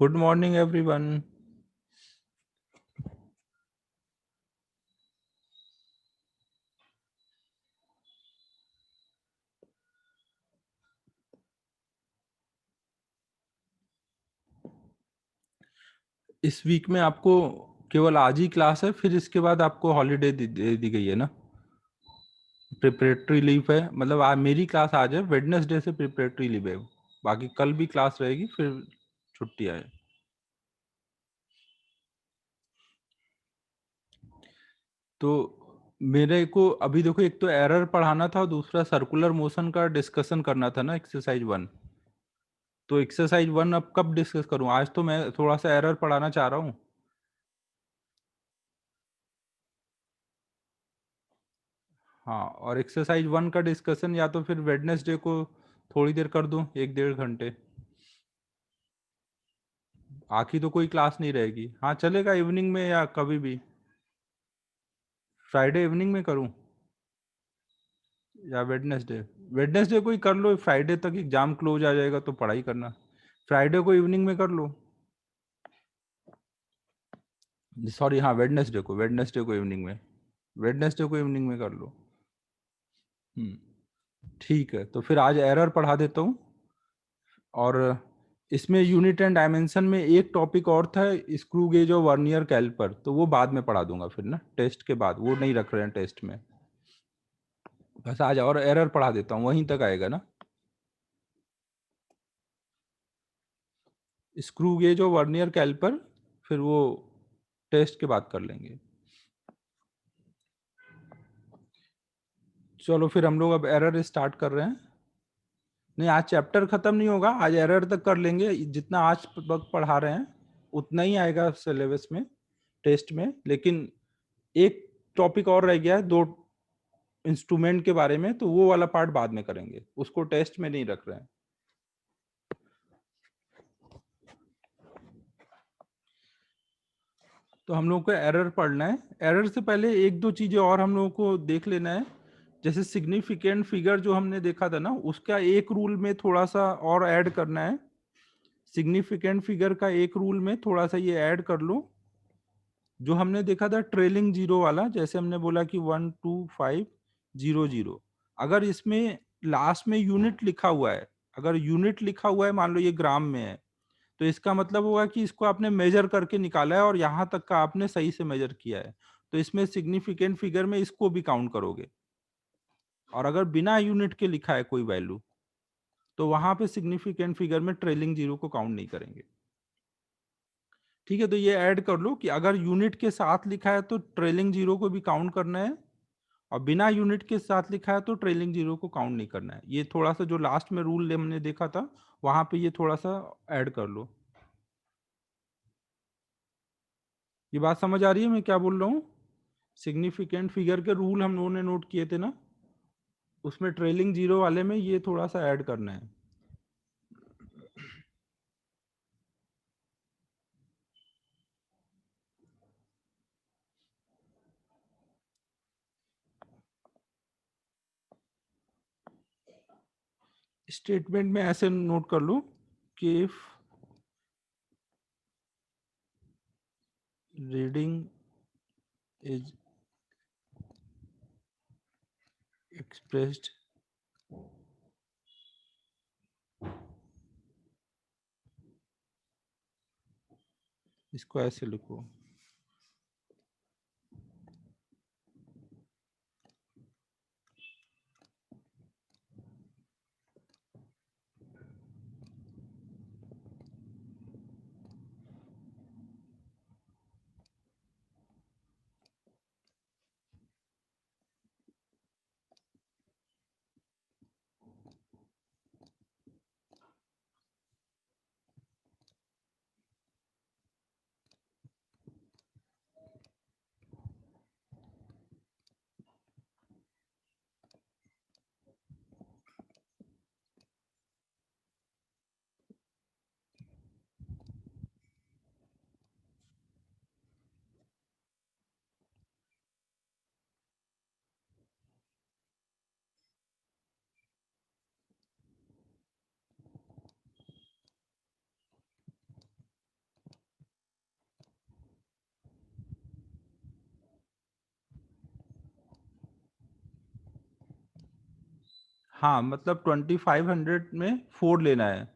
Good morning everyone. इस week में आपको केवल आज ही क्लास है, फिर इसके बाद आपको हॉलीडे दे दी गई है ना। प्रिपरेटरी लीव है, मतलब आज मेरी क्लास आज है, वेडनेसडे से प्रिपरेटरी लीव है। बाकी कल भी क्लास रहेगी, फिर छुट्टी है। तो मेरे को अभी देखो, एक तो एरर पढ़ाना था और दूसरा सर्कुलर मोशन का डिस्कशन करना था ना, एक्सरसाइज 1। तो एक्सरसाइज 1 अब कब डिस्कस करूं? आज तो मैं थोड़ा सा एरर पढ़ाना चाह रहा हूं। हाँ, और एक्सरसाइज 1 का डिस्कशन या तो फिर वेडनेसडे को थोड़ी देर कर दूं, 1-1.5 घंटे। आखिर तो कोई क्लास नहीं रहेगी। हाँ चलेगा, इवनिंग में या कभी भी। फ्राइडे इवनिंग में करूं या वेडनेसडे? वेडनेसडे को ही कर लो, फ्राइडे तक एग्जाम क्लोज आ जाएगा तो पढ़ाई करना। फ्राइडे को इवनिंग में कर लो। सॉरी, हाँ वेडनेसडे को इवनिंग में। वेडनेसडे को इवनिंग में कर लो। ठीक है, तो फिर आज एरर पढ़ा देता हूँ। और इसमें यूनिट एंड डायमेंशन में एक टॉपिक और था, स्क्रू गेज और वर्नियर कैलिपर, तो वो बाद में पढ़ा दूंगा फिर ना, टेस्ट के बाद। वो नहीं रख रहे हैं टेस्ट में। बस आज और एरर पढ़ा देता हूँ, वहीं तक आएगा ना। स्क्रू गेज और वर्नियर कैलिपर फिर वो टेस्ट के बाद कर लेंगे। चलो फिर हम लोग अब एरर स्टार्ट कर रहे हैं। नहीं, आज चैप्टर खत्म नहीं होगा, आज एरर तक कर लेंगे। जितना आज वक्त पढ़ा रहे हैं उतना ही आएगा सिलेबस में, टेस्ट में। लेकिन एक टॉपिक और रह गया है, दो इंस्ट्रूमेंट के बारे में, तो वो वाला पार्ट बाद में करेंगे, उसको टेस्ट में नहीं रख रहे हैं। तो हम लोग को एरर पढ़ना है। एरर से पहले एक दो चीजें और हम लोगों को देख लेना है। जैसे सिग्निफिकेंट फिगर जो हमने देखा था ना, उसका एक रूल में थोड़ा सा और ऐड करना है। सिग्निफिकेंट फिगर का एक रूल में थोड़ा सा ये ऐड कर लो। जो हमने देखा था ट्रेलिंग जीरो वाला, जैसे हमने बोला कि 12500, अगर इसमें लास्ट में यूनिट लिखा हुआ है, अगर यूनिट लिखा हुआ है, मान लो ये ग्राम में है, तो इसका मतलब होगा कि इसको आपने मेजर करके निकाला है और यहां तक का आपने सही से मेजर किया है। तो इसमें सिग्निफिकेंट फिगर में इसको भी काउंट करोगे। और अगर बिना यूनिट के लिखा है कोई वैल्यू, तो वहां पे सिग्निफिकेंट फिगर में ट्रेलिंग जीरो को काउंट नहीं करेंगे। ठीक है, तो ये ऐड कर लो कि अगर यूनिट के साथ लिखा है तो ट्रेलिंग जीरो को भी काउंट करना है, और बिना यूनिट के साथ लिखा है तो ट्रेलिंग जीरो को काउंट नहीं करना है। ये थोड़ा सा जो लास्ट में रूल हमने देखा था, वहां पे ये थोड़ा सा ऐड कर लो। ये बात समझ आ रही है मैं क्या बोल रहा हूँ? सिग्निफिकेंट फिगर के रूल हम लोगों ने नोट किए थे ना, उसमें ट्रेलिंग जीरो वाले में ये थोड़ा सा ऐड करना है। स्टेटमेंट में ऐसे नोट कर लो कि इफ रीडिंग इज एक्सप्रेस्ड इसको ऐसे लिखो। हाँ मतलब 2500 में 4 लेना है।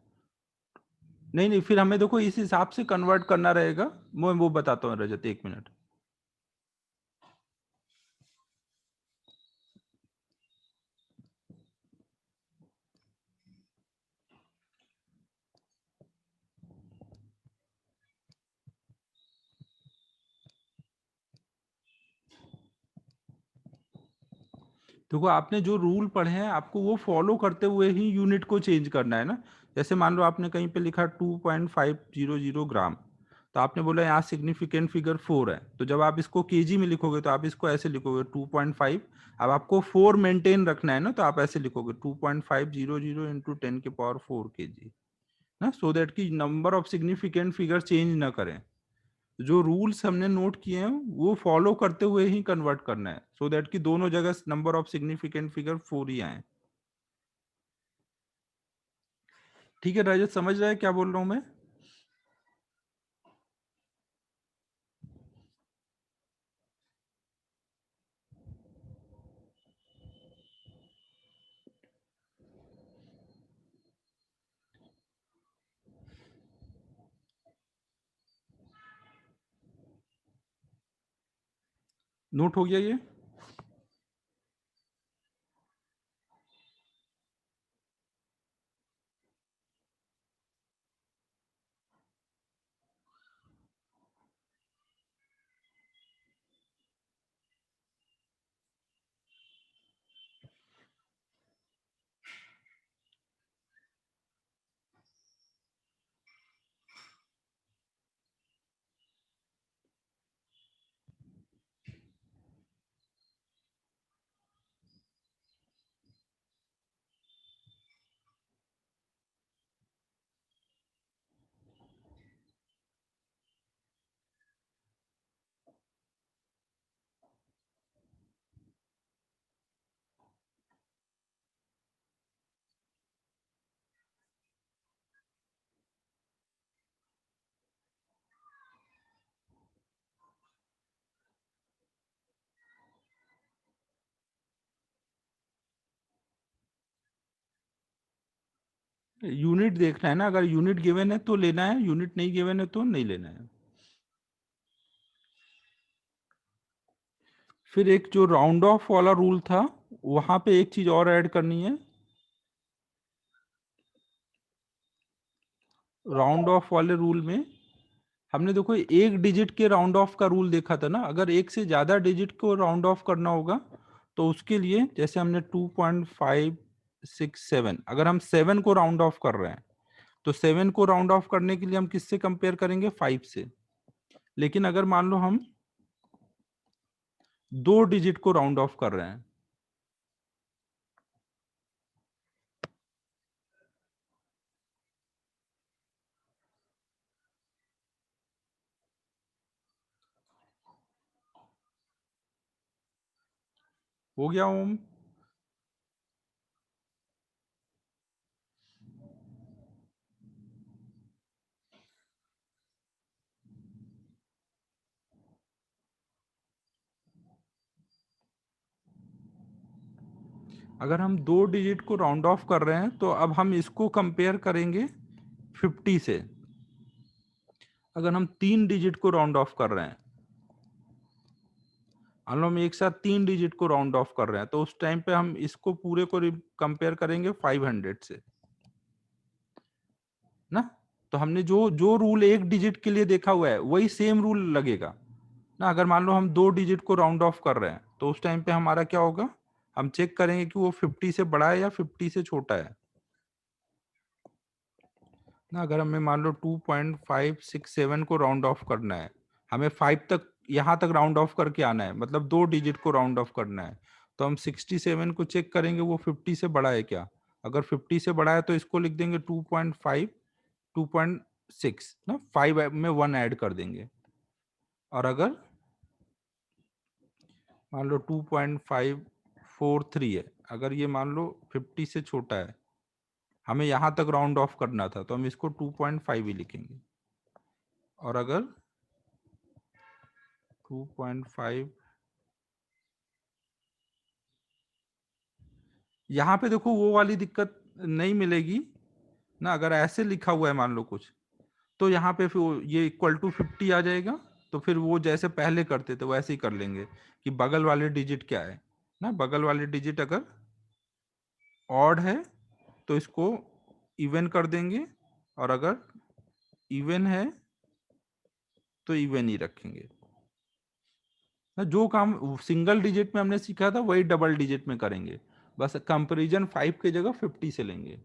नहीं नहीं, फिर हमें देखो इस हिसाब से कन्वर्ट करना रहेगा। मैं वो बताता हूँ रजत, 1 मिनट। देखो आपने जो रूल पढ़े हैं आपको वो फॉलो करते हुए ही यूनिट को चेंज करना है ना। जैसे मान लो आपने कहीं पे लिखा 2.500 ग्राम, तो आपने बोला यहाँ सिग्निफिकेंट फिगर 4 है, तो जब आप इसको केजी में लिखोगे तो आप इसको ऐसे लिखोगे 2.5। अब आपको 4 मेंटेन रखना है ना, तो आप ऐसे लिखोगे 2.500 इंटू 10⁴ kg ना, सो दैट की number of significant figure change ना करें। जो रूल्स हमने नोट किए हैं वो फॉलो करते हुए ही कन्वर्ट करना है, सो दैट कि दोनों जगह नंबर ऑफ सिग्निफिकेंट फिगर 4 ही आए। ठीक है रजत, समझ रहा है क्या बोल रहा हूं मैं? नोट हो गया ये? यूनिट देखना है ना, अगर यूनिट गिवन है तो लेना है, यूनिट नहीं गिवन है तो नहीं लेना है। फिर एक जो राउंड ऑफ वाला रूल था, वहां पे एक चीज और ऐड करनी है। राउंड ऑफ वाले रूल में हमने देखो एक डिजिट के राउंड ऑफ का रूल देखा था ना, अगर एक से ज्यादा डिजिट को राउंड ऑफ करना होगा तो उसके लिए जैसे हमने 2.567, अगर हम 7 को राउंड ऑफ कर रहे हैं तो 7 को राउंड ऑफ करने के लिए हम किससे कंपेयर करेंगे? 5 से। लेकिन अगर मान लो हम 2 डिजिट को राउंड ऑफ कर रहे हैं, हो गया ओम? अगर हम 2 डिजिट को राउंड ऑफ कर रहे हैं तो अब हम इसको कंपेयर करेंगे 50 से। अगर हम 3 डिजिट को राउंड ऑफ कर रहे हैं, मान लो हम एक साथ 3 डिजिट को राउंड ऑफ कर रहे हैं, तो उस टाइम पे हम इसको पूरे को कंपेयर करेंगे 500 से ना। तो हमने जो जो रूल एक डिजिट के लिए देखा हुआ है वही सेम रूल लगेगा ना। अगर मान लो हम 2 डिजिट को राउंड ऑफ कर रहे हैं तो उस टाइम पे हमारा क्या होगा? हम चेक करेंगे कि वो 50 से बड़ा है या 50 से छोटा है ना। अगर हमें मान लो 2.567 को राउंड ऑफ करना है, हमें 5 तक यहाँ तक राउंड ऑफ करके आना है, मतलब 2 डिजिट को राउंड ऑफ करना है, तो हम 67 को चेक करेंगे वो 50 से बड़ा है क्या। अगर 50 से बड़ा है तो इसको लिख देंगे 2.5, 2.6 ना, 5 में 1 ऐड कर देंगे। और अगर मान लो 2.543 है, अगर ये मान लो 50 से छोटा है, हमें यहाँ तक राउंड ऑफ करना था, तो हम इसको 2.5 ही लिखेंगे। और अगर 2.5 यहाँ पे देखो वो वाली दिक्कत नहीं मिलेगी ना। अगर ऐसे लिखा हुआ है मान लो कुछ, तो यहाँ पे फिर ये इक्वल टू 50 आ जाएगा। तो फिर वो जैसे पहले करते थे वैसे ही कर लेंगे कि बगल वाले डिजिट क्या है ना। बगल वाले डिजिट अगर ऑड है तो इसको इवन कर देंगे, और अगर इवन है तो इवन ही रखेंगे ना। जो काम सिंगल डिजिट में हमने सीखा था वही डबल डिजिट में करेंगे, बस कंपैरिजन 5 की जगह 50 से लेंगे।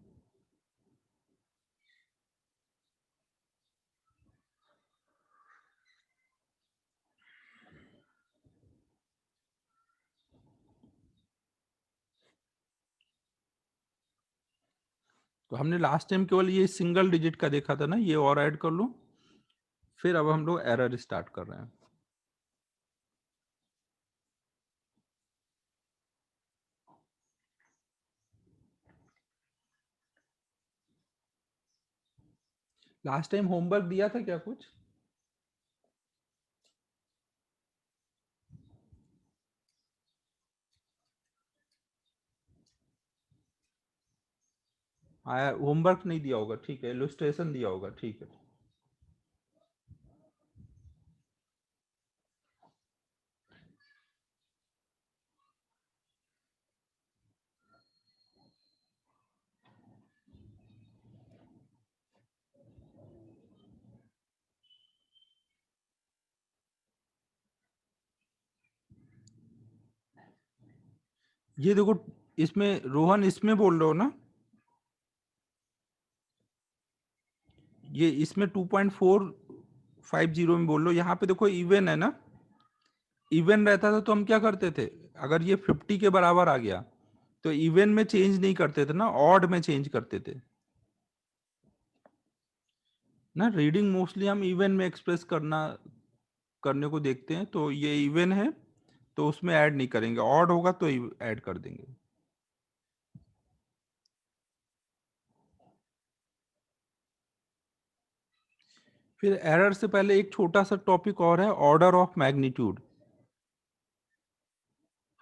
तो हमने लास्ट टाइम केवल ये सिंगल डिजिट का देखा था ना, ये और ऐड कर लो। फिर अब हम लोग एरर स्टार्ट कर रहे हैं। लास्ट टाइम होमवर्क दिया था क्या कुछ? आया होमवर्क नहीं दिया होगा, ठीक है, इलस्ट्रेशन दिया होगा, ठीक है। ये देखो, इसमें रोहन इसमें बोल रहे हो ना? ये इसमें 2.450 में बोल लो। यहाँ पे देखो इवन है ना। इवन रहता था तो हम क्या करते थे, अगर ये 50 के बराबर आ गया तो इवन में चेंज नहीं करते थे ना, ऑड में चेंज करते थे ना। रीडिंग मोस्टली हम इवन में एक्सप्रेस करने को देखते हैं। तो ये इवन है तो उसमें ऐड नहीं करेंगे, ऑड होगा तो ऐड कर देंगे। फिर एरर से पहले एक छोटा सा टॉपिक और है, ऑर्डर ऑफ मैग्नीट्यूड।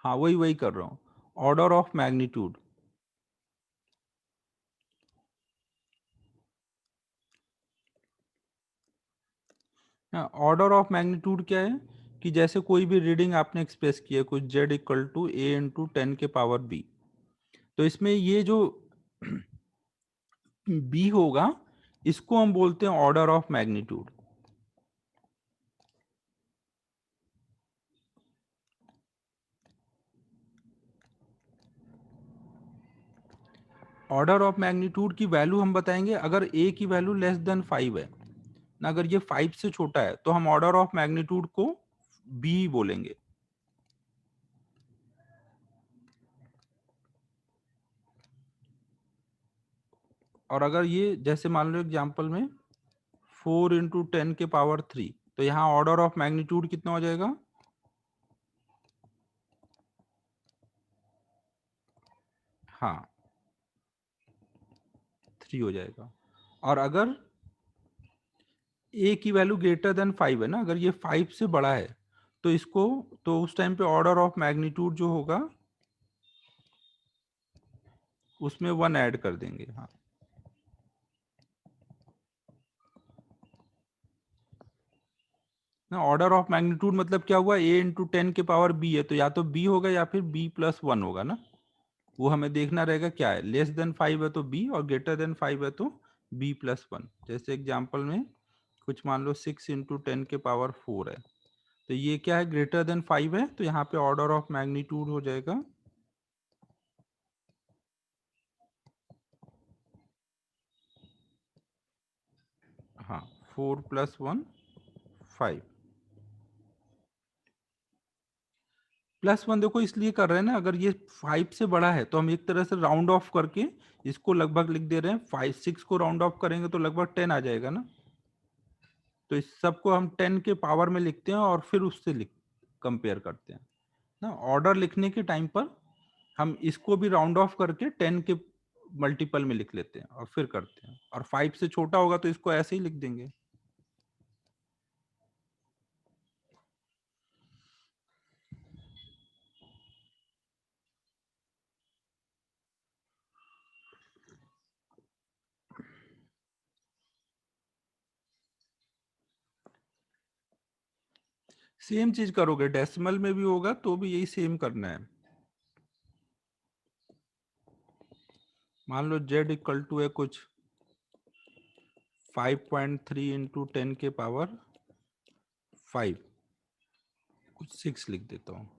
हाँ, वही वही कर रहा हूँ, order of magnitude. Order of magnitude क्या है कि जैसे कोई भी रीडिंग आपने एक्सप्रेस की है, कुछ z equal to A into 10 के पावर b, तो इसमें ये जो b होगा इसको हम बोलते हैं order of magnitude. Order of magnitude की वैल्यू हम बताएंगे अगर a की वैल्यू लेस देन 5 है ना। अगर ये 5 से छोटा है तो हम ऑर्डर ऑफ मैग्नीट्यूड को b बोलेंगे। और अगर ये जैसे मान लो एग्जांपल में 4 × 10 के पावर 3, तो यहाँ ऑर्डर ऑफ मैग्नीट्यूड कितना हो जाएगा? हाँ, 3 हो जाएगा। और अगर a की वैल्यू ग्रेटर देन 5 है ना, अगर ये 5 से बड़ा है तो इसको, तो उस टाइम पे ऑर्डर ऑफ मैग्नीट्यूड जो होगा उसमें 1 ऐड कर देंगे। हाँ, ना ऑर्डर ऑफ मैग्नीट्यूड मतलब क्या हुआ, a × 10 के पावर b है तो या तो b होगा या फिर b+1 होगा ना। वो हमें देखना रहेगा क्या है, लेस देन 5 है तो b, और ग्रेटर देन 5 है तो b+1। जैसे एग्जांपल में कुछ मान लो 6 × 10 के पावर 4 है, तो ये क्या है, ग्रेटर देन 5 है, तो यहाँ पे ऑर्डर ऑफ मैग्नीट्यूड हो जाएगा, हाँ, 4+1 5। +1 देखो इसलिए कर रहे हैं ना, अगर ये 5 से बड़ा है तो हम एक तरह से राउंड ऑफ करके इसको लगभग लिख दे रहे हैं। 5 6 को राउंड ऑफ करेंगे तो लगभग 10 आ जाएगा ना। तो इस सबको हम 10 के पावर में लिखते हैं और फिर उससे लिख कंपेयर करते हैं ना। ऑर्डर लिखने के टाइम पर हम इसको भी राउंड ऑफ करके 10 के मल्टीपल में लिख लेते हैं और फिर करते हैं, और 5 से छोटा होगा तो इसको ऐसे ही लिख देंगे। सेम चीज करोगे, डेसिमल में भी होगा तो भी यही सेम करना है। मान लो z इक्वल टू है कुछ 5.3 इंटू 10 के पावर 5, कुछ 6 लिख देता हूँ।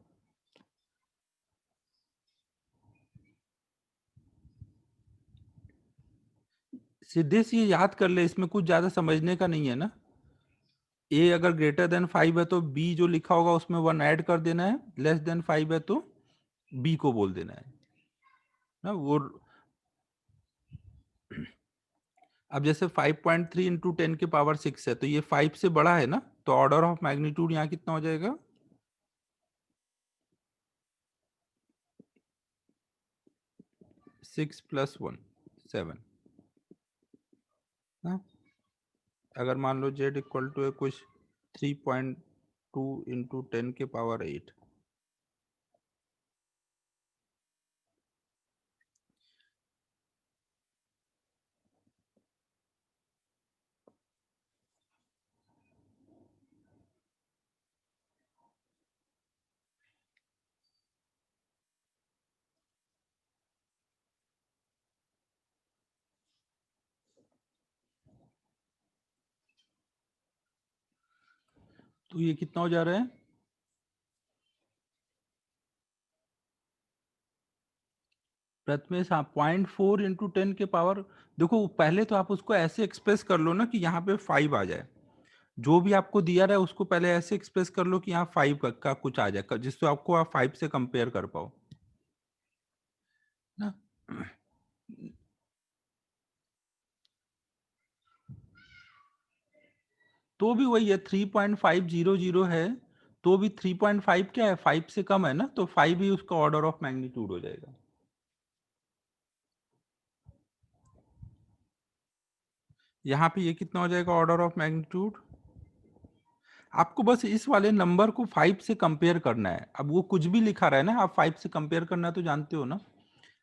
सीधे से ये याद कर ले, इसमें कुछ ज्यादा समझने का नहीं है ना। ए अगर ग्रेटर देन 5 है तो बी जो लिखा होगा उसमें 1 ऐड कर देना है, लेस देन 5 है तो बी को बोल देना है ना वो। अब जैसे 5.3 इंटू 10 के पावर 6 है तो ये 5 से बड़ा है ना, तो ऑर्डर ऑफ मैग्नीट्यूड यहाँ कितना हो जाएगा? 6 प्लस 1 7 ना। अगर मान लो z इक्वल टू है कुछ 3.2 इंटू 10 के पावर 8, तो ये कितना हो जा रहा है? प्रथमेश, हाँ 0.4 इंटू 10 के पावर। देखो पहले तो आप उसको ऐसे एक्सप्रेस कर लो ना कि यहाँ पे 5 आ जाए। जो भी आपको दिया रहा है उसको पहले ऐसे एक्सप्रेस कर लो कि यहाँ 5 का कुछ आ जाए, जिससे आपको आप 5 से कंपेयर कर पाओ ना। तो भी वही है, 3.500 है तो भी 3.5 क्या है, 5 से कम है ना, तो 5 ही उसका ऑर्डर ऑफ मैग्नीट्यूड हो जाएगा। यहाँ पे ये कितना हो जाएगा ऑर्डर ऑफ मैग्नीट्यूड? आपको बस इस वाले नंबर को 5 से कंपेयर करना है। अब वो कुछ भी लिखा रहा है ना, आप 5 से कंपेयर करना तो जानते हो ना।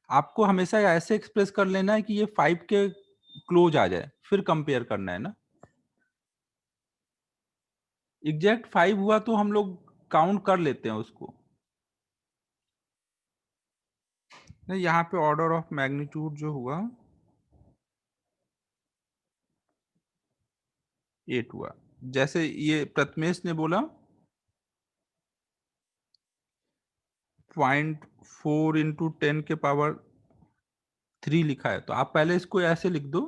आपको हमेशा ऐसे एक्सप्रेस कर लेना है कि ये 5 के क्लोज आ जाए, फिर कंपेयर करना है ना। एग्जैक्ट 5 हुआ तो हम लोग काउंट कर लेते हैं उसको। नहीं, यहाँ पे ऑर्डर ऑफ मैग्नीट्यूड जो हुआ 8 हुआ। जैसे ये प्रथमेश ने बोला 0.4 इंटू 10 के पावर 3 लिखा है, तो आप पहले इसको ऐसे लिख दो।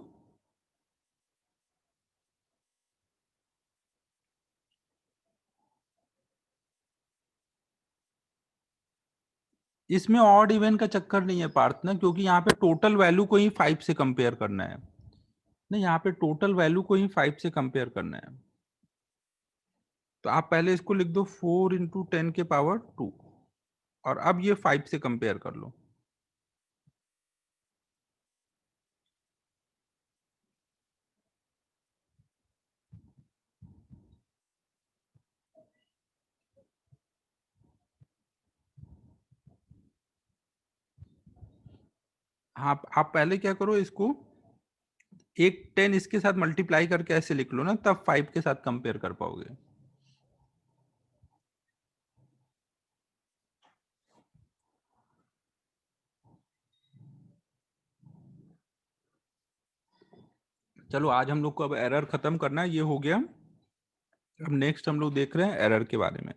इसमें ऑड इवन का चक्कर नहीं है पार्थ ना, क्योंकि यहाँ पे टोटल वैल्यू को ही 5 से कंपेयर करना है। नहीं, यहाँ पे टोटल वैल्यू को ही 5 से कंपेयर करना है। तो आप पहले इसको लिख दो 4 इंटू 10 के पावर 2, और अब ये 5 से कंपेयर कर लो। हाँ, आप पहले क्या करो, इसको एक 10 इसके साथ मल्टीप्लाई करके ऐसे लिख लो ना, तब 5 के साथ कंपेयर कर पाओगे। चलो आज हम लोग को अब एरर खत्म करना है, ये हो गया। अब नेक्स्ट हम लोग देख रहे हैं एरर के बारे में।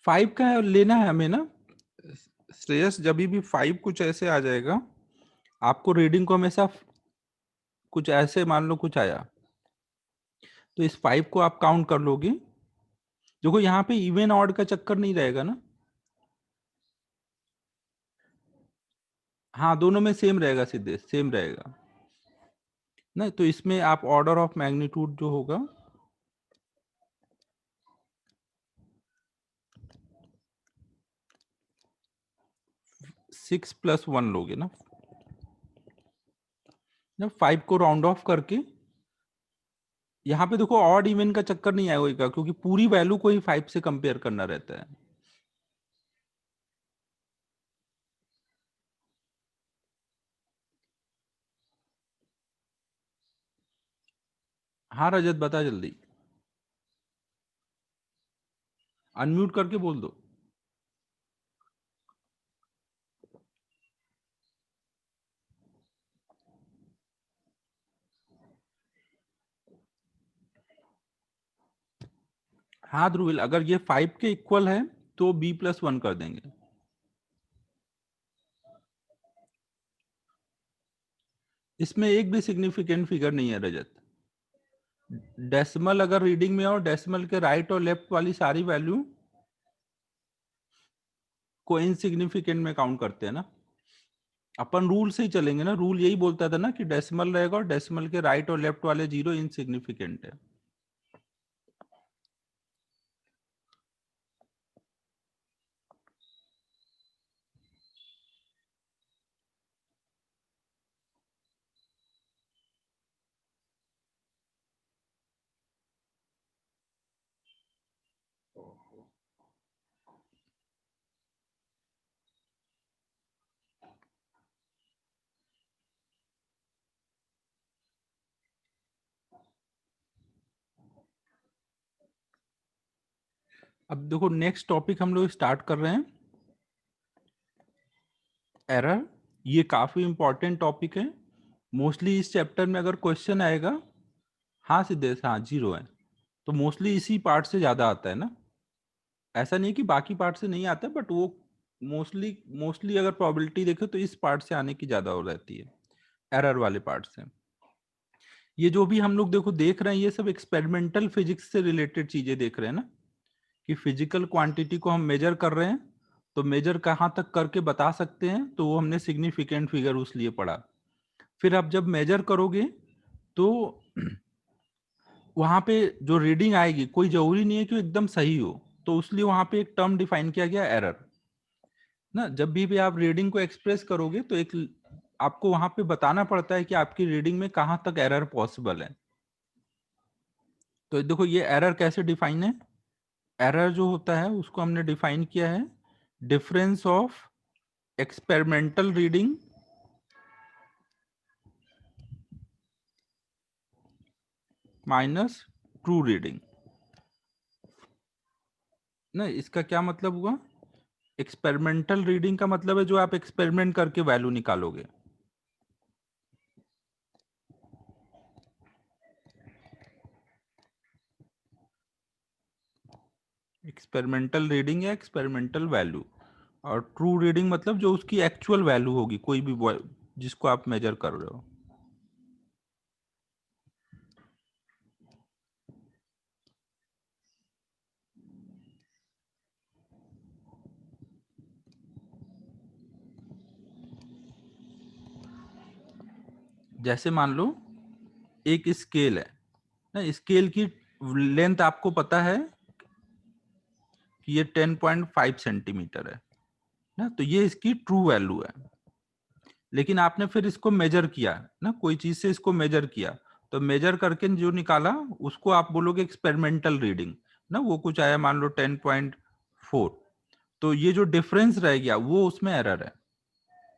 5 का लेना है हमें ना श्रेयस। जब भी 5 कुछ ऐसे आ जाएगा, आपको रीडिंग को हमेशा कुछ ऐसे मान लो कुछ आया, तो इस 5 को आप काउंट कर लोगे। देखो यहाँ पे इवन ऑड का चक्कर नहीं रहेगा ना। हाँ, दोनों में सेम रहेगा, सीधे सेम रहेगा ना। तो इसमें आप ऑर्डर ऑफ मैग्नीट्यूड जो होगा 6 प्लस 1 लोगे ना। जब 5 को राउंड ऑफ करके, यहाँ पे देखो ऑड इवन का चक्कर नहीं आएगा, क्योंकि पूरी वैल्यू को ही 5 से कंपेयर करना रहता है। हाँ रजत, बता जल्दी, अनम्यूट करके बोल दो। हाँ ध्रुविल, अगर ये 5 के इक्वल है तो b+1 कर देंगे। इसमें एक भी सिग्निफिकेंट फिगर नहीं है रजत। डेसिमल अगर रीडिंग में हो, डेसिमल के राइट और लेफ्ट वाली सारी वैल्यू को इनसिग्निफिकेंट में काउंट करते हैं ना। अपन रूल से ही चलेंगे ना, रूल यही बोलता था ना कि डेसिमल रहेगा और डेसिमल के राइट और लेफ्ट वाले जीरो इनसिग्निफिकेंट है। अब देखो नेक्स्ट टॉपिक हम लोग स्टार्ट कर रहे हैं, एरर। ये काफी इंपॉर्टेंट टॉपिक है। मोस्टली इस चैप्टर में अगर क्वेश्चन आएगा, हाँ सिद्धेश, हाँ जीरो है, तो मोस्टली इसी पार्ट से ज्यादा आता है ना। ऐसा नहीं है कि बाकी पार्ट से नहीं आता, बट वो मोस्टली मोस्टली अगर प्रोबेबिलिटी देखे तो इस पार्ट से आने की ज्यादा हो रहती है, एरर वाले पार्ट से। ये जो भी हम लोग देखो देख रहे हैं, ये सब एक्सपेरिमेंटल फिजिक्स से रिलेटेड चीजें देख रहे हैं ना, कि फिजिकल क्वांटिटी को हम मेजर कर रहे हैं, तो मेजर कहाँ तक करके बता सकते हैं, तो वो हमने सिग्निफिकेंट फिगर उस लिए पढ़ा। फिर आप जब मेजर करोगे तो वहां पे जो रीडिंग आएगी, कोई जरूरी नहीं है कि वो एकदम सही हो, तो उसलिए वहां पे एक टर्म डिफाइन किया गया, एरर ना। जब भी आप रीडिंग को एक्सप्रेस करोगे तो एक आपको वहां पे बताना पड़ता है कि आपकी रीडिंग में कहाँ तक एरर पॉसिबल है। तो देखो ये एरर कैसे डिफाइन है। एरर जो होता है उसको हमने डिफाइन किया है, difference of experimental reading minus true reading ना। इसका क्या मतलब हुआ, एक्सपेरिमेंटल रीडिंग का मतलब है जो आप एक्सपेरिमेंट करके वैल्यू निकालोगे। एक्सपेरिमेंटल रीडिंग या एक्सपेरिमेंटल वैल्यू, और ट्रू रीडिंग मतलब जो उसकी एक्चुअल वैल्यू होगी, कोई भी जिसको आप मेजर कर रहे हो। जैसे मान लो एक स्केल है ना, स्केल की लेंथ आपको पता है कि ये 10.5 सेंटीमीटर है ना, तो ये इसकी ट्रू वैल्यू है। लेकिन आपने फिर इसको मेजर किया ना, कोई चीज से इसको मेजर किया, तो मेजर करके जो निकाला उसको आप बोलोगे एक्सपेरिमेंटल रीडिंग ना। वो कुछ आया मान लो 10.4, तो ये जो डिफरेंस रह गया वो उसमें एरर है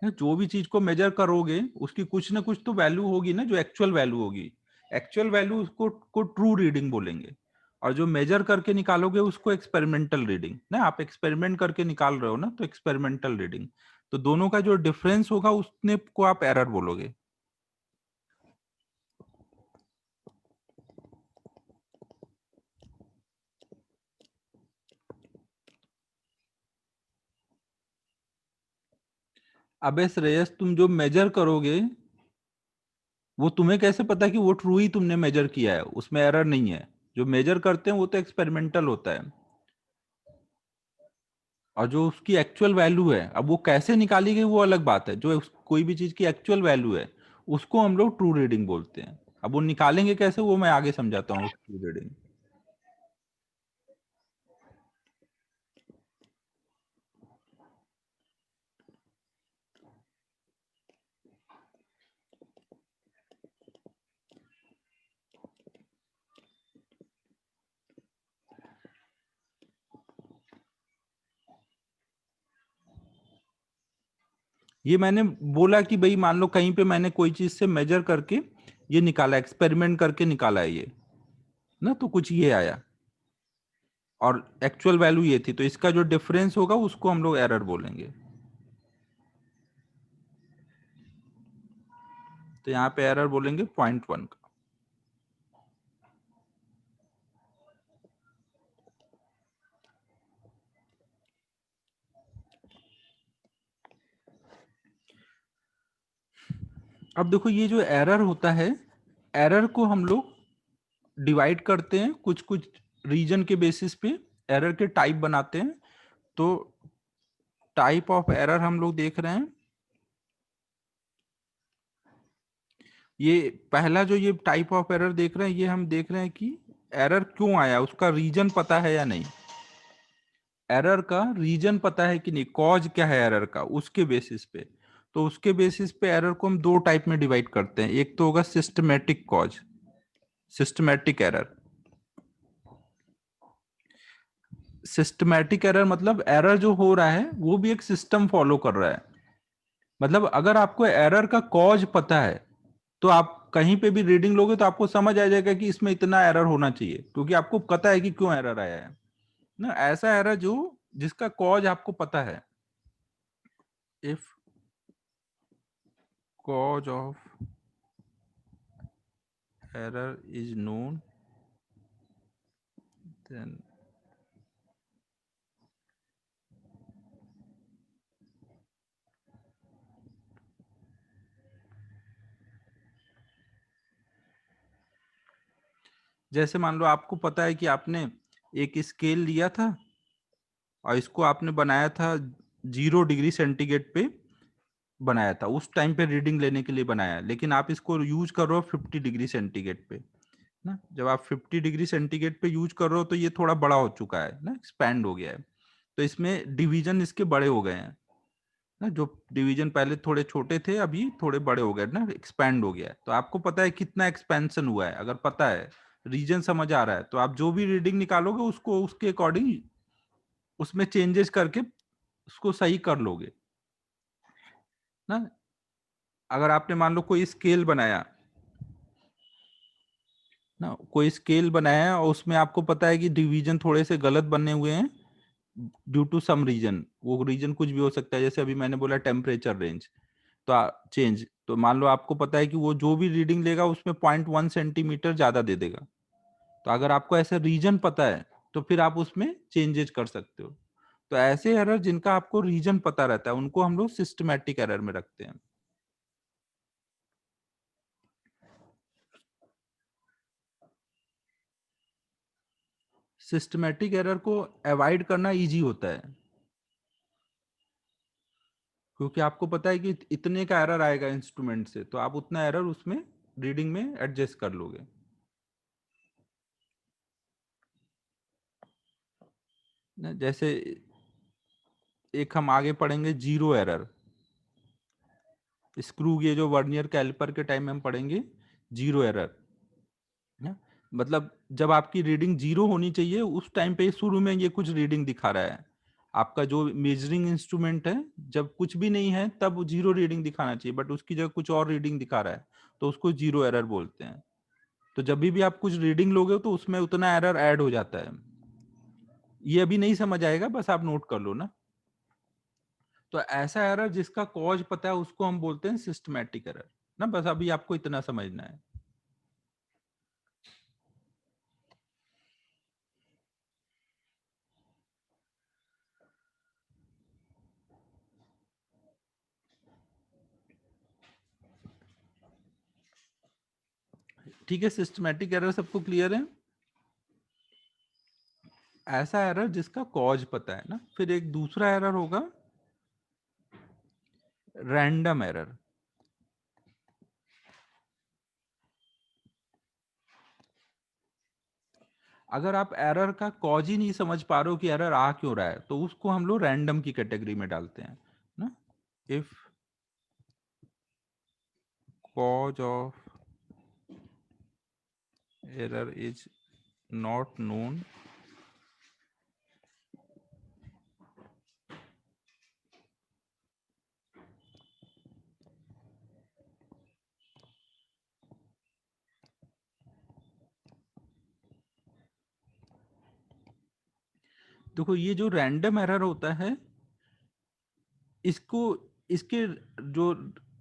ना। जो भी चीज को मेजर करोगे उसकी कुछ ना कुछ तो वैल्यू होगी ना, जो एक्चुअल वैल्यू होगी। एक्चुअल वैल्यू उसको को ट्रू रीडिंग बोलेंगे, और जो मेजर करके निकालोगे उसको एक्सपेरिमेंटल रीडिंग ना। आप एक्सपेरिमेंट करके निकाल रहे हो ना, तो एक्सपेरिमेंटल रीडिंग। तो दोनों का जो डिफरेंस होगा उसने को आप एरर बोलोगे। अबे श्रेयस, तुम जो मेजर करोगे वो तुम्हें कैसे पता कि वो ट्रू ही तुमने मेजर किया है, उसमें एरर नहीं है। जो मेजर करते हैं वो तो एक्सपेरिमेंटल होता है, और जो उसकी एक्चुअल वैल्यू है, अब वो कैसे निकाली गई वो अलग बात है। जो कोई भी चीज की एक्चुअल वैल्यू है उसको हम लोग ट्रू रीडिंग बोलते हैं। अब वो निकालेंगे कैसे वो मैं आगे समझाता हूँ, ट्रू रीडिंग। ये मैंने बोला कि भाई मान लो कहीं पे मैंने कोई चीज से मेजर करके ये निकाला, एक्सपेरिमेंट करके निकाला है ये, ना, तो कुछ ये आया और एक्चुअल वैल्यू ये थी, तो इसका जो डिफरेंस होगा उसको हम लोग एरर बोलेंगे। तो यहाँ पे एरर बोलेंगे 0.1 का। अब देखो ये जो एरर होता है, एरर को हम लोग डिवाइड करते हैं कुछ कुछ रीजन के बेसिस पे, एरर के टाइप बनाते हैं। तो टाइप ऑफ एरर हम लोग देख रहे हैं, ये पहला जो ये टाइप ऑफ एरर देख रहे हैं, ये हम देख रहे हैं कि एरर क्यों आया, उसका रीजन पता है या नहीं। एरर का रीजन पता है कि नहीं, कॉज क्या है एरर का, उसके बेसिस पे। तो उसके बेसिस पे एरर को हम दो टाइप में डिवाइड करते हैं। एक तो होगा systematic cause, systematic error. Systematic error मतलब एरर जो हो रहा है वो भी एक सिस्टम फॉलो कर रहा है। मतलब अगर आपको एरर का कॉज पता है तो आप कहीं पे भी रीडिंग लोगे तो आपको समझ आ जाएगा कि इसमें इतना एरर होना चाहिए, क्योंकि आपको पता है कि क्यों एरर आया है ना। ऐसा एरर जो जिसका कॉज आपको पता है। If cause of error is known, then जैसे मान लो आपको पता है कि आपने एक स्केल लिया था और इसको आपने बनाया था 0 डिग्री सेंटीग्रेड पे बनाया था, उस टाइम पे रीडिंग लेने के लिए बनाया, लेकिन आप इसको यूज कर रहे हो 50 डिग्री सेंटीग्रेड पे ना। जब आप 50 डिग्री सेंटीग्रेड पे यूज कर रहे हो तो ये थोड़ा बड़ा हो चुका है ना, एक्सपैंड हो गया है। तो इसमें डिवीजन इसके बड़े हो गए हैं ना, जो डिवीजन पहले थोड़े छोटे थे अभी थोड़े बड़े हो गए ना, एक्सपैंड हो गया है। तो आपको पता है कितना एक्सपेंशन हुआ है, अगर पता है, रीजन समझ आ रहा है, तो आप जो भी रीडिंग निकालोगे उसको उसके अकॉर्डिंग उसमें चेंजेस करके उसको सही कर लोगे ना। अगर आपने मान लो कोई स्केल बनाया ना, कोई स्केल बनाया और उसमें आपको पता है कि डिवीजन थोड़े से गलत बने हुए हैं ड्यू टू सम रीजन, वो रीजन कुछ भी हो सकता है, जैसे अभी मैंने बोला टेम्परेचर रेंज, तो चेंज, तो मान लो आपको पता है कि वो जो भी रीडिंग लेगा उसमें 0.1 सेंटीमीटर ज्यादा दे देगा। तो अगर आपको ऐसा रीजन पता है तो फिर आप उसमें चेंजेस कर सकते हो। तो ऐसे एरर जिनका आपको रीजन पता रहता है उनको हम लोग सिस्टमैटिक एरर में रखते हैं। सिस्टमैटिक एरर को अवॉइड करना इजी होता है, क्योंकि आपको पता है कि इतने का एरर आएगा इंस्ट्रूमेंट से, तो आप उतना एरर उसमें रीडिंग में एडजस्ट कर लोगे ना। जैसे एक हम आगे पढ़ेंगे जीरो एरर, स्क्रू गेज जो वर्नियर कैलिपर के टाइम में हम पढ़ेंगे जीरो एरर ना। मतलब जब आपकी रीडिंग जीरो होनी चाहिए उस टाइम पे शुरू में ये कुछ रीडिंग दिखा रहा है, आपका जो मेजरिंग इंस्ट्रूमेंट है, जब कुछ भी नहीं है तब वो जीरो रीडिंग दिखाना चाहिए, बट उसकी जगह कुछ और रीडिंग दिखा रहा है, तो उसको जीरो एरर बोलते हैं। तो जब भी आप कुछ रीडिंग लोगे तो उसमें उतना एरर ऐड हो जाता है। ये अभी नहीं समझ आएगा, बस आप नोट कर लो ना। तो ऐसा एरर जिसका कॉज पता है उसको हम बोलते हैं सिस्टमैटिक एरर ना। बस अभी आपको इतना समझना है। ठीक है, सिस्टमैटिक एरर सबको क्लियर है। ऐसा एरर जिसका कॉज पता है ना। फिर एक दूसरा एरर होगा रैंडम एरर। अगर आप एरर का कॉज ही नहीं समझ पा रहे हो कि एरर आ क्यों रहा है, तो उसको हम लोग रैंडम की कैटेगरी में डालते हैं ना। If cause of error is not known, देखो ये जो रैंडम एरर होता है, इसको इसके जो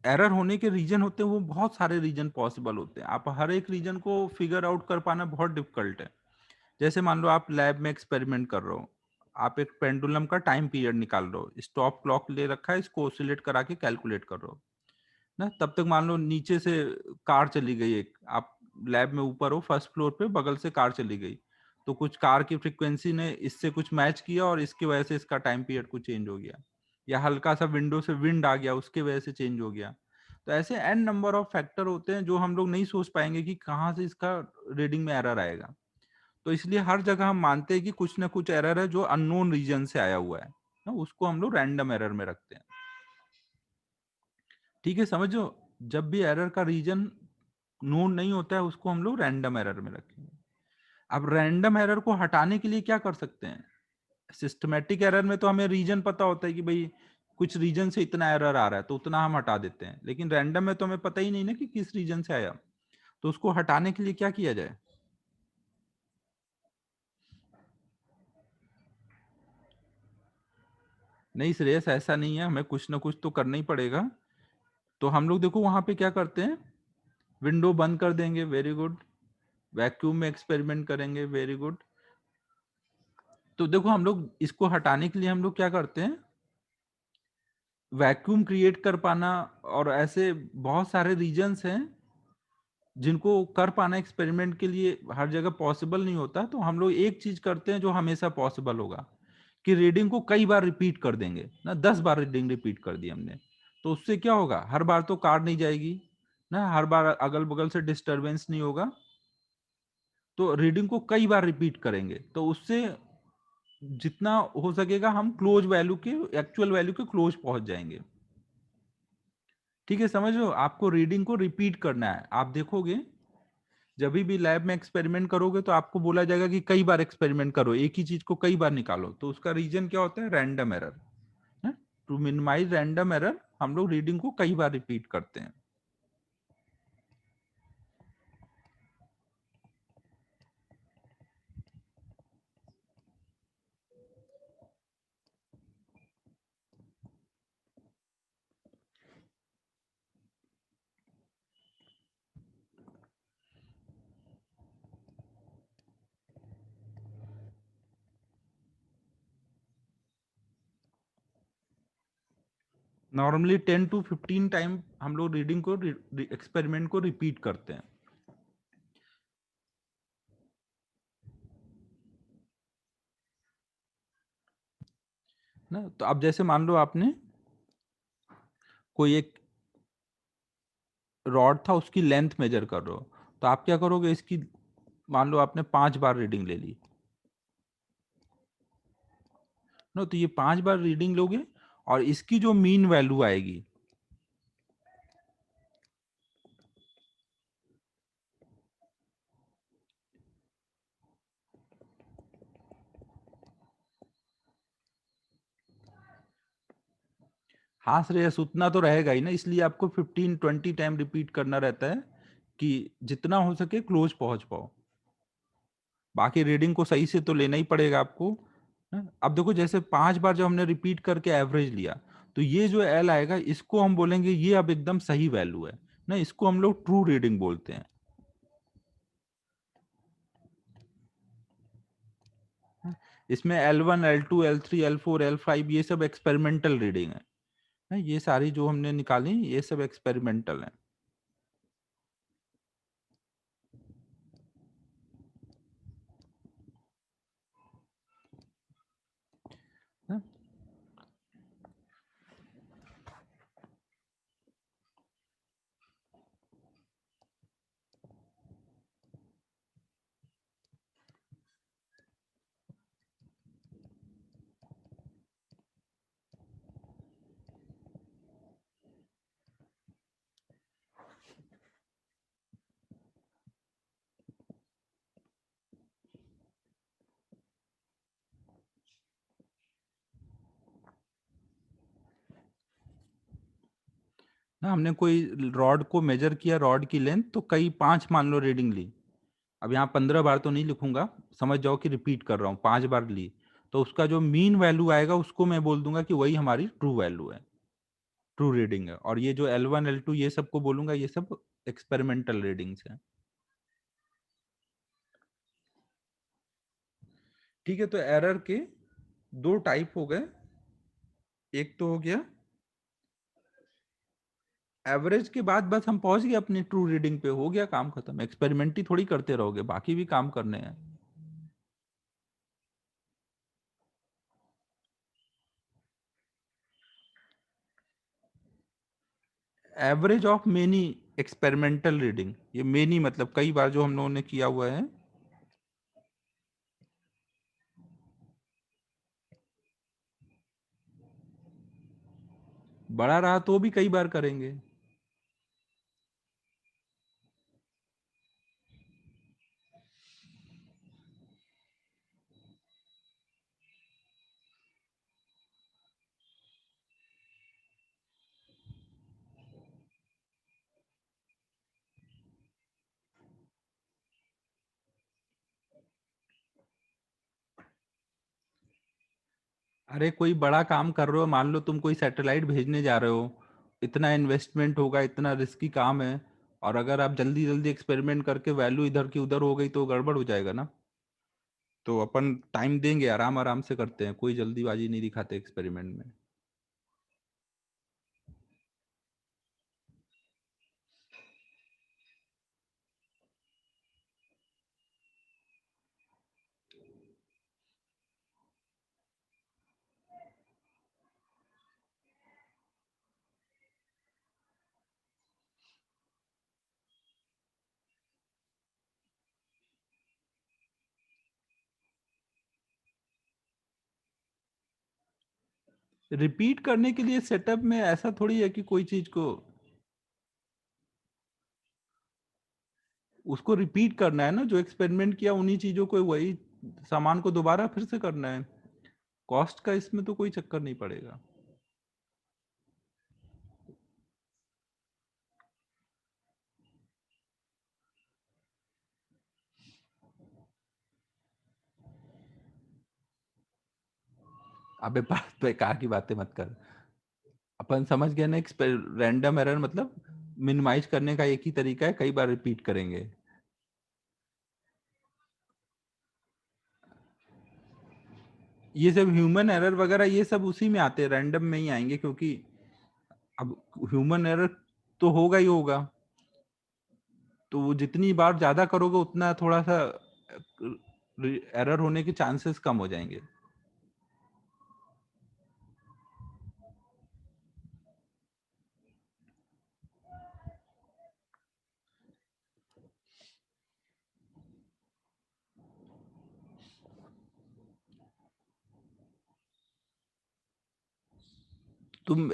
एरर होने के रीजन होते हैं वो बहुत सारे रीजन पॉसिबल होते हैं। आप हर एक रीजन को फिगर आउट कर पाना बहुत डिफिकल्ट है। जैसे मान लो आप लैब में एक्सपेरिमेंट कर रहे हो, आप एक पेंडुलम का टाइम पीरियड निकाल रहे हो, स्टॉप क्लॉक ले रखा है, इसको ऑसिलेट करा के कैलकुलेट कर रहे हो ना। तब तक मान लो नीचे से कार चली गई एक, आप लैब में ऊपर हो फर्स्ट फ्लोर पे, बगल से कार चली गई, तो कुछ कार की फ्रीक्वेंसी ने इससे कुछ मैच किया और इसकी वजह से इसका टाइम पीरियड कुछ चेंज हो गया, या हल्का सा विंडो से विंड आ गया उसके वजह से चेंज हो गया। तो ऐसे एन नंबर ऑफ फैक्टर होते हैं जो हम लोग नहीं सोच पाएंगे कि कहाँ से इसका रीडिंग में एरर आएगा। तो इसलिए हर जगह हम मानते हैं कि कुछ ना कुछ एरर है जो अननोन रीजन से आया हुआ है ना, उसको हम लोग रैंडम एरर में रखते हैं। ठीक है, समझो, जब भी एरर का रीजन नोन नहीं होता है उसको हम लोग रैंडम एरर में रखेंगे। अब रैंडम एरर को हटाने के लिए क्या कर सकते हैं? सिस्टमेटिक एरर में तो हमें रीजन पता होता है कि भाई कुछ रीजन से इतना एरर आ रहा है तो उतना हम हटा देते हैं, लेकिन रैंडम में तो हमें पता ही नहीं ना कि किस रीजन से आया। तो उसको हटाने के लिए क्या किया जाए? नहीं श्रेयस, ऐसा नहीं है, हमें कुछ ना कुछ तो करना ही पड़ेगा। तो हम लोग देखो वहां पे क्या करते हैं, विंडो बंद कर देंगे, वेरी गुड। वैक्यूम में एक्सपेरिमेंट करेंगे, वेरी गुड। तो देखो हम लोग इसको हटाने के लिए हम लोग क्या करते हैं, वैक्यूम क्रिएट कर पाना, और ऐसे बहुत सारे रीजन्स हैं जिनको कर पाना एक्सपेरिमेंट के लिए हर जगह पॉसिबल नहीं होता। तो हम लोग एक चीज करते हैं जो हमेशा पॉसिबल होगा, कि रीडिंग को कई बार रिपीट कर देंगे ना। 10 बार रीडिंग रिपीट कर दी हमने, तो उससे क्या होगा, हर बार तो कार नहीं जाएगी ना, हर बार अगल बगल से डिस्टरबेंस नहीं होगा। तो रीडिंग को कई बार रिपीट करेंगे तो उससे जितना हो सकेगा हम क्लोज वैल्यू के, एक्चुअल वैल्यू के क्लोज पहुंच जाएंगे। ठीक है, समझ लो, आपको रीडिंग को रिपीट करना है। आप देखोगे जब भी लैब में एक्सपेरिमेंट करोगे तो आपको बोला जाएगा कि कई बार एक्सपेरिमेंट करो, एक ही चीज को कई बार निकालो। तो उसका रीजन क्या होता है, random error. To minimize random error हम लोग रीडिंग को कई बार रिपीट करते हैं। नॉर्मली 10 to 15 टाइम हम लोग रीडिंग को, एक्सपेरिमेंट को रिपीट करते हैं ना। तो अब जैसे मान लो आपने कोई एक रॉड था, उसकी लेंथ मेजर कर रहे हो, तो आप क्या करोगे, इसकी मान लो आपने 5 बार रीडिंग ले ली ना, तो ये 5 बार रीडिंग लोगे और इसकी जो मीन वैल्यू आएगी, हाँ श्रेयस, उतना तो रहेगा ही ना, इसलिए आपको 15-20 टाइम रिपीट करना रहता है कि जितना हो सके क्लोज पहुंच पाओ। बाकी रीडिंग को सही से तो लेना ही पड़ेगा आपको ना। अब देखो जैसे 5 बार जब हमने रिपीट करके एवरेज लिया, तो ये जो एल आएगा इसको हम बोलेंगे ये अब एकदम सही वैल्यू है ना, इसको हम लोग ट्रू रीडिंग बोलते हैं। इसमें L1 L2 L3 L4 L5 ये सब एक्सपेरिमेंटल रीडिंग है ना, ये सारी जो हमने निकाली ये सब एक्सपेरिमेंटल है ना। ना हमने कोई रॉड को मेजर किया, रॉड की लेंथ, तो कई 5 मान लो रीडिंग ली। अब यहाँ 15 बार तो नहीं लिखूंगा, समझ जाओ कि रिपीट कर रहा हूँ, 5 बार ली। तो उसका जो मीन वैल्यू आएगा उसको मैं बोल दूंगा कि वही हमारी ट्रू वैल्यू है, ट्रू रीडिंग है। और ये जो L1 L2 ये सबको बोलूंगा ये सब एक्सपेरिमेंटल रीडिंग्स हैं। ठीक है, तो एरर के दो टाइप हो गए। एक तो हो गया एवरेज के बाद बस हम पहुंच गए अपनी ट्रू रीडिंग पे, हो गया काम खत्म। एक्सपेरिमेंट ही थोड़ी करते रहोगे, बाकी भी काम करने हैं। Average of many experimental reading, ये मेनी मतलब कई बार जो हम लोगों ने किया हुआ है। बड़ा रहा तो भी कई बार करेंगे। अरे कोई बड़ा काम कर रहे हो, मान लो तुम कोई सैटेलाइट भेजने जा रहे हो, इतना इन्वेस्टमेंट होगा, इतना रिस्की काम है, और अगर आप जल्दी जल्दी एक्सपेरिमेंट करके वैल्यू इधर की उधर हो गई तो गड़बड़ हो जाएगा ना। तो अपन टाइम देंगे, आराम आराम से करते हैं, कोई जल्दीबाजी नहीं दिखाते एक्सपेरिमेंट में। रिपीट करने के लिए सेटअप में ऐसा थोड़ी है कि कोई चीज को उसको रिपीट करना है ना, जो एक्सपेरिमेंट किया उन्हीं चीजों को, वही सामान को दोबारा फिर से करना है। कॉस्ट का इसमें तो कोई चक्कर नहीं पड़ेगा। अबे बात बेकार की बातें मत कर। अपन समझ गए ना, रैंडम एरर मतलब मिनिमाइज करने का एक ही तरीका है, कई बार रिपीट करेंगे। ये सब ह्यूमन एरर वगैरह ये सब उसी में आते हैं, रैंडम में ही आएंगे, क्योंकि अब ह्यूमन एरर तो होगा ही होगा। तो वो जितनी बार ज्यादा करोगे उतना थोड़ा सा एरर होने के चांसेस कम हो जाएंगे। तुम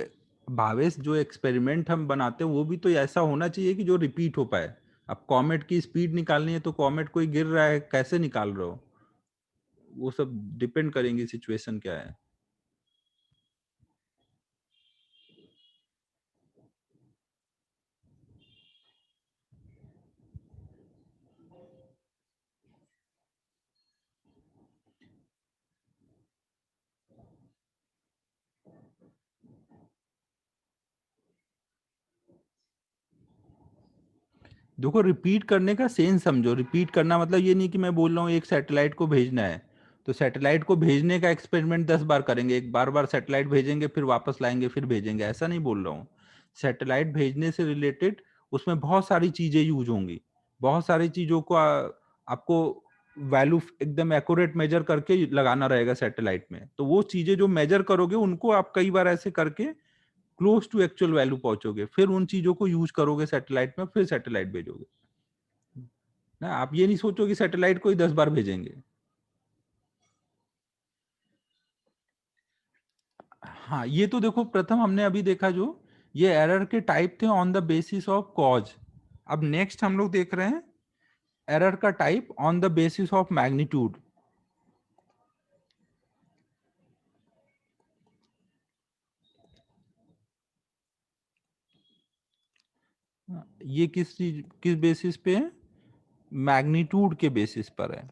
भावेश, जो एक्सपेरिमेंट हम बनाते हैं वो भी तो ऐसा होना चाहिए कि जो रिपीट हो पाए। अब कॉमेट की स्पीड निकालनी है तो कॉमेट कोई गिर रहा है, कैसे निकाल रहे हो, वो सब डिपेंड करेंगे सिचुएशन क्या है। देखो, रिपीट करने का सेंस समझो। रिपीट करना मतलब ये नहीं कि मैं बोल रहा हूँ एक सैटेलाइट को भेजना है तो सैटेलाइट को भेजने का एक्सपेरिमेंट 10 बार करेंगे, एक बार बार सैटेलाइट भेजेंगे फिर वापस लाएंगे फिर भेजेंगे, ऐसा नहीं बोल रहा हूँ। सैटेलाइट भेजने से रिलेटेड उसमें बहुत सारी चीजें यूज होंगी, बहुत सारी चीजों को आपको वैल्यू एकदम एक्यूरेट मेजर करके लगाना रहेगा सैटेलाइट में। तो वो चीजें जो मेजर करोगे उनको आप कई बार ऐसे करके क्लोज टू एक्चुअल वैल्यू पहुंचोगे, फिर उन चीजों को यूज करोगे सैटेलाइट में, फिर सैटेलाइट भेजोगे ना। आप ये नहीं सोचो कि सैटेलाइट को ही 10 बार भेजेंगे। हाँ, ये तो देखो, प्रथम हमने अभी देखा जो ये एरर के टाइप थे on the basis of cause. अब नेक्स्ट हम लोग देख रहे हैं एरर का type on the basis of magnitude. ये किस चीज किस बेसिस पे है? मैग्नीट्यूड के बेसिस पर है।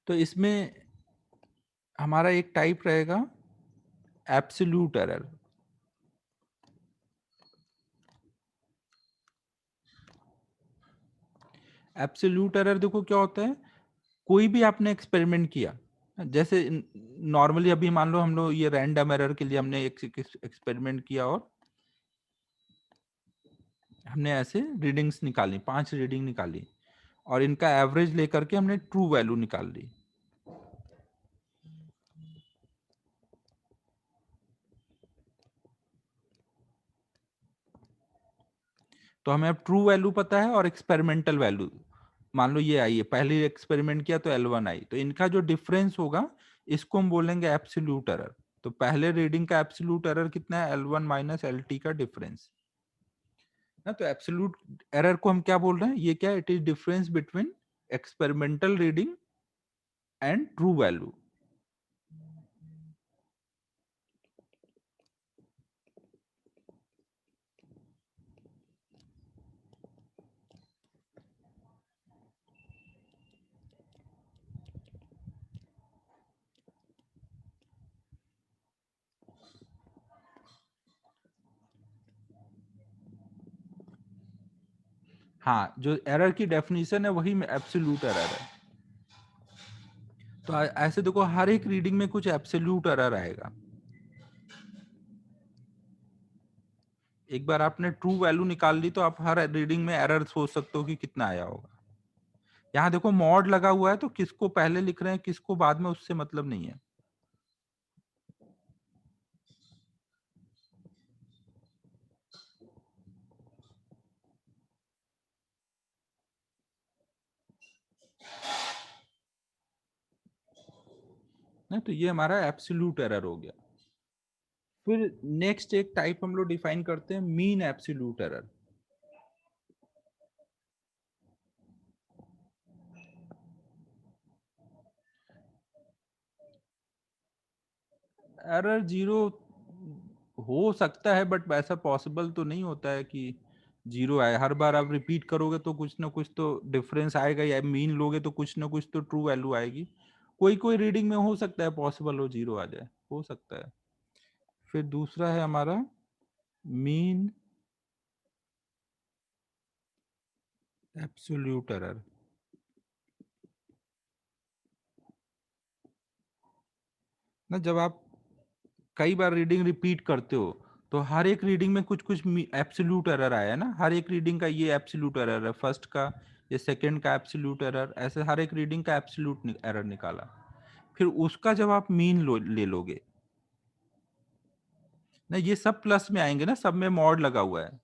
तो इसमें हमारा एक टाइप रहेगा एब्सोल्यूट एरर। एब्सोल्यूट एरर देखो क्या होता है, कोई भी आपने एक्सपेरिमेंट किया, जैसे नॉर्मली अभी मान लो हम लोग ये रैंडम एरर के लिए हमने एक एक्सपेरिमेंट किया और हमने ऐसे रीडिंग्स निकाली, 5 रीडिंग निकाली और इनका एवरेज लेकर के हमने ट्रू वैल्यू निकाल ली। तो हमें अब ट्रू वैल्यू पता है और एक्सपेरिमेंटल वैल्यू, मान लो ये आई है, पहले एक्सपेरिमेंट किया तो L1 आई, तो इनका जो डिफरेंस होगा इसको हम बोलेंगे एब्सोल्यूट एरर। तो पहले रीडिंग का एब्सोल्यूट एरर कितना है, L1 माइनस LT का डिफरेंस ना। तो एब्सोल्यूट एरर को हम क्या बोल रहे हैं, ये क्या, it is difference between experimental reading and true value. हाँ, जो एरर की डेफिनेशन है वही एब्सोल्यूट एरर है। तो ऐसे देखो हर एक रीडिंग में कुछ एब्सोल्यूट एरर आएगा। एक बार आपने ट्रू वैल्यू निकाल ली तो आप हर रीडिंग में एरर सोच सकते हो कि कितना आया होगा। यहाँ देखो मॉड लगा हुआ है तो किसको पहले लिख रहे हैं किसको बाद में उससे मतलब नहीं है। ना, तो ये हमारा एब्सोल्यूट एरर हो गया। फिर नेक्स्ट एक टाइप हम लोग डिफाइन करते हैं mean absolute error. Error zero हो सकता है बट ऐसा पॉसिबल तो नहीं होता है कि जीरो आए। हर बार आप रिपीट करोगे तो कुछ ना कुछ तो डिफरेंस आएगा, या मीन लोगे तो कुछ ना कुछ तो ट्रू वैल्यू आएगी। कोई कोई रीडिंग में हो सकता है पॉसिबल हो जीरो आ जाए, हो सकता है। फिर दूसरा है हमारा मीन एब्सोल्यूट एरर ना। जब आप कई बार रीडिंग रिपीट करते हो तो हर एक रीडिंग में कुछ कुछ एब्सोल्यूट एरर आया है ना। हर एक रीडिंग का ये एब्सोल्यूट एरर है, फर्स्ट का, ये सेकंड का एब्सोल्यूट एरर, ऐसे हर एक रीडिंग का एब्सोल्यूट एरर निकाला। फिर उसका जब आप मीन ले लोगे ना, ये सब प्लस में आएंगे ना, सब में मॉड लगा हुआ है।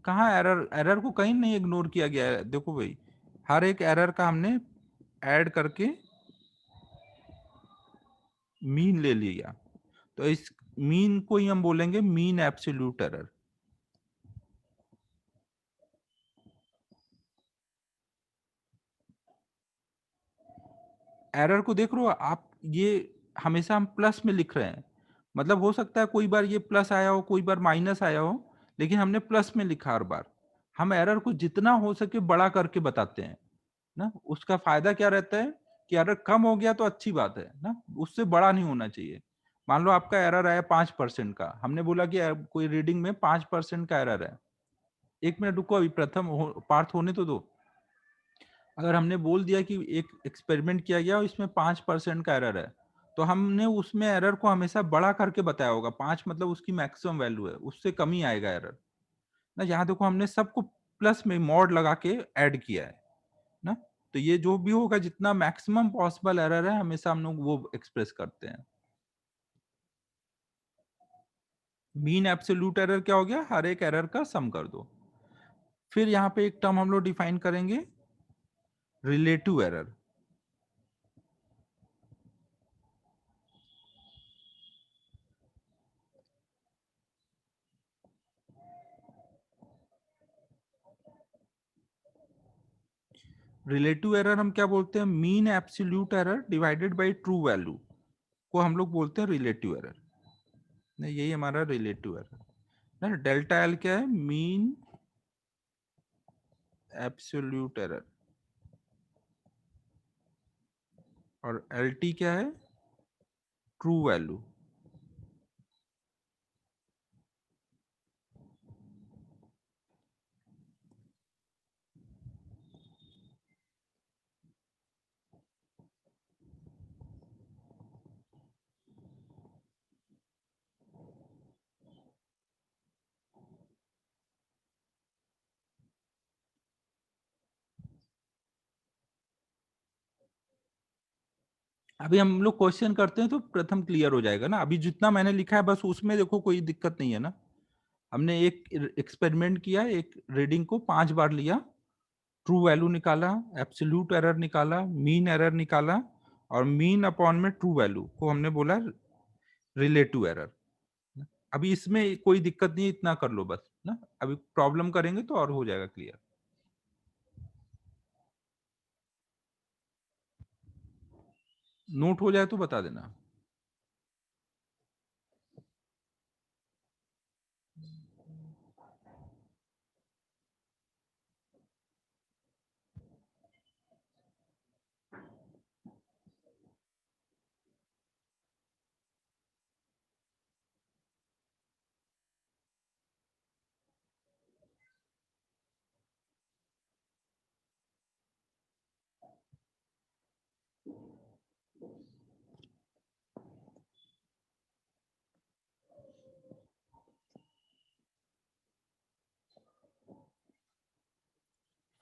कहाँ एरर, एरर को कहीं नहीं इग्नोर किया गया है। देखो भाई, हर एक एरर का हमने ऐड करके मीन ले लिया, तो इस मीन को ही हम बोलेंगे मीन एब्सोल्यूट एरर। एरर को देख रहे हो आप, ये हमेशा हम प्लस में लिख रहे हैं। मतलब हो सकता है कोई बार ये प्लस आया हो, कोई बार माइनस आया हो, लेकिन हमने प्लस में लिखा हर बार। हम एरर को जितना हो सके बड़ा करके बताते हैं ना। उसका फायदा क्या रहता है कि एरर कम हो गया तो अच्छी बात है ना, उससे बड़ा नहीं होना चाहिए। मान लो आपका एरर आया 5% का, हमने बोला कि कोई रीडिंग में 5% का एरर है। एक मिनट रुको, अभी प्रथम पार्थ होने तो दो। अगर हमने बोल दिया कि एक एक्सपेरिमेंट किया गया और इसमें 5% का एरर है, तो हमने उसमें एरर को हमेशा बड़ा करके बताया होगा। 5 मतलब उसकी मैक्सिमम वैल्यू है, उससे कम ही आएगा एरर ना। यहाँ देखो हमने सबको प्लस में मॉड लगा के ऐड किया है ना। तो ये जो भी होगा, जितना मैक्सिमम पॉसिबल एरर है हमेशा हम लोग वो एक्सप्रेस करते हैं। मीन एब्सोल्यूट एरर क्या हो गया, हर एक एरर का सम कर दो। फिर यहाँ पे एक टर्म हम लोग डिफाइन करेंगे, रिलेटिव एरर। रिलेटिव एरर हम क्या बोलते हैं, mean absolute error divided by true value को हम लोग बोलते हैं रिलेटिव एरर। नहीं, यही हमारा रिलेटिव एरर ना। डेल्टा एल क्या है, मीन एब्सोल्यूट एरर, और LT क्या है? True value. अभी हम लोग क्वेश्चन करते हैं तो प्रथम क्लियर हो जाएगा ना। अभी जितना मैंने लिखा है बस उसमें देखो, कोई दिक्कत नहीं है ना। हमने एक एक्सपेरिमेंट किया, एक रीडिंग को 5 बार लिया, ट्रू वैल्यू निकाला, एब्सोल्यूट एरर निकाला, मीन एरर निकाला, और मीन अपॉन में ट्रू वैल्यू को हमने बोला रिलेटिव एरर। अभी इसमें कोई दिक्कत नहीं है, इतना कर लो बस ना। अभी प्रॉब्लम करेंगे तो और हो जाएगा क्लियर। नोट हो जाए तो बता देना।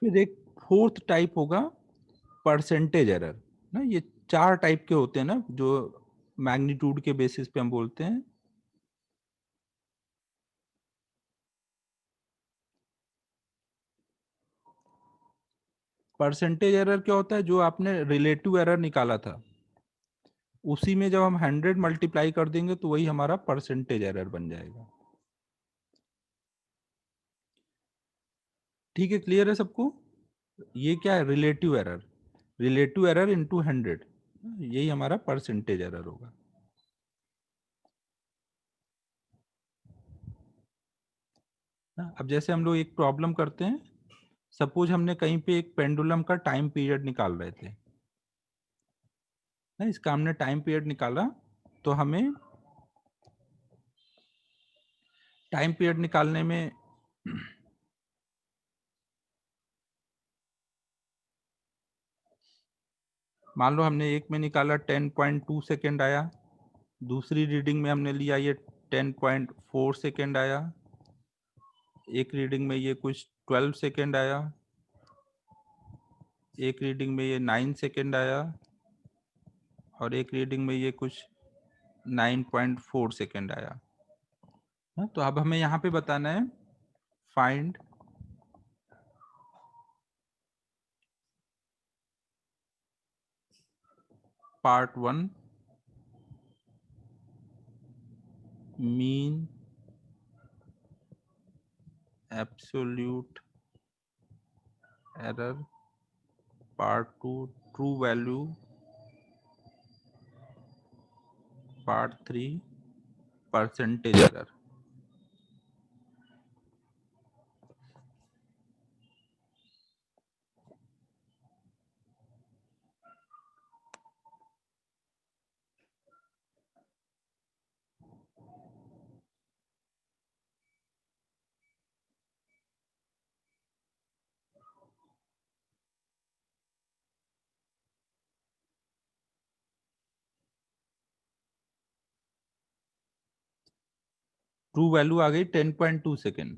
फिर एक फोर्थ टाइप होगा परसेंटेज एरर ना। ये 4 टाइप के होते हैं ना, जो मैग्नीट्यूड के बेसिस पे हम बोलते हैं। परसेंटेज एरर क्या होता है? जो आपने रिलेटिव एरर निकाला था, उसी में जब हम 100 मल्टीप्लाई कर देंगे तो वही हमारा परसेंटेज एरर बन जाएगा। ठीक है, क्लियर है सबको? ये क्या है? Relative error. Relative error into 100, यही हमारा परसेंटेज एरर होगा। अब जैसे हम लोग एक प्रॉब्लम करते हैं, सपोज हमने कहीं पे एक पेंडुलम का टाइम पीरियड निकाल रहे थे ना, इसका हमने टाइम पीरियड निकाला, तो हमें टाइम पीरियड निकालने में मान लो हमने एक में निकाला 10.2 सेकेंड आया, दूसरी रीडिंग में हमने लिया ये 10.4 सेकेंड आया, एक रीडिंग में ये कुछ 12 सेकेंड आया, एक रीडिंग में ये 9 सेकेंड आया, और एक रीडिंग में ये कुछ 9.4 सेकेंड आया। तो अब हमें यहाँ पे बताना है find part 1 mean absolute error, part 2 true value, part 3 percentage error. True value आ गई 10.2 सेकेंड।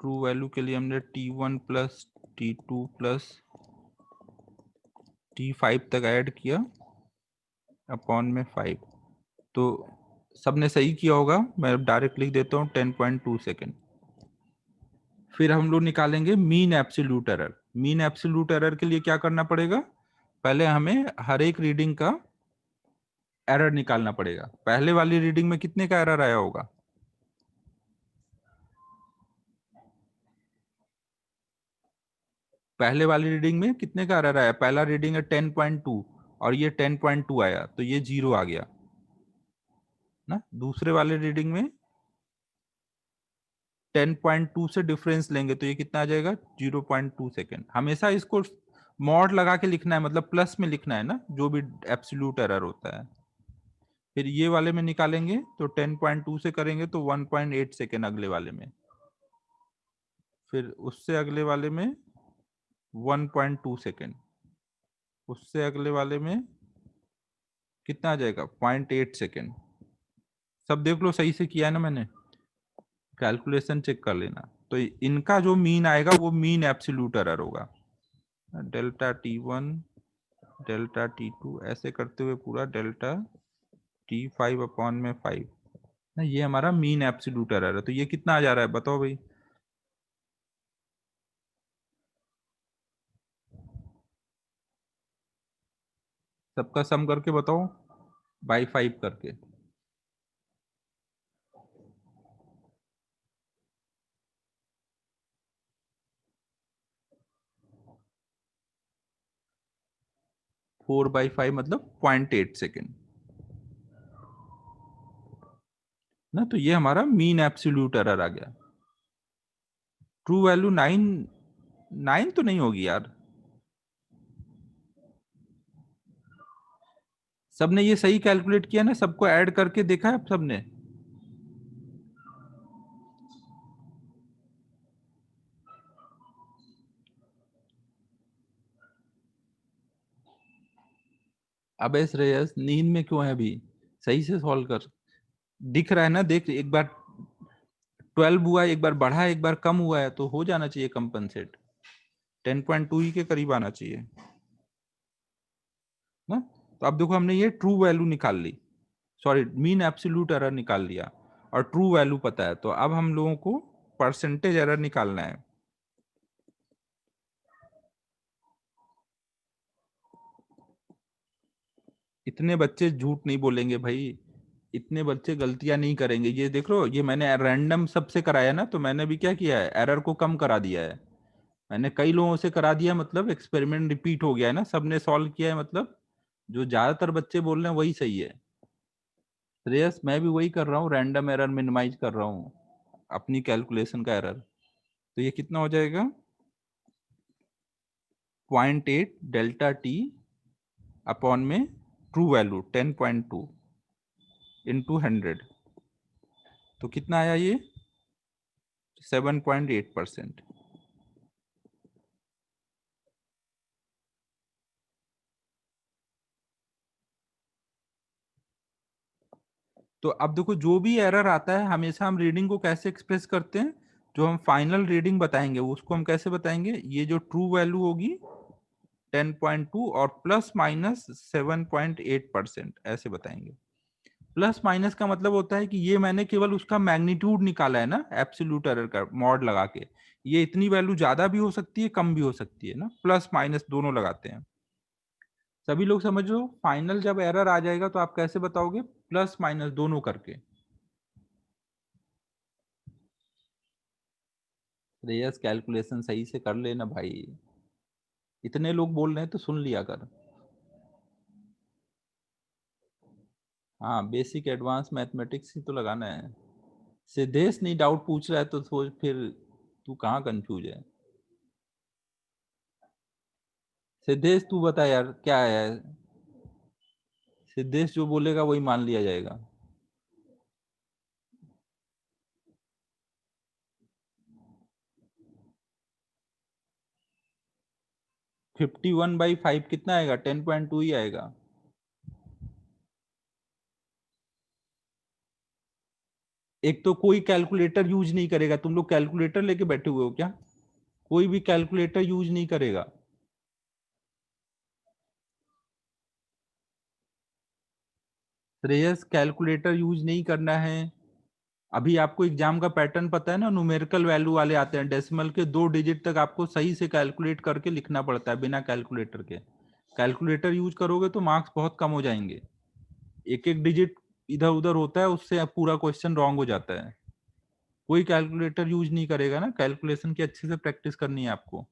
ट्रू वैल्यू के लिए हमने T1 plus T2 plus T5 तक ऐड किया अपॉन में 5। तो सबने सही किया होगा, मैं डायरेक्ट लिख देता हूँ 10.2 सेकेंड। फिर हम लोग निकालेंगे mean absolute error. Mean absolute error के लिए क्या करना पड़ेगा? पहले हमें हर एक रीडिंग का एरर निकालना पड़ेगा। पहले वाली रीडिंग में कितने का एरर आया होगा? पहले वाली रीडिंग में कितने का एरर आया? पहला रीडिंग है 10.2 और ये 10.2 आया, तो ये 0 आ गया। ना। दूसरे वाले रीडिंग में 10.2 से डिफरेंस लेंगे तो ये कितना आ जाएगा 0.2 सेकेंड। हमेशा इसको मॉड लगा के लिखना है, मतलब प्लस में लिखना है ना, जो भी एब्सोल्यूट एरर होता है। फिर ये वाले में निकालेंगे तो 10.2 से करेंगे तो 1.8 सेकेंड अगले वाले में, फिर उससे अगले वाले में 1.2 सेकेंड, उससे अगले वाले में कितना आ जाएगा 0.8 सेकेंड। सब देख लो सही से किया है ना मैंने, कैलकुलेशन चेक कर लेना। तो इनका जो मीन आएगा वो मीन एब्सोल्यूट एरर होगा। डेल्टा T1 डेल्टा T2 ऐसे करते हुए पूरा डेल्टा T5 अपॉन में 5 ना, ये हमारा मीन एब्सोल्यूट एरर है। तो ये कितना आ जा रहा है बताओ भाई। सबका सम करके बताओ बाई 5 करके। 4/5 मतलब 0.8 सेकेंड ना। तो ये हमारा मीन एब्सोल्यूट एरर आ गया। ट्रू वैल्यू 9 तो नहीं होगी यार। सबने ये सही कैलकुलेट किया ना, सबको ऐड करके देखा है सबने। अबे श्रेयस नींद में क्यों है अभी, सही से सॉल्व कर। दिख रहा है ना, देख एक बार 12 हुआ, एक बार बढ़ा, एक बार कम हुआ है, तो हो जाना चाहिए कंपनसेट। 10.2 ही के करीब आना चाहिए ना। तो अब देखो हमने ये ट्रू वैल्यू निकाल ली, सॉरी मीन एब्सोल्यूट एरर निकाल लिया, और ट्रू वैल्यू पता है। तो अब हम लोगों को परसेंटेज एरर निकालना है। इतने बच्चे झूठ नहीं बोलेंगे भाई, इतने बच्चे गलतियां नहीं करेंगे। ये देख लो, ये मैंने रैंडम सबसे कराया ना, तो मैंने भी क्या किया है, एरर को कम करा दिया है। मैंने कई लोगों से करा दिया, मतलब एक्सपेरिमेंट रिपीट हो गया है ना, सबने सॉल्व किया है, मतलब जो ज्यादातर बच्चे बोल रहे हैं वही सही है। श्रेयस मैं भी वही कर रहा हूँ, रैंडम एरर मिनिमाइज कर रहा हूँ अपनी कैलकुलेशन का एरर। तो ये कितना हो जाएगा 0.8 डेल्टा टी अपॉन में ट्रू वैल्यू 10.2 इंटू 100, तो कितना आया ये 7.8%। तो अब देखो जो भी एरर आता है हमेशा हम रीडिंग को कैसे एक्सप्रेस करते हैं, जो हम फाइनल रीडिंग बताएंगे उसको हम कैसे बताएंगे, ये जो ट्रू वैल्यू होगी 10.2 और प्लस माइनस 7.8% ऐसे बताएंगे। प्लस माइनस का मतलब होता है कि ये मैंने केवल उसका मैग्नीट्यूड निकाला है ना, एब्सोल्यूट एरर का मॉड लगा के। ये इतनी वैल्यू ज्यादा भी हो सकती है, कम भी हो सकती है ना, प्लस माइनस दोनों लगाते हैं। सभी लोग समझ लो, फाइनल जब एरर आ जाएगा तो आप कैसे बताओगे, प्लस माइनस दोनों करके। श्रेयस कैलकुलेशन सही से कर लेना भाई, इतने लोग बोल रहे हैं तो सुन लिया कर। हाँ बेसिक एडवांस मैथमेटिक्स ही तो लगाना है। सिद्धेश नहीं डाउट पूछ रहा है तो सोच फिर, तू कहाँ कंफ्यूज है। सिद्धेश तू बता यार क्या है, सिद्धेश जो बोलेगा वही मान लिया जाएगा। 51/5 कितना आएगा, 10.2 ही आएगा। एक तो कोई कैलकुलेटर यूज नहीं करेगा, तुम लोग कैलकुलेटर लेके बैठे हुए हो क्या, कोई भी कैलकुलेटर यूज नहीं करेगा। श्रेयस कैलकुलेटर यूज नहीं करना है। अभी आपको एग्जाम का पैटर्न पता है ना, न्यूमेरिकल वैल्यू वाले आते हैं, डेसिमल के 2 डिजिट तक आपको सही से कैलकुलेट करके लिखना पड़ता है बिना कैलकुलेटर के। कैलकुलेटर यूज करोगे तो मार्क्स बहुत कम हो जाएंगे। एक एक डिजिट इधर उधर होता है, उससे पूरा क्वेश्चन रॉन्ग हो जाता है। कोई कैलकुलेटर यूज नहीं करेगा ना, कैलकुलेशन की अच्छे से प्रैक्टिस करनी है आपको।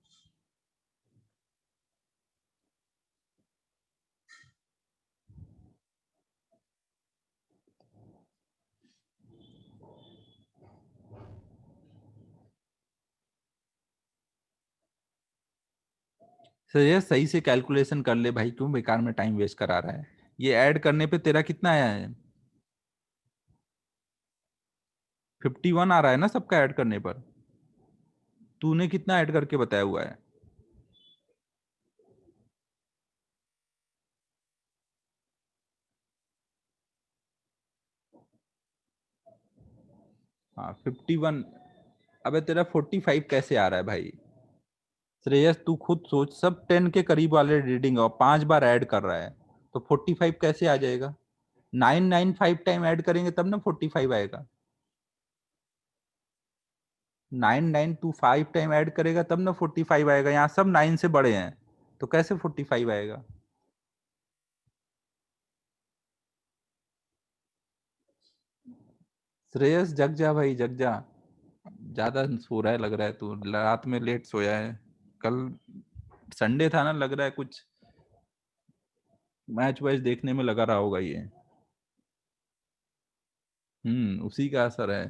सर ये सही से कैलकुलेशन कर ले भाई, क्यों बेकार में टाइम वेस्ट करा रहा है। ये ऐड करने पे तेरा कितना आया है? 51 आ रहा है ना सबका ऐड करने पर? तूने कितना ऐड करके बताया हुआ है? हाँ 51। अबे तेरा 45 कैसे आ रहा है भाई? श्रेयस तू खुद सोच, सब 10 के करीब वाले रीडिंग और 5 बार ऐड कर रहा है, तो 45 कैसे आ जाएगा? 995 टाइम ऐड करेंगे तब ना 45 आएगा। 9 9 टू 5 टाइम ऐड करेगा तब ना 45 आएगा। यहाँ सब 9 से बड़े हैं, तो कैसे 45 आएगा? श्रेयस जग जा भाई, जग जा। ज्यादा सो रहा है लग रहा है तू, रात में लेट सोया है। कल संडे था ना, लग रहा है कुछ मैच वैच देखने में लगा रहा होगा ये। उसी का असर है।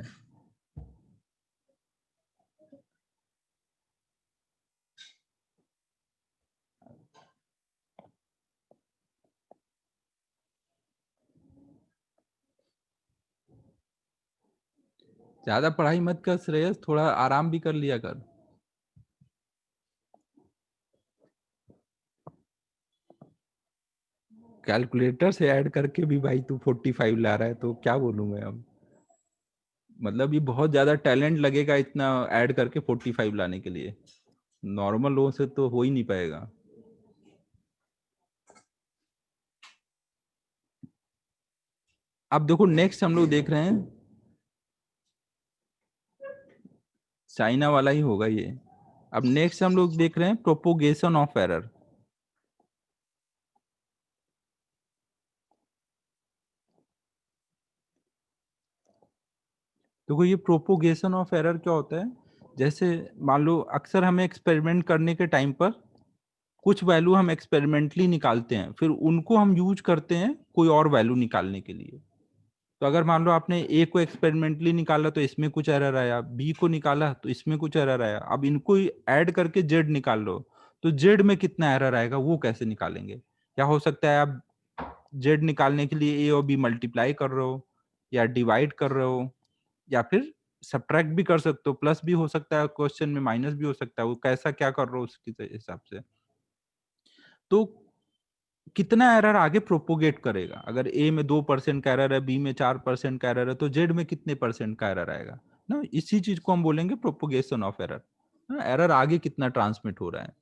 ज्यादा पढ़ाई मत कर श्रेयस, थोड़ा आराम भी कर लिया कर। कैलकुलेटर से ऐड करके भी भाई तू 45 ला रहा है, तो क्या बोलूं मैं अब। मतलब ये बहुत ज्यादा टैलेंट लगेगा इतना ऐड करके 45 लाने के लिए। नॉर्मल लोगों से तो हो ही नहीं पाएगा। अब देखो नेक्स्ट हम लोग देख रहे हैं, चाइना वाला ही होगा ये। अब नेक्स्ट हम लोग देख रहे हैं प्रोपोगेशन ऑफ एरर। देखो ये प्रोपोगेशन ऑफ एरर क्या होता है? जैसे मान लो अक्सर हमें एक्सपेरिमेंट करने के टाइम पर कुछ वैल्यू हम एक्सपेरिमेंटली निकालते हैं, फिर उनको हम यूज करते हैं कोई और वैल्यू निकालने के लिए। तो अगर मान लो आपने ए को एक्सपेरिमेंटली निकाला तो इसमें कुछ एरर आया, बी को निकाला तो इसमें कुछ एरर आया, अब इनको ऐड करके जेड निकाल लो, तो जेड में कितना एरर आएगा वो कैसे निकालेंगे? या हो सकता है आप जेड निकालने के लिए ए और बी मल्टीप्लाई कर रहे हो, या डिवाइड कर रहे हो, या फिर सब्ट्रैक्ट भी कर सकते हो, प्लस भी हो सकता है क्वेश्चन में, माइनस भी हो सकता है, वो कैसा क्या कर रहे हो उसके हिसाब से। तो कितना एरर आगे प्रोपोगेट करेगा? अगर ए में 2% का एरर है, बी में 4% का एरर है, तो जेड में कितने परसेंट का एरर आएगा ना? इसी चीज को हम बोलेंगे प्रोपोगेशन ऑफ एरर। एरर आगे कितना ट्रांसमिट हो रहा है।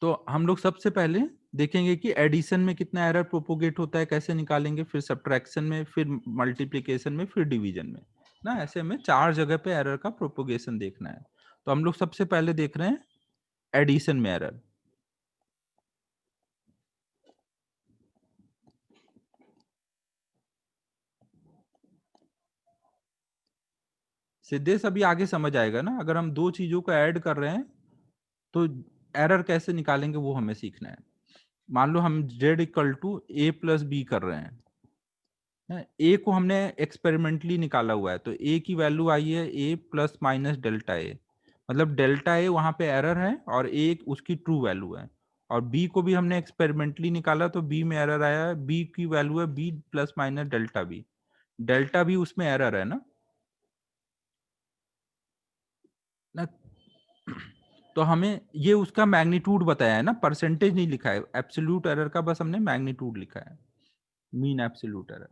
तो हम लोग सबसे पहले देखेंगे कि एडिशन में कितना एरर प्रोपोगेट होता है, कैसे निकालेंगे, फिर सब्ट्रैक्शन में, फिर मल्टीप्लिकेशन में, फिर डिवीजन में। ना ऐसे हमें 4 जगह पे एरर का प्रोपोगेशन देखना है। तो हम लोग सबसे पहले देख रहे हैं एडिशन में एरर। सिद्धेश अभी आगे समझ आएगा ना, अगर हम दो चीजों को ऐड कर रहे हैं तो एरर कैसे निकालेंगे वो हमें सीखना है। मान लो हम z equal to A plus B कर रहे हैं। ए को हमने एक्सपेरिमेंटली निकाला हुआ है, तो ए की वैल्यू आई है ए प्लस माइनस डेल्टा ए। मतलब डेल्टा ए वहां पे एरर है और ए उसकी ट्रू वैल्यू है। और बी को भी हमने एक्सपेरिमेंटली निकाला, तो बी में एरर आया है, बी की वैल्यू है B plus minus delta B. Delta भी उसमें एरर है ना। तो हमें ये उसका मैग्नीट्यूड बताया है ना, परसेंटेज नहीं लिखा है एब्सोल्यूट एरर का, बस हमने मैग्नीट्यूड लिखा है, मीन एब्सोल्यूट एरर।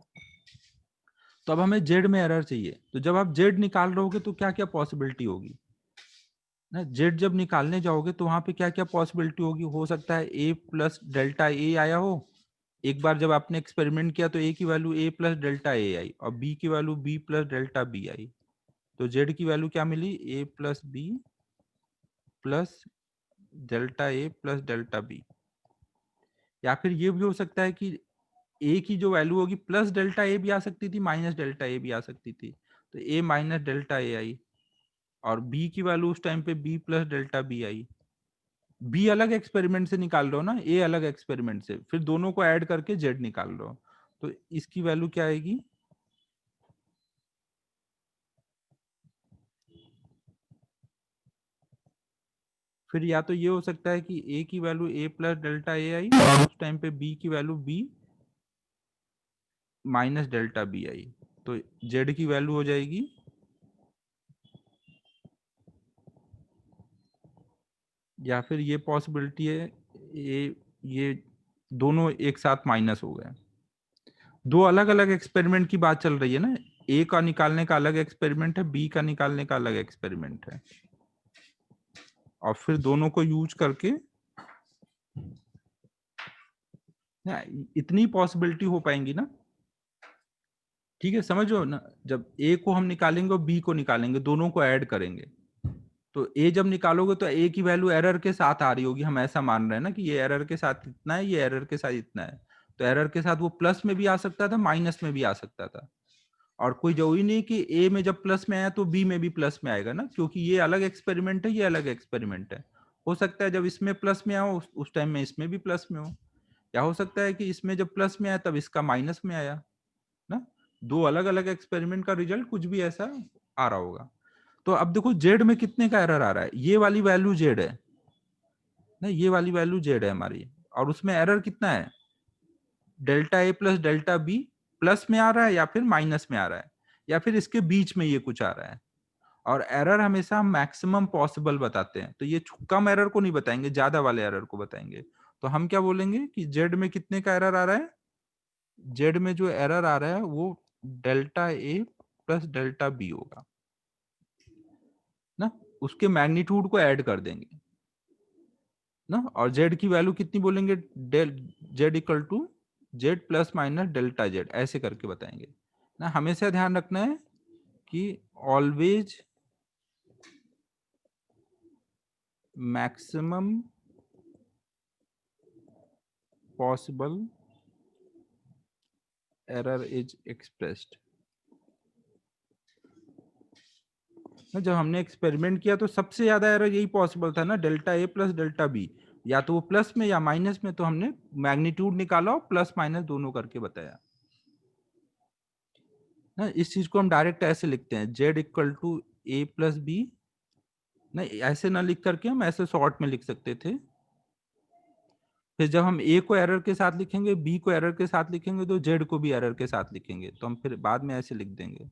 तो अब हमें जेड में एरर चाहिए, तो जब आप जेड निकाल रहे होगे तो क्या क्या पॉसिबिलिटी होगी ना? जेड जब निकालने जाओगे तो वहां पे क्या क्या पॉसिबिलिटी होगी? हो सकता है ए प्लस डेल्टा ए आया हो। एक बार जब आपने एक्सपेरिमेंट किया तो ए की value A plus delta A आई, और बी की value B plus delta B आई। तो जेड की वैल्यू क्या मिली? A plus B plus delta A plus delta B. या फिर ये भी हो सकता है कि ए की जो वैल्यू होगी प्लस डेल्टा ए भी आ सकती थी, माइनस डेल्टा ए भी आ सकती थी, तो ए माइनस डेल्टा ए आई। और बी की वैल्यू उस टाइम पे बी प्लस डेल्टा बी आई। बी अलग एक्सपेरिमेंट से निकाल रहे हो ना, ए अलग एक्सपेरिमेंट से, फिर दोनों को ऐड करके जेड निकाल रहे हो, तो इसकी वैल्यू क्या आएगी? फिर या तो ये हो सकता है कि a की value a plus delta A आई और उस टाइम पे b की value b minus delta B आई, तो z की वैल्यू हो जाएगी या फिर ये पॉसिबिलिटी है ये दोनों एक साथ माइनस हो गए। दो अलग अलग एक्सपेरिमेंट की बात चल रही है ना, ए का निकालने का अलग एक्सपेरिमेंट है, बी का निकालने का अलग एक्सपेरिमेंट है, और फिर दोनों को यूज करके ना इतनी पॉसिबिलिटी हो पाएंगी ना। ठीक है, समझो ना, जब ए को हम निकालेंगे और बी को निकालेंगे, दोनों को ऐड करेंगे, तो ए जब निकालोगे तो ए की वैल्यू एरर के साथ आ रही होगी, हम ऐसा मान रहे हैं ना कि ये एरर के साथ इतना है, ये एरर के साथ इतना है, तो एरर के साथ वो प्लस में भी आ सकता था, माइनस में भी आ सकता था, और कोई जरूरी नहीं कि ए में जब प्लस में आया तो बी में भी प्लस में आएगा ना, क्योंकि ये अलग एक्सपेरिमेंट है, ये अलग एक्सपेरिमेंट है। हो सकता है जब इसमें प्लस में आओ उस टाइम में इसमें भी प्लस में हो, या हो सकता है कि इसमें जब प्लस में आया तब इसका माइनस में आया ना। दो अलग अलग एक्सपेरिमेंट का रिजल्ट कुछ भी ऐसा आ रहा होगा। तो अब देखो जेड में कितने का एरर आ रहा है, ये वाली वैल्यू जेड है ना, ये वाली वैल्यू जेड है हमारी, और उसमें एरर कितना है, delta A plus delta B, plus में आ रहा है या फिर माइनस में आ रहा है, या फिर इसके बीच में ये कुछ आ रहा है। और एरर हमेशा हम मैक्सिमम पॉसिबल बताते हैं, तो ये कम एरर को नहीं बताएंगे, ज्यादा वाले एरर को बताएंगे। तो हम क्या बोलेंगे कि जेड में कितने का एरर आ रहा है, जेड में जो एरर आ रहा है वो delta A plus delta B होगा ना, उसके मैग्नीट्यूड को ऐड कर देंगे ना, और जेड की वैल्यू कितनी बोलेंगे, del Z equal to Z plus minus delta Z, ऐसे करके बताएंगे ना। हमेशा ध्यान रखना है कि always maximum possible error is expressed. जब हमने एक्सपेरिमेंट किया तो सबसे ज्यादा एरर यही पॉसिबल था ना, delta A plus delta B, या तो वो प्लस में या माइनस में, तो हमने मैग्नीट्यूड निकाला और प्लस माइनस दोनों करके बताया ना। इस चीज को हम डायरेक्ट ऐसे लिखते हैं, Z equal to A plus B, नहीं ऐसे ना लिख करके हम ऐसे शॉर्ट में लिख सकते थे। फिर जब हम ए को एरर के साथ लिखेंगे, बी को एरर के साथ लिखेंगे, तो जेड को भी एरर के साथ लिखेंगे, तो हम फिर बाद में ऐसे लिख देंगे।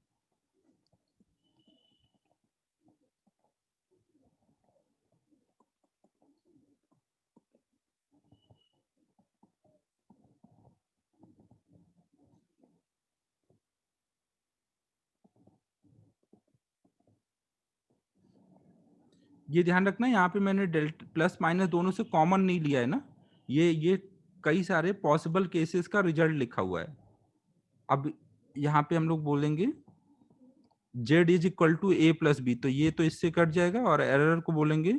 ये ध्यान रखना, यहाँ पे मैंने डेल्टा प्लस माइनस दोनों से कॉमन नहीं लिया है ना, ये कई सारे पॉसिबल केसेस का रिजल्ट लिखा हुआ है। अब यहाँ पे हम लोग बोलेंगे Z is equal to A plus B, तो ये तो इससे कट जाएगा, और एरर को बोलेंगे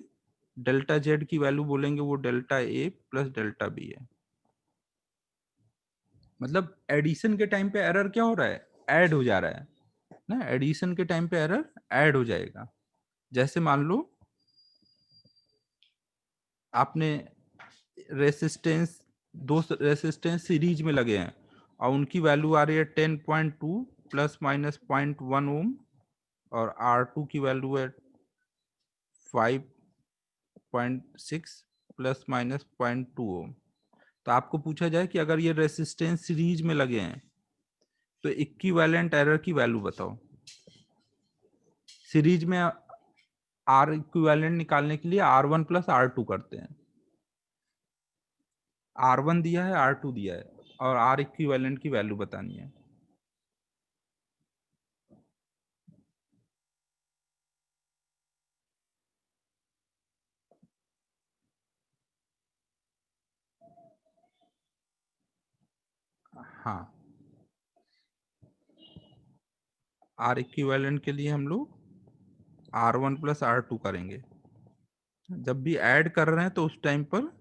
डेल्टा जेड की वैल्यू बोलेंगे वो delta A plus delta B है। मतलब एडिशन के टाइम पे एरर क्या हो रहा है, ऐड हो जा रहा है ना, एडिशन के टाइम पे एरर ऐड हो जाएगा। जैसे मान लो आपने रेसिस्टेंस, दो रेसिस्टेंस सीरीज में लगे हैं और उनकी वैल्यू आ रही है 10.2 प्लस माइनस 0.1 ओम, और R2 की वैल्यू है 5.6 प्लस माइनस 0.2 ओम। तो आपको पूछा जाए कि अगर ये रेसिस्टेंस सीरीज में लगे हैं तो इक्विवेलेंट एरर की वैल्यू बताओ। सीरीज में आर इक्विवेलेंट निकालने के लिए R1 प्लस R2 करते हैं, R1 दिया है, R2 दिया है, और R इक्विवेलेंट की वैल्यू बतानी है। हाँ, R इक्विवेलेंट के लिए हम लोग R1 प्लस R2 करेंगे। जब भी ऐड कर रहे हैं तो उस टाइम पर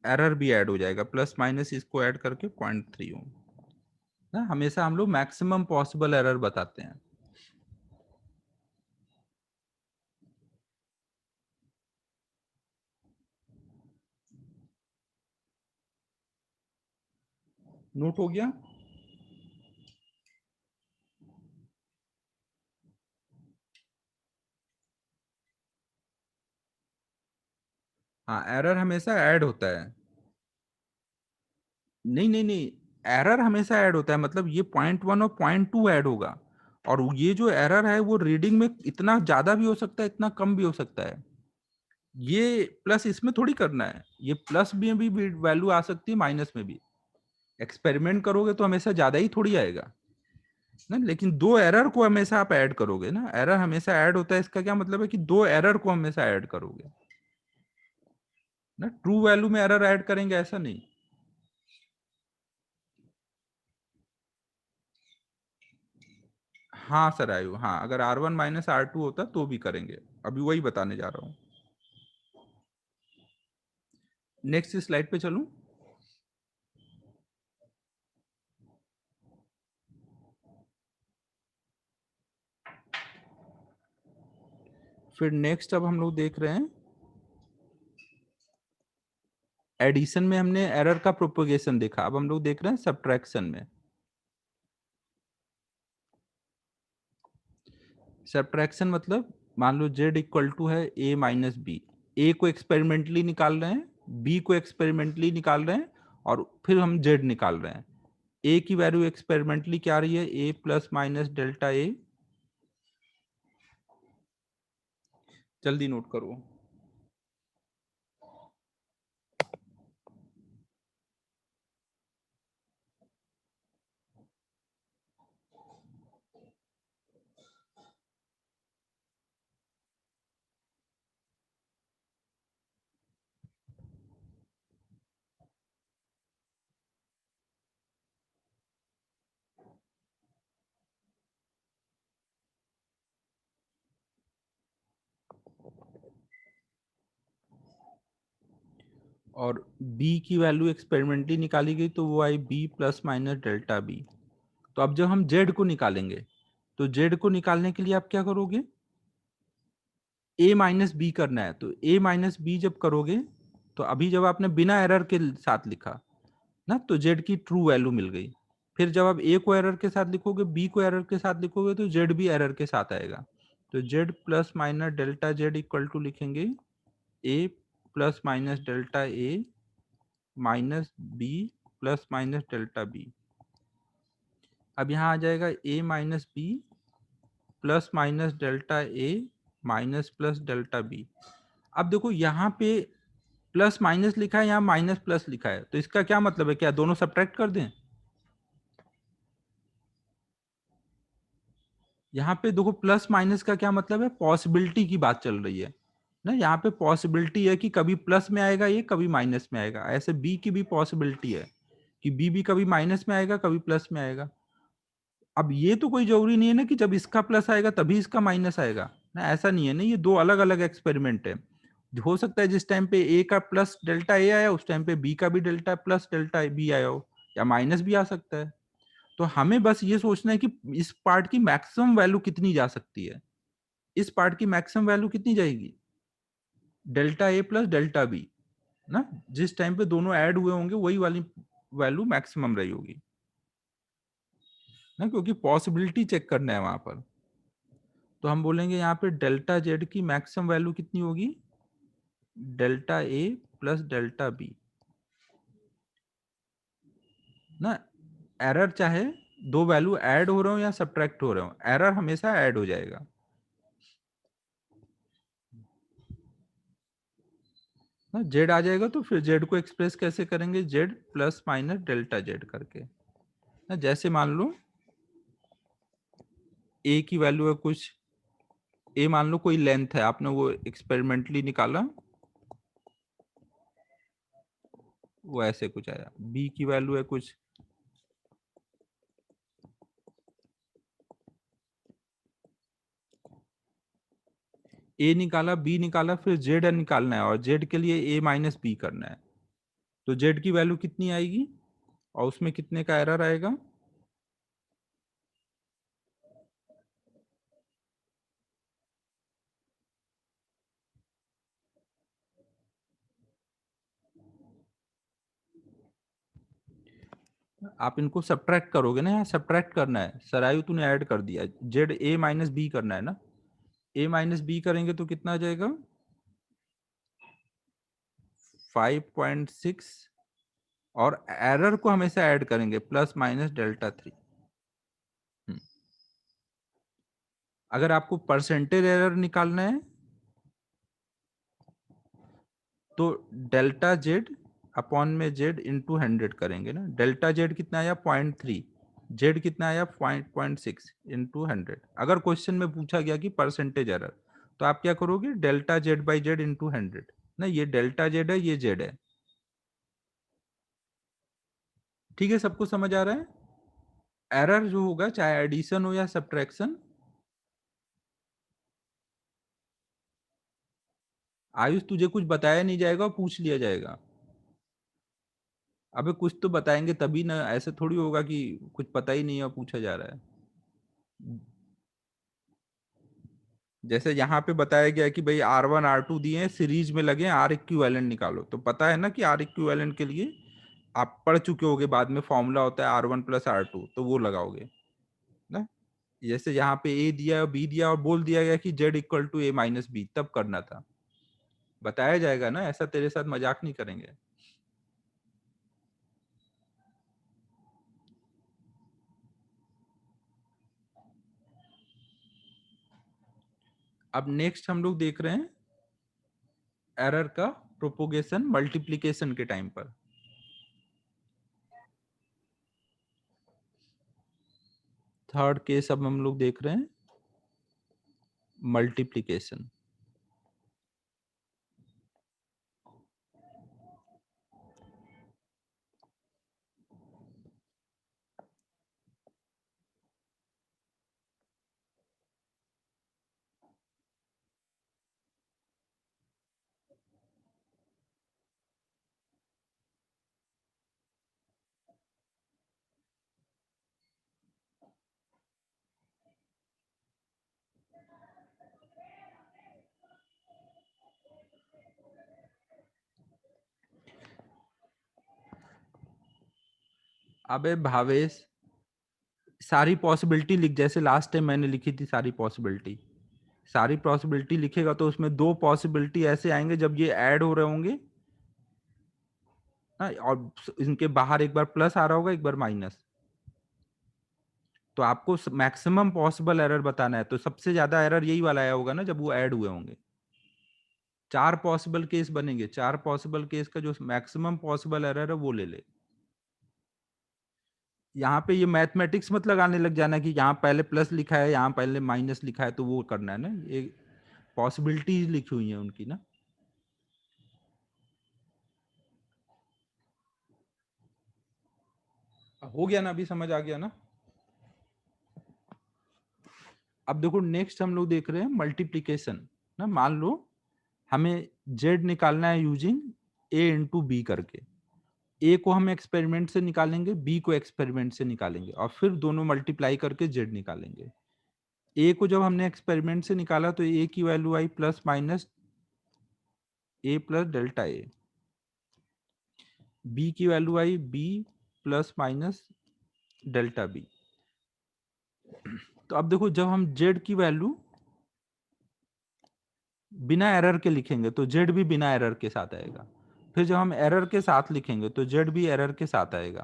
एरर भी ऐड हो जाएगा, प्लस माइनस इसको ऐड करके 0.3 ओम ना। हमेशा हम लोग मैक्सिमम पॉसिबल एरर बताते हैं। नोट हो गया। हाँ, एरर हमेशा ऐड होता है। नहीं नहीं नहीं, एरर हमेशा ऐड होता है, मतलब ये पॉइंट 1 और पॉइंट 2 ऐड होगा। और ये जो एरर है वो रीडिंग में इतना ज्यादा भी हो सकता है, इतना कम भी हो सकता है। ये प्लस इसमें थोड़ी करना है, ये प्लस में भी वैल्यू आ सकती है, माइनस में भी। एक्सपेरिमेंट करोगे तो हमेशा ज्यादा ही थोड़ी आएगा ना, लेकिन दो एरर को हमेशा आप ऐड करोगे ना, एरर हमेशा ऐड होता है, इसका क्या मतलब है कि दो एरर को हमेशा ऐड करोगे ना, ट्रू वैल्यू में एरर ऐड करेंगे ऐसा नहीं। हाँ सर आयु, हाँ, अगर R1 - R2 होता तो भी करेंगे, अभी वही बताने जा रहा हूँ। नेक्स्ट स्लाइड पे चलूं। फिर नेक्स्ट अब हम लोग देख रहे हैं एडिशन में हमने एरर का प्रोपोगेशन देखा, अब हम लोग देख रहे हैं सब्ट्रैक्शन में। सब्ट्रैक्शन मतलब मान लो z इक्वल टू है a - b, a को एक्सपेरिमेंटली निकाल रहे हैं, b को एक्सपेरिमेंटली निकाल रहे हैं, और फिर हम z निकाल रहे हैं। a की वैल्यू एक्सपेरिमेंटली क्या आ रही है, a plus minus delta a। जल्दी नोट करो। और b की वैल्यू एक्सपेरिमेंटली निकाली गई तो वो आई b plus minus delta b। तो अब जब हम z को निकालेंगे, तो z को निकालने के लिए आप क्या करोगे, a माइनस बी करना है, तो a माइनस बी जब करोगे, तो अभी जब आपने बिना एरर के साथ लिखा ना, तो z की ट्रू वैल्यू मिल गई। फिर जब आप a को एरर के साथ लिखोगे, b को एरर के साथ लिखोगे, तो z भी एरर के साथ आएगा। तो z plus minus delta z equal to लिखेंगे a plus minus delta a minus b plus minus delta b। अब यहाँ आ जाएगा a minus B plus minus delta a minus plus delta b। अब देखो यहाँ पे प्लस माइनस लिखा है, यहाँ माइनस प्लस लिखा है, तो इसका क्या मतलब है, क्या दोनों सब्ट्रैक्ट कर दें। यहाँ पे देखो प्लस माइनस का क्या मतलब है, पॉसिबिलिटी की बात चल रही है ना, यहाँ पे पॉसिबिलिटी है कि कभी प्लस में आएगा ये, कभी माइनस में आएगा। ऐसे बी की भी पॉसिबिलिटी है कि बी भी कभी माइनस में आएगा, कभी प्लस में आएगा। अब ये तो कोई जरूरी नहीं है ना कि जब इसका प्लस आएगा तभी इसका माइनस आएगा ना, ऐसा नहीं है ना, ये दो अलग अलग एक्सपेरिमेंट है। हो सकता है जिस टाइम पे ए का प्लस डेल्टा ए आया, उस टाइम पे बी का भी डेल्टा प्लस डेल्टा बी आया हो, या माइनस भी आ सकता है। तो हमें बस ये सोचना है कि इस पार्ट की मैक्सिमम वैल्यू कितनी जा सकती है, इस पार्ट की मैक्सिमम वैल्यू कितनी जाएगी, delta A plus delta B ना, जिस टाइम पे दोनों ऐड हुए होंगे वही वाली वैल्यू मैक्सिमम रही होगी ना, क्योंकि पॉसिबिलिटी चेक करना है वहां पर। तो हम बोलेंगे यहाँ पे डेल्टा जेड की मैक्सिमम वैल्यू कितनी होगी, delta A plus delta B ना। एरर चाहे दो वैल्यू ऐड हो रहे हो या सब्ट्रैक्ट हो रहे हो, एरर हमेशा ऐड हो जाएगा ना। जेड आ जाएगा तो फिर जेड को एक्सप्रेस कैसे करेंगे, Z plus minus delta Z करके ना। जैसे मान लो ए की वैल्यू है कुछ, ए मान लो कोई लेंथ है, आपने वो एक्सपेरिमेंटली निकाला, वो ऐसे कुछ आया। बी की वैल्यू है कुछ, ए निकाला, बी निकाला, फिर जेड निकालना है, और जेड के लिए ए माइनस बी करना है। तो जेड की वैल्यू कितनी आएगी, और उसमें कितने का एरर आएगा। आप इनको सब्ट्रैक्ट करोगे ना, यहाँ सब्ट्रैक्ट करना है, सरायु तूने ऐड कर दिया, जेड ए माइनस बी करना है ना, ए माइनस बी करेंगे तो कितना आ जाएगा, 5.6 और एरर को हमेशा ऐड करेंगे प्लस माइनस डेल्टा 3। अगर आपको परसेंटेज एरर निकालना है तो डेल्टा जेड अपॉन में जेड इंटू 100 करेंगे ना। डेल्टा जेड कितना आया 0.3, जेड कितना आया 0.6 इंटू 100। अगर क्वेश्चन में पूछा गया कि परसेंटेज एरर तो आप क्या करोगे, delta Z by Z into 100 ना। ये डेल्टा जेड है, ये जेड है। ठीक है, सबको समझ आ रहा है। एरर जो होगा चाहे एडिशन हो या सब्ट्रैक्शन, आयुष तुझे कुछ बताया नहीं जाएगा और पूछ लिया जाएगा। अबे कुछ तो बताएंगे तभी ना, ऐसे थोड़ी होगा कि कुछ पता ही नहीं है और पूछा जा रहा है। जैसे यहाँ पे बताया गया कि भाई R1 R2 दिए हैं, सीरीज में लगे, आर इक्विवेलेंट निकालो। तो पता है ना कि आर इक्विवेलेंट के लिए आप पढ़ चुके होगे, बाद में फॉर्मूला होता है R1 प्लस R2, तो वो लगाओगे ना। जैसे यहाँ पे ए दिया और बी दिया और बोल दिया गया कि Z equal to A minus B, तब करना था। बताया जाएगा ना, ऐसा तेरे साथ मजाक नहीं करेंगे। अब नेक्स्ट हम लोग देख रहे हैं एरर का प्रोपोगेशन मल्टीप्लिकेशन के टाइम पर। थर्ड केस अब हम लोग देख रहे हैं मल्टीप्लिकेशन। अबे भावेश, सारी पॉसिबिलिटी लिख, जैसे लास्ट टाइम मैंने लिखी थी सारी पॉसिबिलिटी। सारी पॉसिबिलिटी लिखेगा तो उसमें दो पॉसिबिलिटी ऐसे आएंगे जब ये ऐड हो रहे होंगे ना, और इनके बाहर एक बार प्लस आ रहा होगा, एक बार माइनस। तो आपको मैक्सिमम पॉसिबल एरर बताना है, तो सबसे ज्यादा एरर यही वाला आया होगा ना जब वो ऐड हुए होंगे। चार पॉसिबल केस बनेंगे, चार पॉसिबल केस का जो मैक्सिमम पॉसिबल एरर है वो ले ले। यहाँ पे ये मैथमेटिक्स मत लगाने लग जाना कि यहाँ पहले प्लस लिखा है, यहाँ पहले माइनस लिखा है, तो वो करना है ना। ये पॉसिबिलिटीज लिखी हुई है उनकी ना। हो गया ना, अभी समझ आ गया ना। अब देखो नेक्स्ट हम लोग देख रहे हैं मल्टीप्लीकेशन ना। मान लो हमें जेड निकालना है यूजिंग ए इंटू बी करके। ए को हम एक्सपेरिमेंट से निकालेंगे, बी को एक्सपेरिमेंट से निकालेंगे, और फिर दोनों मल्टीप्लाई करके जेड निकालेंगे। ए को जब हमने एक्सपेरिमेंट से निकाला तो ए की वैल्यू आई plus minus A plus delta A. B की वैल्यू आई B plus minus delta B. तो अब देखो जब हम जेड की वैल्यू बिना एरर के लिखेंगे तो जेड भी बिना एरर के साथ आएगा। फिर जब हम एरर के साथ लिखेंगे तो जेड भी एरर के साथ आएगा।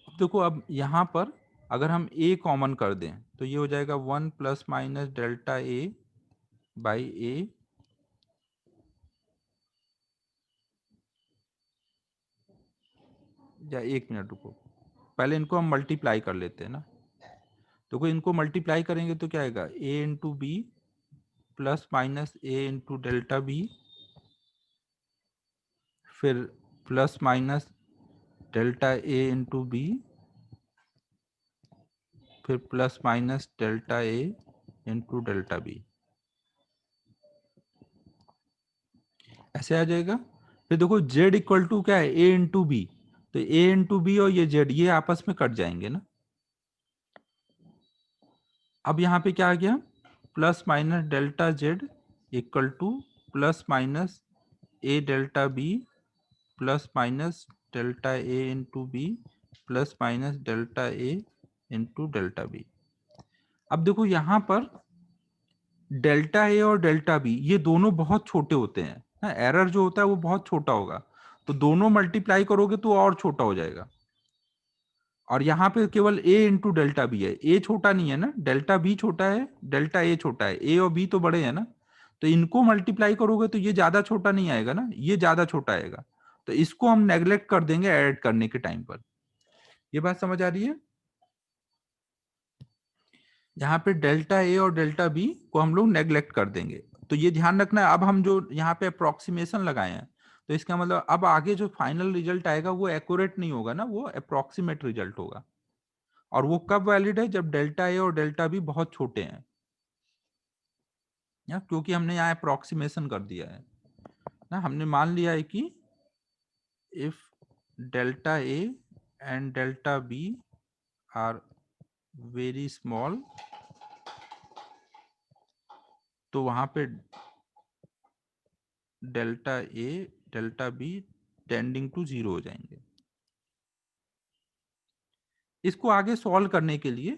अब देखो, अब यहां पर अगर हम ए कॉमन कर दें तो ये हो जाएगा 1 plus minus delta A by A. या एक मिनट रुको, पहले इनको हम मल्टीप्लाई कर लेते हैं ना। देखो इनको मल्टीप्लाई करेंगे तो क्या आएगा, ए into B plus minus A into delta B, फिर plus minus delta A into B, फिर plus minus delta A into delta B, ऐसे आ जाएगा। फिर देखो जेड इक्वल टू क्या है, ए इंटू बी। तो ए इंटू बी और ये जेड ये आपस में कट जाएंगे ना। अब यहाँ पे क्या आ गया, plus minus delta Z equal to plus minus A delta B plus minus delta A into B plus minus delta A into delta B. अब देखो यहाँ पर डेल्टा ए और डेल्टा बी ये दोनों बहुत छोटे होते हैं ना, एरर जो होता है वो बहुत छोटा होगा, तो दोनों मल्टीप्लाई करोगे तो और छोटा हो जाएगा। और यहाँ पे केवल a इंटू डेल्टा बी है, a छोटा नहीं है ना, डेल्टा बी छोटा है, डेल्टा a छोटा है, a और b तो बड़े हैं ना, तो इनको मल्टीप्लाई करोगे तो ये ज्यादा छोटा नहीं आएगा ना, ये ज्यादा छोटा आएगा, तो इसको हम नेग्लेक्ट कर देंगे ऐड करने के टाइम पर। ये बात समझ आ रही है? यहाँ पे डेल्टा ए और डेल्टा बी को हम लोग नेग्लेक्ट कर देंगे। तो ये ध्यान रखना है, अब हम जो यहाँ पे अप्रोक्सीमेशन लगाए हैं, तो इसका मतलब अब आगे जो फाइनल रिजल्ट आएगा वो एक्यूरेट नहीं होगा ना, वो अप्रोक्सीमेट रिजल्ट होगा। और वो कब वैलिड है? जब डेल्टा ए और डेल्टा बी बहुत छोटे हैं, या क्योंकि हमने यहाँ अप्रोक्सीमेशन कर दिया है ना, हमने मान लिया है कि if delta A and delta B are very small, तो वहां पे delta A delta B tending to 0 हो जाएंगे। इसको आगे सॉल्व करने के लिए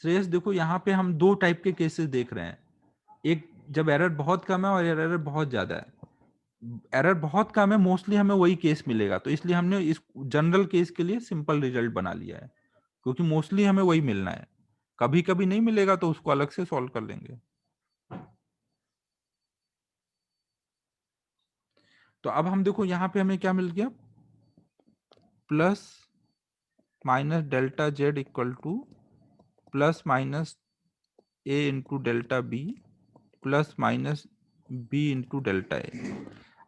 श्रेयस देखो यहाँ पे हम दो टाइप के केसेस देख रहे हैं, एक जब एरर बहुत कम है और एरर बहुत ज्यादा है। एरर बहुत कम है, मोस्टली हमें वही केस मिलेगा, तो इसलिए हमने इस जनरल केस के लिए सिंपल रिजल्ट बना लिया है, क्योंकि मोस्टली हमें वही मिलना है। कभी कभी नहीं मिलेगा तो उसको अलग से सॉल्व कर लेंगे। तो अब हम देखो यहाँ पे हमें क्या मिल गया, plus minus delta Z equal to plus minus A into delta B plus minus B into delta A.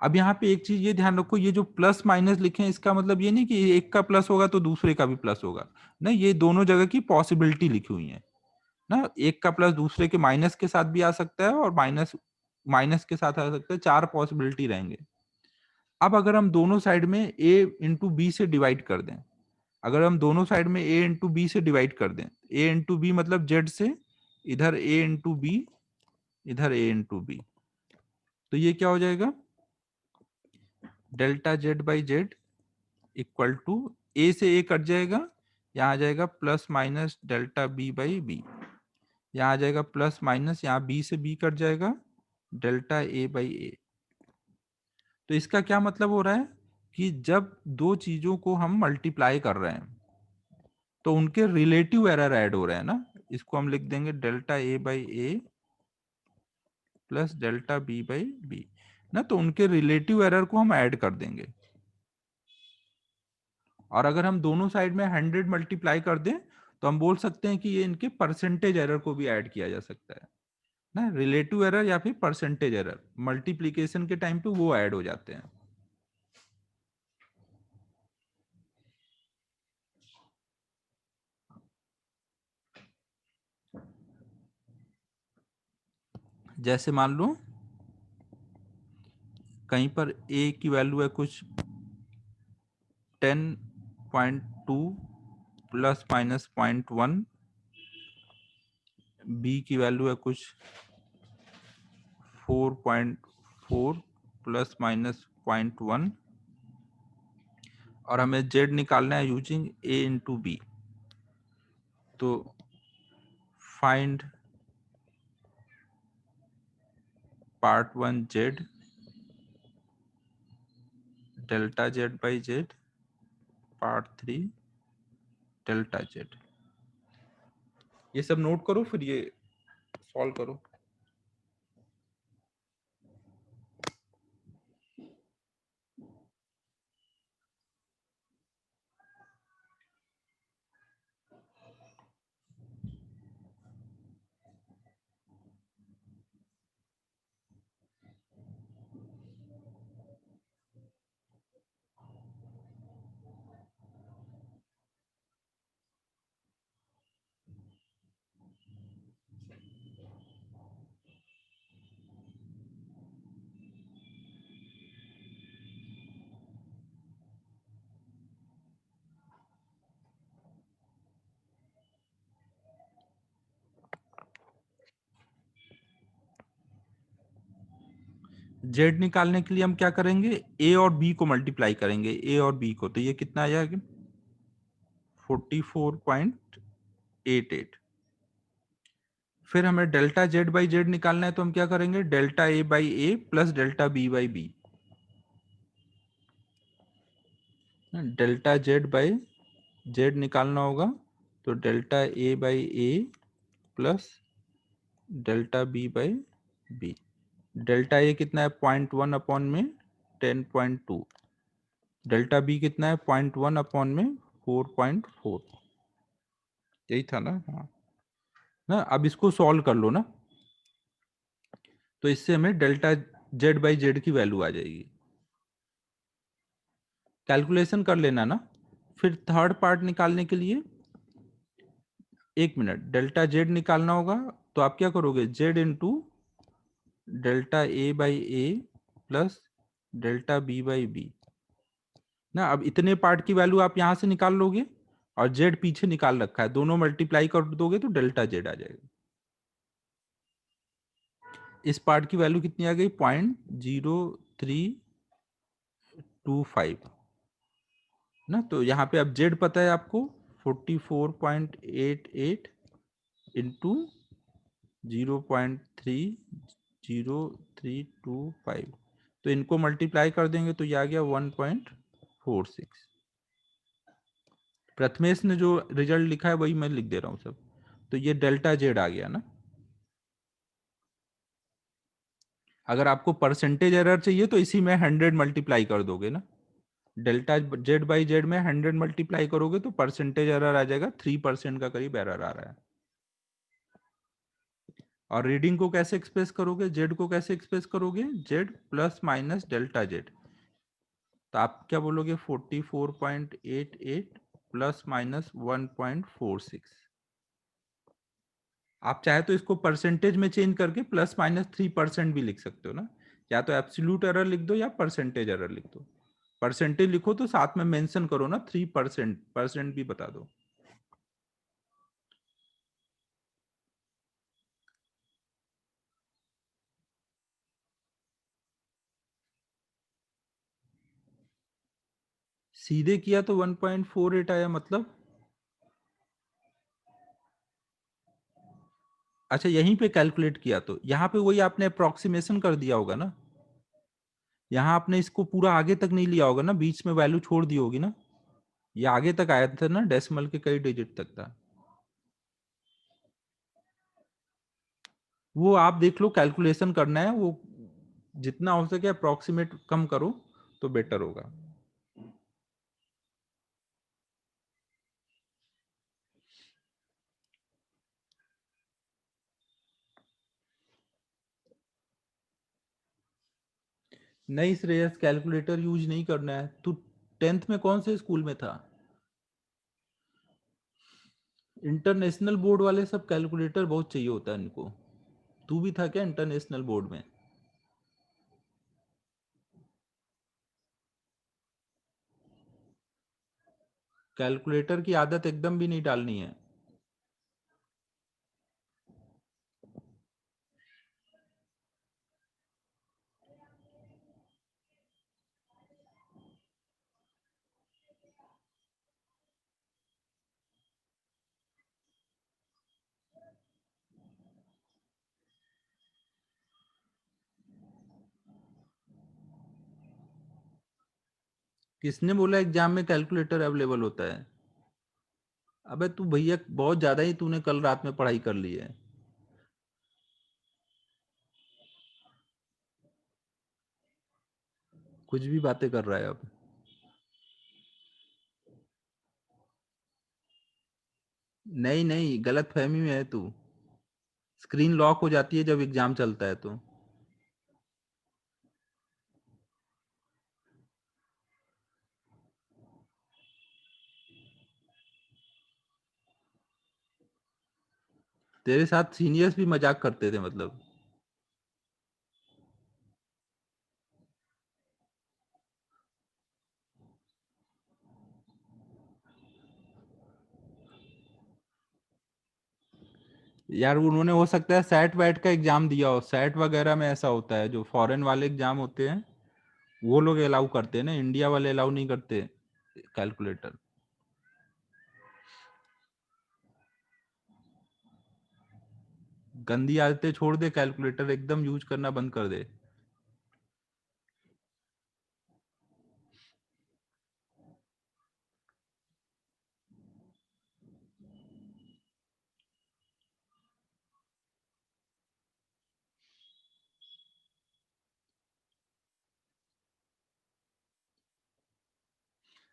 अब यहाँ पे एक चीज ये ध्यान रखो, ये जो प्लस माइनस लिखे हैं इसका मतलब ये नहीं कि एक का प्लस होगा तो दूसरे का भी प्लस होगा, नहीं, ये दोनों जगह की पॉसिबिलिटी लिखी हुई है ना, एक का प्लस दूसरे के माइनस के साथ भी आ सकता है और माइनस माइनस के साथ आ सकता है, चार पॉसिबिलिटी रहेंगे। अब अगर हम दोनों साइड में a इंटू बी से डिवाइड कर दें, अगर हम दोनों साइड में a इंटू बी से डिवाइड कर दें, a इंटू बी मतलब z से, इधर a इंटू बी, इधर a इंटू बी, तो ये क्या हो जाएगा, delta Z by Z equal to A से ए कट जाएगा, यहाँ आ जाएगा plus minus delta B by B, यहाँ आ जाएगा प्लस माइनस, यहाँ बी से बी कट जाएगा, डेल्टा ए बाई ए। तो इसका क्या मतलब हो रहा है कि जब दो चीजों को हम मल्टीप्लाई कर रहे हैं तो उनके रिलेटिव एरर ऐड हो रहे हैं ना, इसको हम लिख देंगे delta A by A plus delta B by B ना, तो उनके रिलेटिव एरर को हम ऐड कर देंगे। और अगर हम दोनों साइड में 100 मल्टीप्लाई कर दें तो हम बोल सकते हैं कि ये इनके परसेंटेज एरर को भी ऐड किया जा सकता है ना, रिलेटिव एरर या फिर परसेंटेज एरर मल्टीप्लीकेशन के टाइम पे वो ऐड हो जाते हैं। जैसे मान लो कहीं पर a की वैल्यू है कुछ 10.2 प्लस माइनस 0.1, b की वैल्यू है कुछ 4.4 प्लस माइनस 0.1, और हमें z निकालना है यूजिंग a इंटू बी। तो find part 1 z delta Z by Z, part 3 delta Z. ये सब नोट करो फिर ये सॉल्व करो। z निकालने के लिए हम क्या करेंगे, a और b को मल्टीप्लाई करेंगे, a और b को, तो ये कितना आ जाएगा 44.8 88। फिर हमें डेल्टा जेड बाई जेड निकालना है, तो हम क्या करेंगे, delta A by A plus delta B by B. Delta Z by Z निकालना होगा, तो delta A by A plus delta B by B. Delta A कितना है 0.1 अपॉन में 10.2, डेल्टा बी कितना है 0.1 अपॉन में 4.4। यही था ना, हाँ ना। अब इसको सॉल्व कर लो ना, तो इससे हमें डेल्टा जेड बाई जेड की वैल्यू आ जाएगी। कैलकुलेशन कर लेना ना। फिर थर्ड पार्ट निकालने के लिए 1 मिनट, डेल्टा जेड निकालना होगा, तो आप क्या करोगे, Z into delta A by A plus delta B by B ना। अब इतने पार्ट की वैल्यू आप यहां से निकाल लोगे, और जेड पीछे निकाल रखा है, दोनों मल्टीप्लाई कर दोगे तो डेल्टा जेड आ जाएगा। इस पार्ट की वैल्यू कितनी आ गई, 0.0325 ना। तो यहाँ पे अब जेड पता है आपको 44.88 इंटू 0.30325, तो इनको मल्टीप्लाई कर देंगे तो ये आ गया 1.46। प्रथमेश ने जो रिजल्ट लिखा है वही मैं लिख दे रहा हूँ सब। तो ये डेल्टा जेड आ गया ना। अगर आपको परसेंटेज एरर चाहिए तो इसी में 100 मल्टीप्लाई कर दोगे ना। डेल्टा जेड बाई जेड में 100 मल्टीप्लाई करोगे तो परसेंटेज एरर आ जाएगा, 3% का करीब एरर आ रहा है। और रीडिंग को कैसे एक्सप्रेस करोगे, जेड को कैसे एक्सप्रेस करोगे, Z plus minus delta Z. तो आप क्या बोलोगे, 44.88 प्लस माइनस 1.46। आप चाहे तो इसको परसेंटेज में चेंज करके प्लस माइनस 3% भी लिख सकते हो ना। या तो एब्सोल्यूट एरर लिख दो या परसेंटेज एरर लिख दो। परसेंटेज लिखो तो साथ में मेंशन करो ना 3%, परसेंट भी बता दो। सीधे किया तो 1.48 आया मतलब। अच्छा यहीं पे कैलकुलेट किया, तो यहाँ पे वही आपने अप्रोक्सीमेशन कर दिया होगा ना। यहाँ आपने इसको पूरा आगे तक नहीं लिया होगा ना, बीच में वैल्यू छोड़ दी होगी ना। ये आगे तक आया था ना, डेसिमल के कई डिजिट तक था। वो आप देख लो, कैलकुलेशन करना है वो, जितना हो सके अप्रोक्सीमेट कम करो तो बेटर होगा। नहीं श्रेयस, कैलकुलेटर यूज नहीं करना है। तू 10th में कौन से स्कूल में था। इंटरनेशनल बोर्ड वाले सब कैलकुलेटर बहुत चाहिए होता है इनको। तू भी था क्या इंटरनेशनल बोर्ड में। कैलकुलेटर की आदत एकदम भी नहीं डालनी है। किसने बोला एग्जाम में कैलकुलेटर अवेलेबल होता है। अबे तू भैया बहुत ज्यादा ही तूने कल रात में पढ़ाई कर ली है। कुछ भी बातें कर रहा है अब। नहीं नहीं, गलत फहमी में है तू। स्क्रीन लॉक हो जाती है जब एग्जाम चलता है तो। तेरे साथ सीनियर्स भी मजाक करते थे मतलब। यार उन्होंने हो सकता है सैट वैट का एग्जाम दिया हो, सैट वगैरह में ऐसा होता है, जो फॉरेन वाले एग्जाम होते हैं वो लोग अलाउ करते हैं ना, इंडिया वाले अलाउ नहीं करते कैलकुलेटर। गंदी आदतें छोड़ दे, कैलकुलेटर एकदम यूज करना बंद कर दे।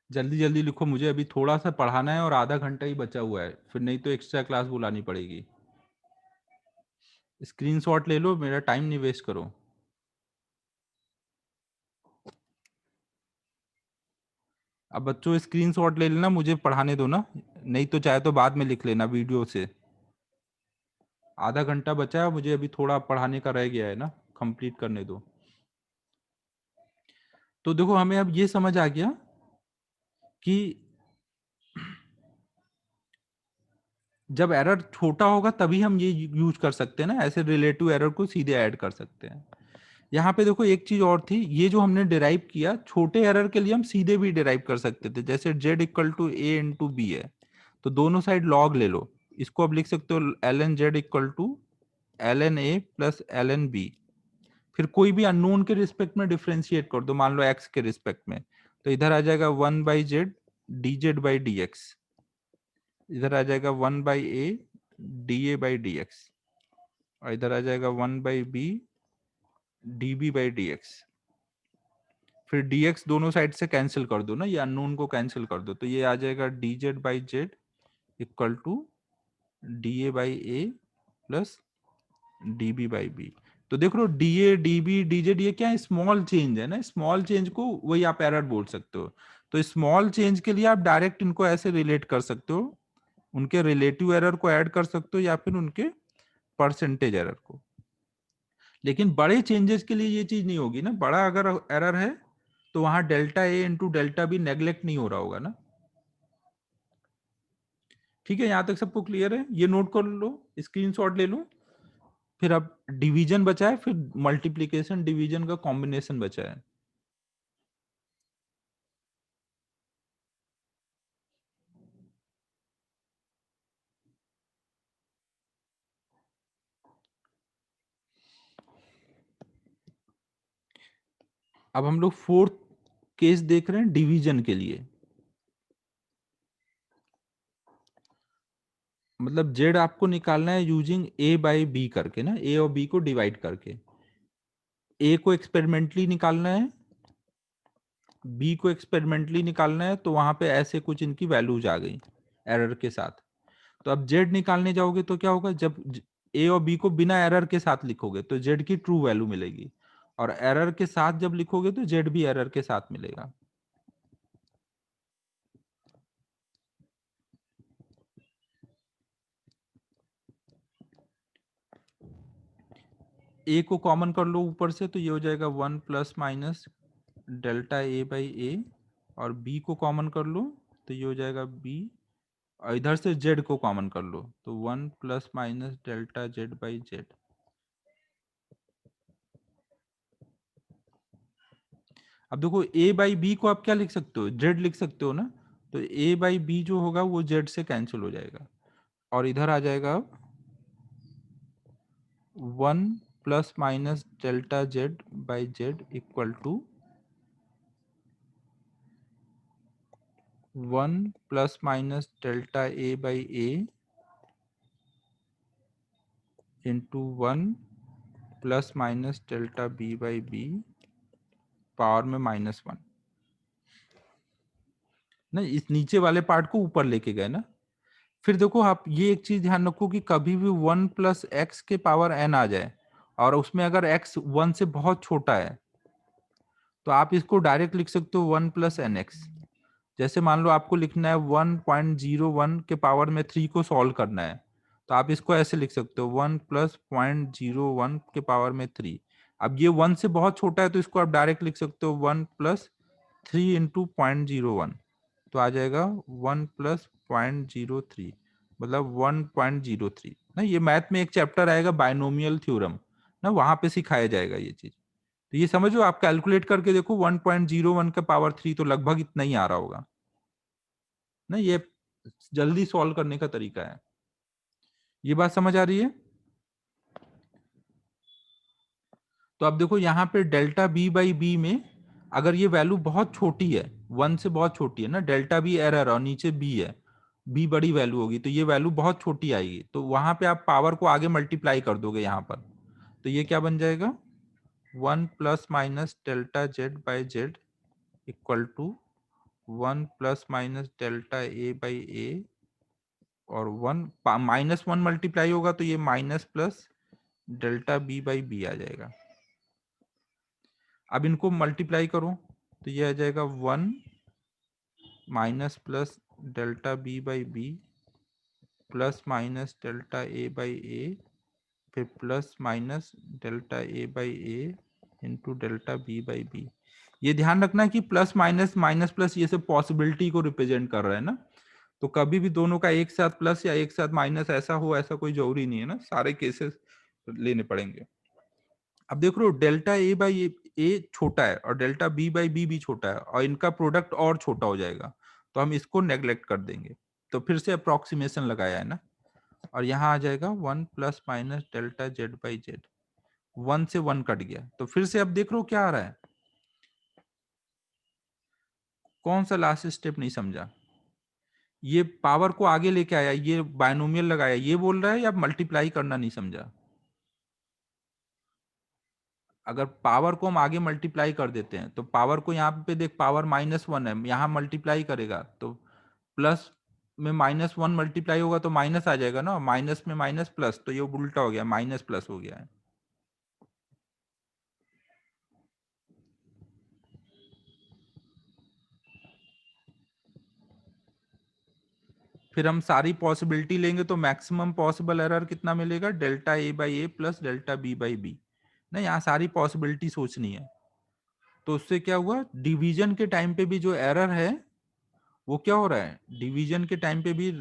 जल्दी जल्दी लिखो, मुझे अभी थोड़ा सा पढ़ाना है और आधा घंटा ही बचा हुआ है, फिर नहीं तो एक्स्ट्रा क्लास बुलानी पड़ेगी। स्क्रीनशॉट ले लो, मेरा टाइम नहीं वेस्ट करो। अब बच्चों स्क्रीनशॉट ले लेना, मुझे पढ़ाने दो ना, नहीं तो चाहे तो बाद में लिख लेना वीडियो से। आधा घंटा बचा है, मुझे अभी थोड़ा पढ़ाने का रह गया है ना, कंप्लीट करने दो। तो देखो हमें अब ये समझ आ गया कि जब एरर छोटा होगा तभी हम ये यूज कर सकते हैं ना, ऐसे रिलेटिव एरर को सीधे ऐड कर सकते हैं। यहाँ पे देखो एक चीज और थी, ये जो हमने डिराइव किया, छोटे एरर के लिए हम सीधे भी डिराइव कर सकते थे, जैसे z equal to A into B है, तो दोनों साइड लॉग ले लो, इसको अब लिख सकते हो L N Z equal to L N A plus L N B. फिर कोई भी अननोन के रिस्पेक्ट में डिफ्रेंशिएट कर दो, मान लो एक्स के रिस्पेक्ट में, तो इधर आ जाएगा 1/z dz/dx, इधर आ जाएगा 1/a dA/dx, और इधर आ जाएगा 1/b dB/dx। फिर dx दोनों साइड से कैंसिल कर दो ना, ये अननोन को कैंसिल कर दो, तो ये आ जाएगा dz/z equal to dA/a plus dB/b। तो देख लो dA dB dz ये क्या है, स्मॉल चेंज है ना, स्मॉल चेंज को वही आप एरर बोल सकते हो। तो स्मॉल चेंज के लिए आप डायरेक्ट इनको ऐसे रिलेट कर सकते हो, उनके रिलेटिव एरर को ऐड कर सकते हो या फिर उनके परसेंटेज एरर को। लेकिन बड़े चेंजेस के लिए ये चीज नहीं होगी ना, बड़ा अगर एरर है तो वहां delta A into delta B neglect नहीं हो रहा होगा ना। ठीक है, यहां तक सबको क्लियर है, ये नोट कर लो, स्क्रीनशॉट ले लो। फिर अब डिवीजन बचा है, फिर मल्टीप्लीकेशन डिवीजन का कॉम्बिनेशन बचा है। अब हम लोग फोर्थ केस देख रहे हैं डिवीजन के लिए। मतलब जेड आपको निकालना है यूजिंग ए बाई बी करके ना, ए और बी को डिवाइड करके। ए को एक्सपेरिमेंटली निकालना है, बी को एक्सपेरिमेंटली निकालना है, तो वहां पे ऐसे कुछ इनकी वैल्यूज आ गई एरर के साथ। तो अब जेड निकालने जाओगे तो क्या होगा, जब ए और बी को बिना एरर के साथ लिखोगे तो जेड की ट्रू वैल्यू मिलेगी, और एरर के साथ जब लिखोगे तो जेड भी एरर के साथ मिलेगा। ए को कॉमन कर लो ऊपर से, तो ये हो जाएगा 1 plus minus delta A by A, और बी को कॉमन कर लो तो ये हो जाएगा बी, और इधर से जेड को कॉमन कर लो तो 1 plus minus delta Z by Z. अब देखो ए बाई बी को आप क्या लिख सकते हो, जेड लिख सकते हो ना, तो ए बाई बी जो होगा वो जेड से कैंसिल हो जाएगा, और इधर आ जाएगा अब 1 plus minus delta Z by Z equal to 1 plus minus delta A by A into 1 plus minus delta B by B power में -1 ना, इस नीचे वाले पार्ट को ऊपर लेके गए ना। फिर देखो आप ये एक चीज ध्यान रखो कि कभी भी 1 प्लस एक्स के पावर n आ जाए और उसमें अगर x 1 से बहुत छोटा है तो आप इसको डायरेक्ट लिख सकते हो 1 प्लस एन एक्स। जैसे मान लो आपको लिखना है 1.01 के पावर में 3 को सॉल्व करना है, तो आप इसको ऐसे लिख सकते हो 1 प्लस 0.01 के पावर में 3। अब ये 1 से बहुत छोटा है तो इसको आप डायरेक्ट लिख सकते हो 1 प्लस 3 इंटू 0.01, तो आ जाएगा 1 प्लस 0.03, मतलब 1.03 ना। ये मैथ में एक चैप्टर आएगा बायनोमियल थ्योरम ना, वहां पे सिखाया जाएगा ये चीज। तो ये समझो, आप कैलकुलेट करके देखो 1.01 का पावर 3 तो लगभग इतना ही आ रहा होगा ना। ये जल्दी सॉल्व करने का तरीका है। ये बात समझ आ रही है? तो अब देखो यहाँ पे डेल्टा बी बाई बी में अगर ये वैल्यू बहुत छोटी है, 1 से बहुत छोटी है ना, डेल्टा बी एरर और नीचे बी है, बी बड़ी वैल्यू होगी तो ये वैल्यू बहुत छोटी आएगी, तो वहां पे आप पावर को आगे मल्टीप्लाई कर दोगे यहाँ पर, तो ये क्या बन जाएगा, 1 plus minus delta Z by Z equal to 1 plus minus delta A by A, और 1 माइनस 1 मल्टीप्लाई होगा तो ये minus plus delta B by B आ जाएगा। अब इनको मल्टीप्लाई करो तो ये आ जाएगा 1 minus plus delta B by B plus minus delta A by A, फिर plus minus delta A by A into delta B by B. ये ध्यान रखना कि प्लस माइनस माइनस प्लस ये सब पॉसिबिलिटी को रिप्रेजेंट कर रहा है ना, तो कभी भी दोनों का एक साथ प्लस या एक साथ माइनस ऐसा हो, ऐसा कोई जरूरी नहीं है ना, सारे केसेस लेने पड़ेंगे। अब देख लो डेल्टा ए बाई ए छोटा है और डेल्टा बी बाई बी भी छोटा है और इनका प्रोडक्ट और छोटा हो जाएगा, तो हम इसको नेग्लेक्ट कर देंगे, तो फिर से अप्रोक्सीमेशन लगाया है ना, और यहाँ आ जाएगा 1 plus minus delta Z by Z, 1 से 1 कट गया, तो फिर से अब देख लो क्या आ रहा है, कौन सा लास्ट स्टेप नहीं समझा, ये पावर को आगे लेके आया, ये बायनोमियल लगाया, ये बोल रहा है या मल्टीप्लाई करना नहीं समझा। अगर पावर को हम आगे मल्टीप्लाई कर देते हैं तो पावर को यहाँ पे देख, पावर -1 है, यहाँ मल्टीप्लाई करेगा तो प्लस में -1 मल्टीप्लाई होगा तो माइनस आ जाएगा ना, माइनस में माइनस प्लस, तो ये उल्टा हो गया, माइनस प्लस हो गया है। फिर हम सारी पॉसिबिलिटी लेंगे तो मैक्सिमम पॉसिबल एरर कितना मिलेगा, delta A by A plus delta B by B ना, यहाँ सारी पॉसिबिलिटी सोचनी है, तो उससे क्या हुआ, डिवीजन के टाइम पे भी जो एरर है वो क्या हो रहा है, डिवीजन के टाइम पे भी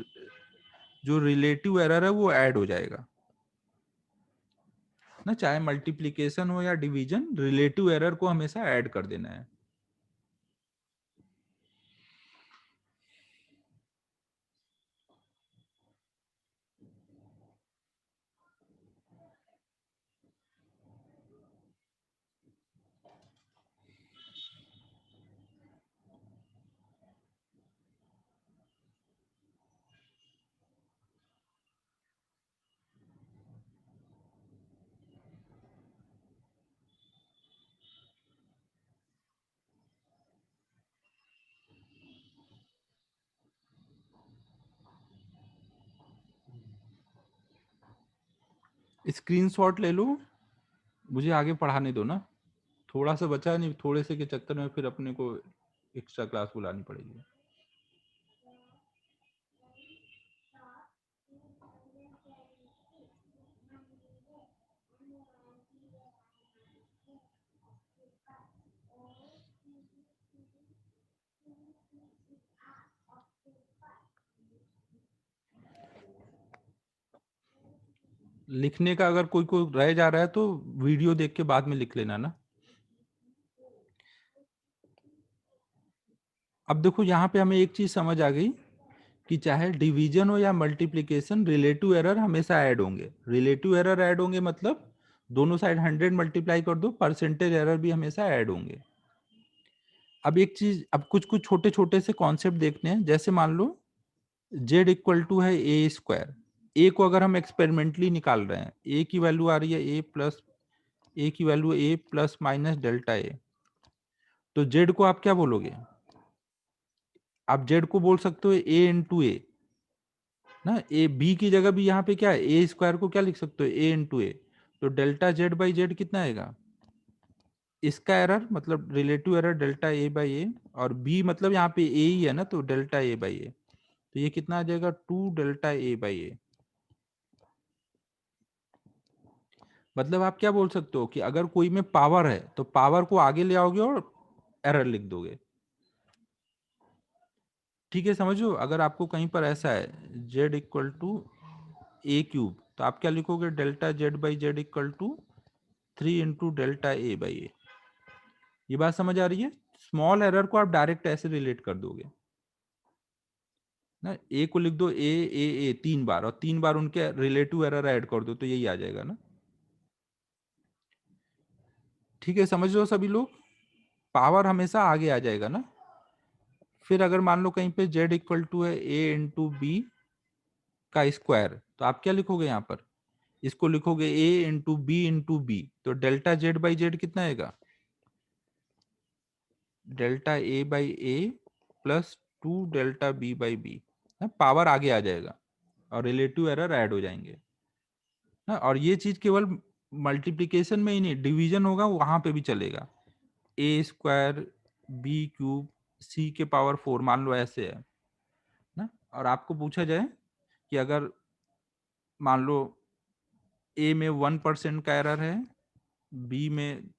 जो रिलेटिव एरर है वो ऐड हो जाएगा ना, चाहे मल्टीप्लीकेशन हो या डिवीजन, रिलेटिव एरर को हमेशा ऐड कर देना है। स्क्रीनशॉट ले लो, मुझे आगे पढ़ाने दो ना, थोड़ा सा बचा है, नहीं थोड़े से के चक्कर में फिर अपने को एक्स्ट्रा क्लास बुलानी पड़ेगी। लिखने का अगर कोई कोई रह जा रहा है तो वीडियो देख के बाद में लिख लेना ना। अब देखो यहाँ पे हमें एक चीज समझ आ गई कि चाहे डिवीजन हो या मल्टीप्लिकेशन, रिलेटिव एरर हमेशा ऐड होंगे, रिलेटिव एरर ऐड होंगे मतलब दोनों साइड 100 मल्टीप्लाई कर दो, परसेंटेज एरर भी हमेशा ऐड होंगे। अब एक चीज, अब कुछ कुछ छोटे छोटे से कॉन्सेप्ट देखते हैं, जैसे मान लो z इक्वल टू है ए स्क्वायर, ए को अगर हम एक्सपेरिमेंटली निकाल रहे हैं, ए की वैल्यू आ रही है ए प्लस, ए की value A plus minus delta ए, तो जेड को आप क्या बोलोगे, आप जेड को बोल सकते हो ए इंटू ए ना, ए बी की जगह भी यहाँ पे क्या है, ए स्क्वायर को क्या लिख सकते हो, ए इंटू ए, तो डेल्टा जेड बाई जेड कितना आएगा, इसका एरर मतलब relative error delta A by A, और बी मतलब यहाँ पे ए ही है ना, तो डेल्टा ए बाई ए, तो ये कितना आ जाएगा 2 डेल्टा ए बाई ए। मतलब आप क्या बोल सकते हो कि अगर कोई में पावर है तो पावर को आगे ले आओगे और एरर लिख दोगे, ठीक है, समझो, अगर आपको कहीं पर ऐसा है z equal to A cube, तो आप क्या लिखोगे, delta Z by Z equal to 3 into delta A by A. ये बात समझ आ रही है, स्मॉल एरर को आप डायरेक्ट ऐसे रिलेट कर दोगे ना, ए को लिख दो ए 3 बार और 3 बार उनके रिलेटिव एरर ऐड कर दो, तो यही आ जाएगा ना। ठीक है, समझ लो सभी लोग, पावर हमेशा आगे आ जाएगा ना। फिर अगर मान लो कहीं पे z इक्वल टू है a इंटू बी का स्क्वायर, तो आप क्या लिखोगे यहाँ पर, इसको लिखोगे a इंटू बी, तो डेल्टा जेड बाई जेड कितना आएगा, delta A by A plus 2 delta B by B. Power आगे आ जाएगा और रिलेटिव एरर ऐड हो जाएंगे ना। और ये चीज केवल मल्टीप्लीकेशन में ही नहीं, डिवीजन होगा वहां पे भी चलेगा। ए स्क्वायर बी क्यूब सी के पावर 4 मान लो ऐसे है ना। और आपको पूछा जाए कि अगर मान लो ए में 1% का एरर है, बी में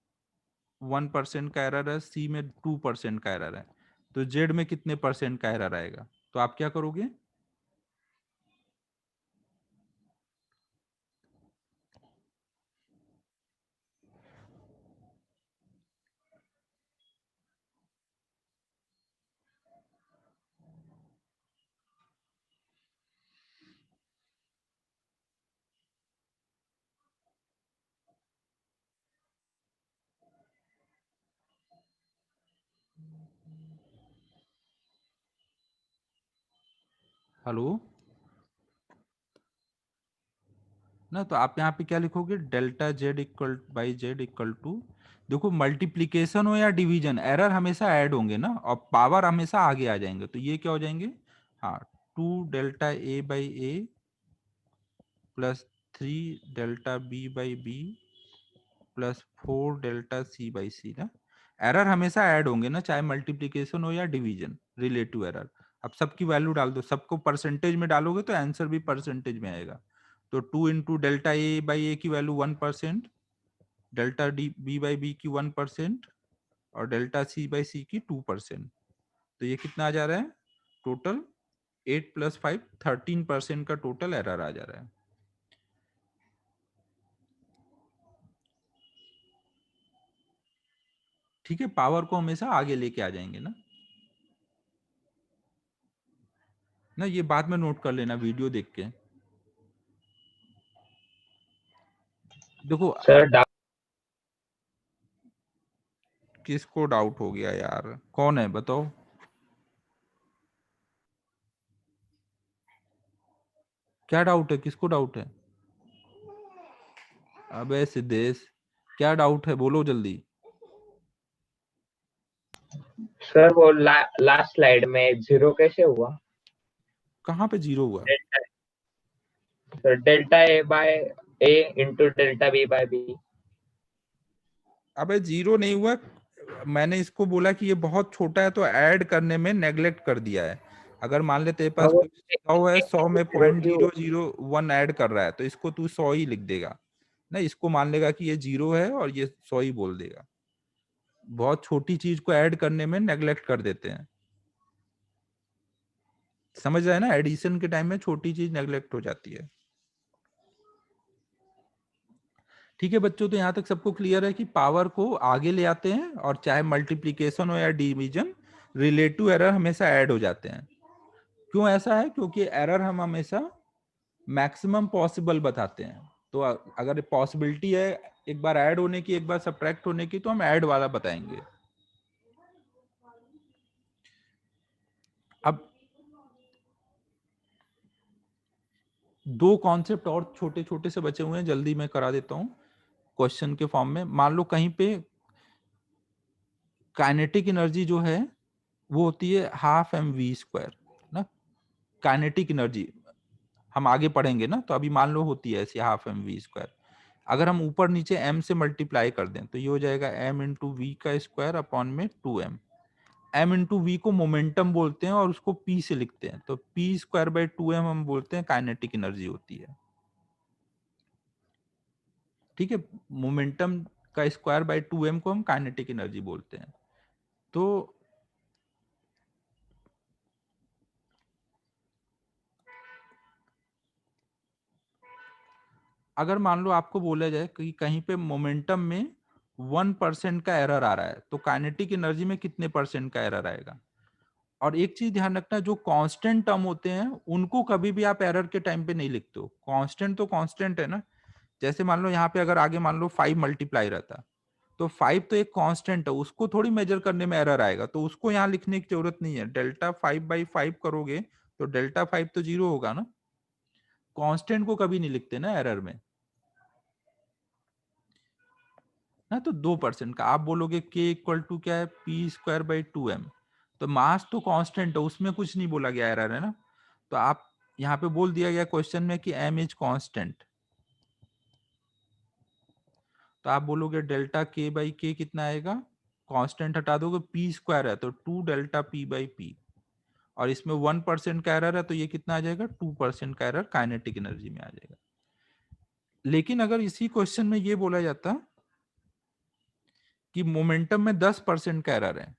1% का एरर है, सी में 2% का एरर है, तो जेड में कितने परसेंट का एरर आएगा, तो आप क्या करोगे। हेलो ना, तो आप यहाँ पे क्या लिखोगे, delta Z equal by Z equal to, देखो मल्टीप्लीकेशन हो या डिवीजन एरर हमेशा ऐड होंगे ना, और पावर हमेशा आगे आ जाएंगे, तो ये क्या हो जाएंगे, हाँ 2 delta A by A plus 3 delta B by B plus 4 delta C by C ना। एरर हमेशा ऐड होंगे ना, चाहे मल्टीप्लीकेशन हो या डिवीजन, रिलेटिव एरर। अब सबकी वैल्यू डाल दो, सबको परसेंटेज में डालोगे तो आंसर भी परसेंटेज में आएगा। तो 2 into delta A by A की value 1%, delta D B by B की 1% और डेल्टा सी बाई सी की 2%। तो ये कितना आ जा रहा है, टोटल 8 प्लस 5 13% का टोटल एरर आ जा रहा है। ठीक है, पावर को हमेशा आगे लेके आ जाएंगे ना। ये बाद में नोट कर लेना वीडियो देख के। देखो सर किसको डाउट हो गया यार, कौन है बताओ। क्या डाउट है, किसको डाउट है। अबे सिद्धेश, क्या डाउट है, बोलो जल्दी। सर वो लास्ट स्लाइड में जीरो कैसे हुआ। कहाँ पे जीरो हुआ। Delta sir delta A by A into delta B by B. अबे जीरो नहीं हुआ, मैंने इसको बोला कि ये बहुत छोटा है तो ऐड करने में नेग्लेक्ट कर दिया है। अगर मान ले तेरे पास वो कोई 100 है, 100 में जीरो पॉइंट क्यों। जीरो जीरो वन ऐड कर रहा है, तो इसको तू 100 ही लिख देगा ना, इसको मान लेगा कि ये जीरो है और ये 100 ही बोल देगा। बहुत छोटी चीज को ऐड करने में नेग्लेक्ट कर देते हैं, समझ रहे हैं ना, एडिशन के टाइम में छोटी चीज नेग्लेक्ट हो जाती है। ठीक है बच्चों, तो यहाँ तक सबको क्लियर है कि पावर को आगे ले आते हैं, और चाहे मल्टीप्लीकेशन हो या डिवीजन, रिलेटिव एरर हमेशा ऐड हो जाते हैं। क्यों ऐसा है, क्योंकि एरर हम हमेशा मैक्सिमम पॉसिबल बताते हैं। तो अगर पॉसिबिलिटी है एक बार ऐड होने की, एक बार सब्ट्रैक्ट होने की, तो हम ऐड वाला बताएंगे। अब दो कॉन्सेप्ट और छोटे छोटे से बचे हुए हैं, जल्दी मैं करा देता हूं क्वेश्चन के फॉर्म में। मान लो कहीं पे काइनेटिक एनर्जी जो है वो होती है हाफ एम वी स्क्वायर ना। काइनेटिक एनर्जी हम आगे पढ़ेंगे ना, तो अभी मान लो होती है ऐसी हाफ एम वी स्क्वायर। अगर हम ऊपर नीचे m से मल्टीप्लाई कर दें तो ये हो जाएगा m इंटू वी का स्क्वायर अपॉन में 2m। m इंटू वी को मोमेंटम बोलते हैं और उसको p से लिखते हैं, तो p स्क्वायर बाई 2m हम बोलते हैं काइनेटिक एनर्जी होती है। ठीक है, मोमेंटम का स्क्वायर बाई 2m को हम काइनेटिक एनर्जी बोलते हैं। तो अगर मान लो आपको बोला जाए कि कहीं पे मोमेंटम में 1% का एरर आ रहा है, तो काइनेटिक एनर्जी में कितने परसेंट का एरर आएगा। और एक चीज ध्यान रखना, जो कांस्टेंट टर्म होते हैं उनको कभी भी आप एरर के टाइम पे नहीं लिखते हो। कांस्टेंट तो कांस्टेंट है ना। जैसे मान लो यहाँ पे अगर आगे मान लो 5 मल्टीप्लाई रहता, तो 5 तो एक कांस्टेंट है, उसको थोड़ी मेजर करने में एरर आएगा, तो उसको यहाँ लिखने की जरूरत नहीं है। डेल्टा 5/5 करोगे तो डेल्टा 5 तो 0 होगा ना। कांस्टेंट को कभी नहीं लिखते ना एरर में ना। तो 2% का आप बोलोगे के इक्वल टू क्या है, p²/2m। तो मास तो कांस्टेंट है, उसमें कुछ नहीं बोला गया एरर है ना। तो आप यहाँ पे बोल दिया गया क्वेश्चन में कि m इज कांस्टेंट। तो आप बोलोगे डेल्टा k/k कितना आएगा, कांस्टेंट हटा दोगे, p² है तो 2 डेल्टा p/p। और इसमें 1% का एरर है तो ये कितना आ जाएगा, 2% का एरर काइनेटिक एनर्जी में आ जाएगा। लेकिन अगर इसी क्वेश्चन में ये बोला जाता कि मोमेंटम में 10% का एरर है,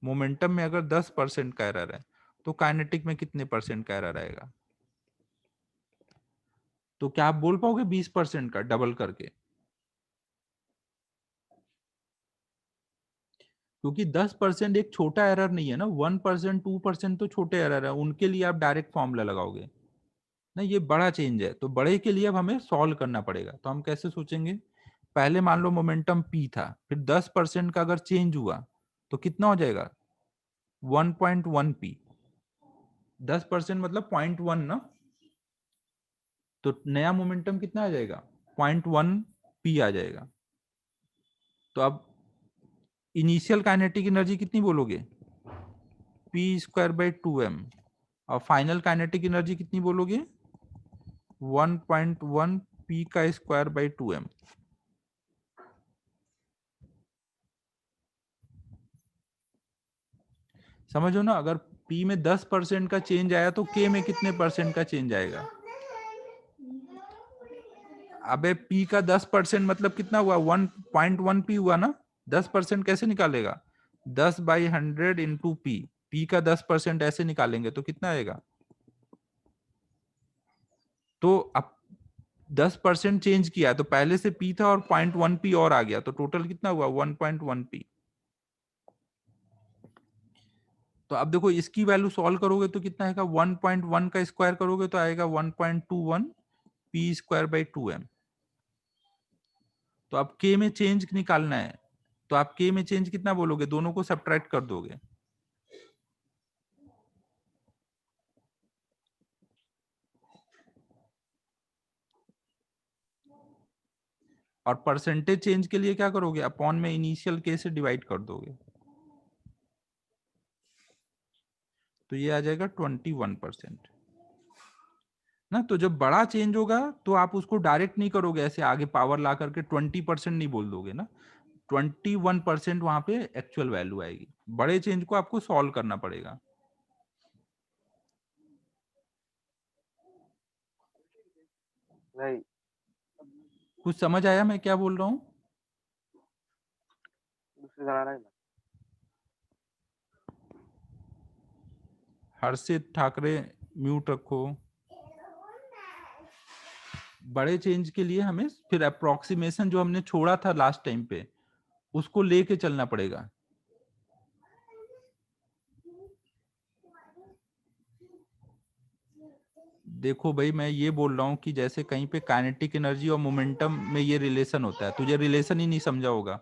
मोमेंटम में अगर 10% का एरर है तो काइनेटिक में कितने परसेंट का एरर आएगा। तो क्या आप बोल पाओगे 20% का डबल करके, क्योंकि 10% एक छोटा एरर नहीं है ना। 1% 2% तो छोटे एरर है, उनके लिए आप डायरेक्ट फॉर्मूला लगाओगे ना। ये बड़ा चेंज है, तो बड़े के लिए अब हमें सॉल्व करना पड़ेगा। तो हम कैसे सोचेंगे, पहले मान लो मोमेंटम p था, फिर 10% का अगर चेंज हुआ तो कितना हो जाएगा, 1.1p। 10% मतलब 0.1 ना। तो नया मोमेंटम कितना आ जाएगा, 0.1p आ जाएगा। तो अब इनिशियल काइनेटिक एनर्जी कितनी बोलोगे, p²/2m। और फाइनल काइनेटिक एनर्जी कितनी बोलोगे, 1.1 p²/2m। समझो ना, अगर p में 10% का चेंज आया तो k में कितने परसेंट का चेंज आएगा। अबे p का 10% मतलब कितना हुआ, 1.1p हुआ ना। 10% कैसे निकालेगा, 10/100 इंटू p का 10% ऐसे निकालेंगे तो कितना आएगा। तो अब 10% चेंज किया तो पहले से p था और 0.1p और आ गया, तो टोटल कितना हुआ, 1.1p। तो अब देखो इसकी वैल्यू सॉल्व करोगे तो कितना आएगा, 1.1 का स्क्वायर करोगे तो आएगा 1.21 p²/2m। तो अब k में चेंज निकालना है, तो आप k में चेंज कितना बोलोगे, दोनों को सब्ट्रैक्ट कर दोगे। और परसेंटेज चेंज के लिए क्या करोगे, अपॉन में इनिशियल k से डिवाइड कर दोगे, तो ये आ जाएगा 21% ना। तो जब बड़ा चेंज होगा तो आप उसको डायरेक्ट नहीं करोगे ऐसे आगे पावर ला करके 20% नहीं बोल दोगे ना। 21% वहां पे एक्चुअल वैल्यू आएगी। बड़े चेंज को आपको सॉल्व करना पड़ेगा। नहीं, कुछ समझ आया मैं क्या बोल रहा हूँ। दूसरी जगह नहीं ना। हर्षित ठाकरे म्यूट रखो। बड़े चेंज के लिए हमें फिर अप्रोक्सीमेशन जो हमने छोड़ा था लास्ट टाइम पे उसको लेके चलना पड़ेगा। देखो भाई, मैं ये बोल रहा हूँ कि जैसे कहीं पे काइनेटिक एनर्जी और मोमेंटम में ये रिलेशन होता है, तुझे रिलेशन ही नहीं समझा होगा।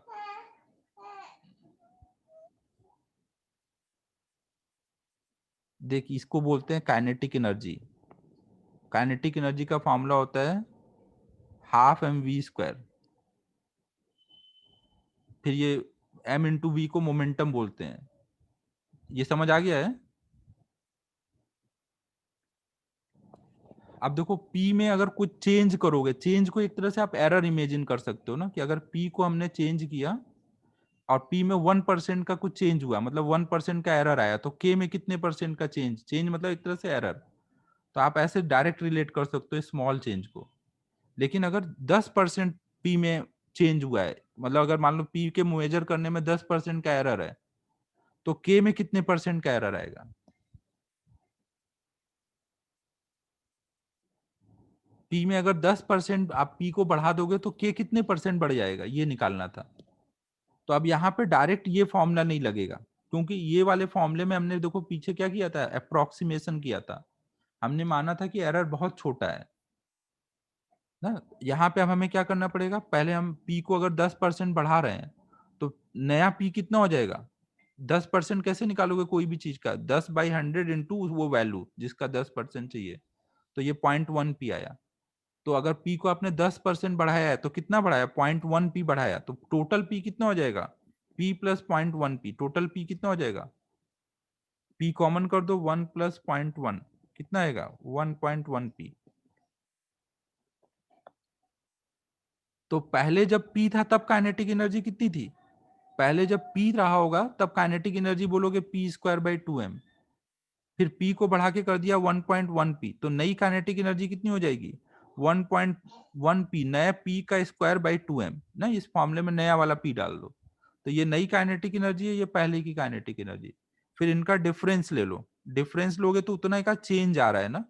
देख, इसको बोलते हैं काइनेटिक एनर्जी। काइनेटिक एनर्जी का फॉर्मूला होता है ½ mv²। फिर ये m×v को मोमेंटम बोलते हैं। ये समझ आ गया है। अब देखो p में अगर कुछ चेंज करोगे, चेंज को एक तरह से आप एरर इमेजिन कर सकते हो ना, कि अगर p को हमने चेंज किया और p में 1% का कुछ चेंज हुआ, मतलब 1% का एरर आया, तो k में कितने परसेंट का चेंज, चेंज मतलब एक तरह से एरर। तो आप ऐसे डायरेक्ट रिलेट कर सकते हो स्मॉल चेंज को। लेकिन अगर 10% p में चेंज हुआ है, मतलब अगर मान लो p के मेजर करने में 10% का एरर है, तो k में कितने परसेंट का एरर आएगा। p में अगर 10% आप p को बढ़ा दोगे तो k कितने परसेंट बढ़ जाएगा, ये निकालना था। तो अब यहाँ पे डायरेक्ट ये फॉर्मूला नहीं लगेगा, क्योंकि ये वाले फॉर्मूले में हमने देखो पीछे क्या किया था, अप्रोक्सीमेशन किया था। हमने माना था कि एरर बहुत छोटा है। ना। यहाँ पे अब हमें क्या करना पड़ेगा, पहले हम p को अगर 10% बढ़ा रहे हैं तो नया p कितना हो जाएगा, 10% कैसे निकालोगे कोई भी चीज का, 10/100 इंटू वो वैल्यू जिसका 10% चाहिए, तो ये 0.1 p आया। तो अगर p को आपने 10% बढ़ाया है तो कितना बढ़ाया, 0.1 p बढ़ाया, तो टोटल p कितना हो जाएगा, p plus 0.1 p, total p कितना हो जाएगा, p कॉमन कर दो, 1 प्लस 0.1 कितना आएगा, 1.1 p। तो पहले जब P था तब काइनेटिक एनर्जी कितनी थी, पहले जब P रहा होगा तब काइनेटिक एनर्जी बोलोगे p²/2m, फिर P को बढ़ा के कर दिया 1.1 P, तो नई काइनेटिक एनर्जी कितनी हो जाएगी 1.1 P, नया P का स्क्वायर/2m ना, इस फॉर्मूले में नया वाला P डाल दो, तो ये नई काइनेटिक एनर्जी है, ये पहले की काइनेटिक एनर्जी, फिर इनका डिफरेंस ले लो, डिफरेंस लोगे तो उतना का चेंज आ रहा है ना,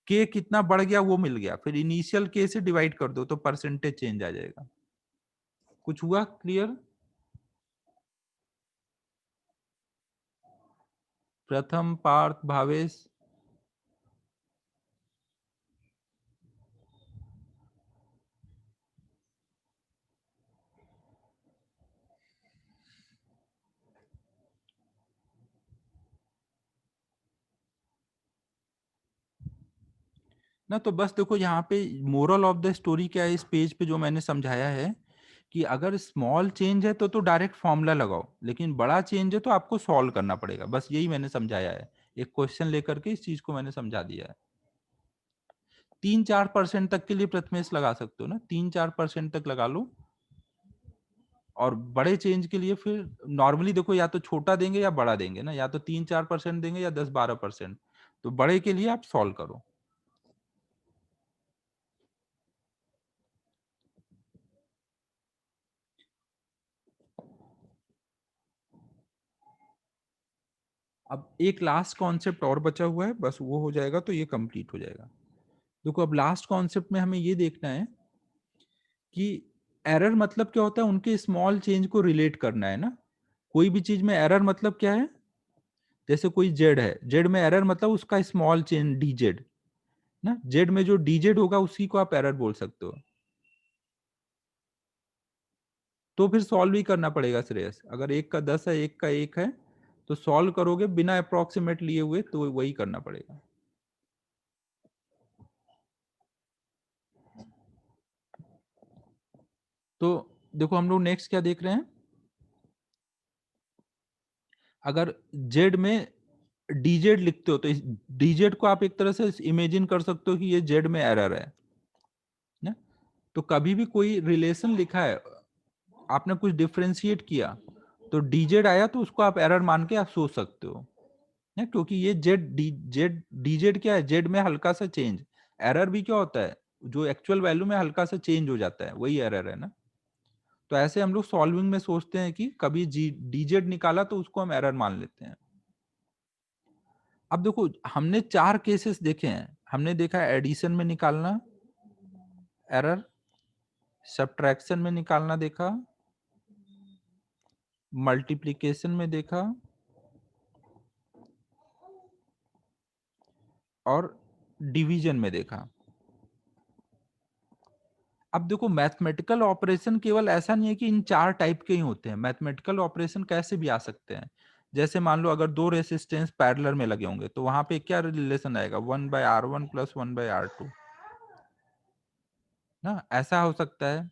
के कितना बढ़ गया वो मिल गया, फिर इनिशियल के से डिवाइड कर दो तो परसेंटेज चेंज आ जाएगा। कुछ हुआ क्लियर? प्रथम, पार्थ, भावेश, ना। तो बस देखो यहाँ पे मोरल ऑफ द स्टोरी क्या है, इस पेज पे जो मैंने समझाया है कि अगर स्मॉल चेंज है तो डायरेक्ट फॉर्मूला लगाओ, लेकिन बड़ा चेंज है तो आपको सॉल्व करना पड़ेगा, बस यही मैंने समझाया है, एक क्वेश्चन लेकर के इस चीज को मैंने समझा दिया है। 3-4% तक के लिए प्रथमेश लगा सकते हो ना, 3-4% तक लगा लो, और बड़े चेंज के लिए फिर नॉर्मली देखो या तो छोटा देंगे या बड़ा देंगे ना, या तो 3-4% देंगे या 10-12%, तो बड़े के लिए आप सॉल्व करो। अब एक लास्ट कॉन्सेप्ट और बचा हुआ है, बस वो हो जाएगा तो ये कंप्लीट हो जाएगा। देखो अब लास्ट कॉन्सेप्ट में हमें ये देखना है कि एरर मतलब क्या होता है, उनके स्मॉल चेंज को रिलेट करना है ना। कोई भी चीज में एरर मतलब क्या है, जैसे कोई जेड है, जेड में एरर मतलब उसका स्मॉल चेंज डी जेड ना, जेड में जो डी जेड होगा उसी को आप एरर बोल सकते हो। तो फिर सॉल्व ही करना पड़ेगा श्रेयस, अगर एक का 10 है एक का 1 है तो सॉल्व करोगे बिना अप्रोक्सीमेट लिए हुए, तो वही करना पड़ेगा। तो देखो हम लोग नेक्स्ट क्या देख रहे हैं, अगर जेड में डीजेड लिखते हो तो इस डीजेड को आप एक तरह से इमेजिन कर सकते हो कि ये जेड में एरर है ना। तो कभी भी कोई रिलेशन लिखा है, आपने कुछ डिफरेंशिएट किया तो डीजेड आया तो उसको आप एरर मान के आप सोच सकते हो ना, क्योंकि ये जेड डीजेड क्या है, जेड में हल्का सा चेंज, एरर भी क्या होता है, जो एक्चुअल वैल्यू में हल्का सा चेंज हो जाता है, वही एरर है ना। तो ऐसे हम लोग सॉल्विंग में सोचते हैं कि कभी डीजेड निकाला तो उसको हम एरर मान लेते हैं। अब देखो हमने 4 केसेस देखे हैं, हमने देखा एडिशन में निकालना एरर, सब्ट्रैक्शन में निकालना देखा, मल्टीप्लिकेशन में देखा, और डिवीजन में देखा। अब देखो मैथमेटिकल ऑपरेशन केवल ऐसा नहीं है कि इन 4 टाइप के ही होते हैं, मैथमेटिकल ऑपरेशन कैसे भी आ सकते हैं। जैसे मान लो अगर 2 रेसिस्टेंस पैरेलल में लगे होंगे तो वहां पे क्या रिलेशन आएगा, 1/R1 प्लस 1/R2 ना, ऐसा हो सकता है।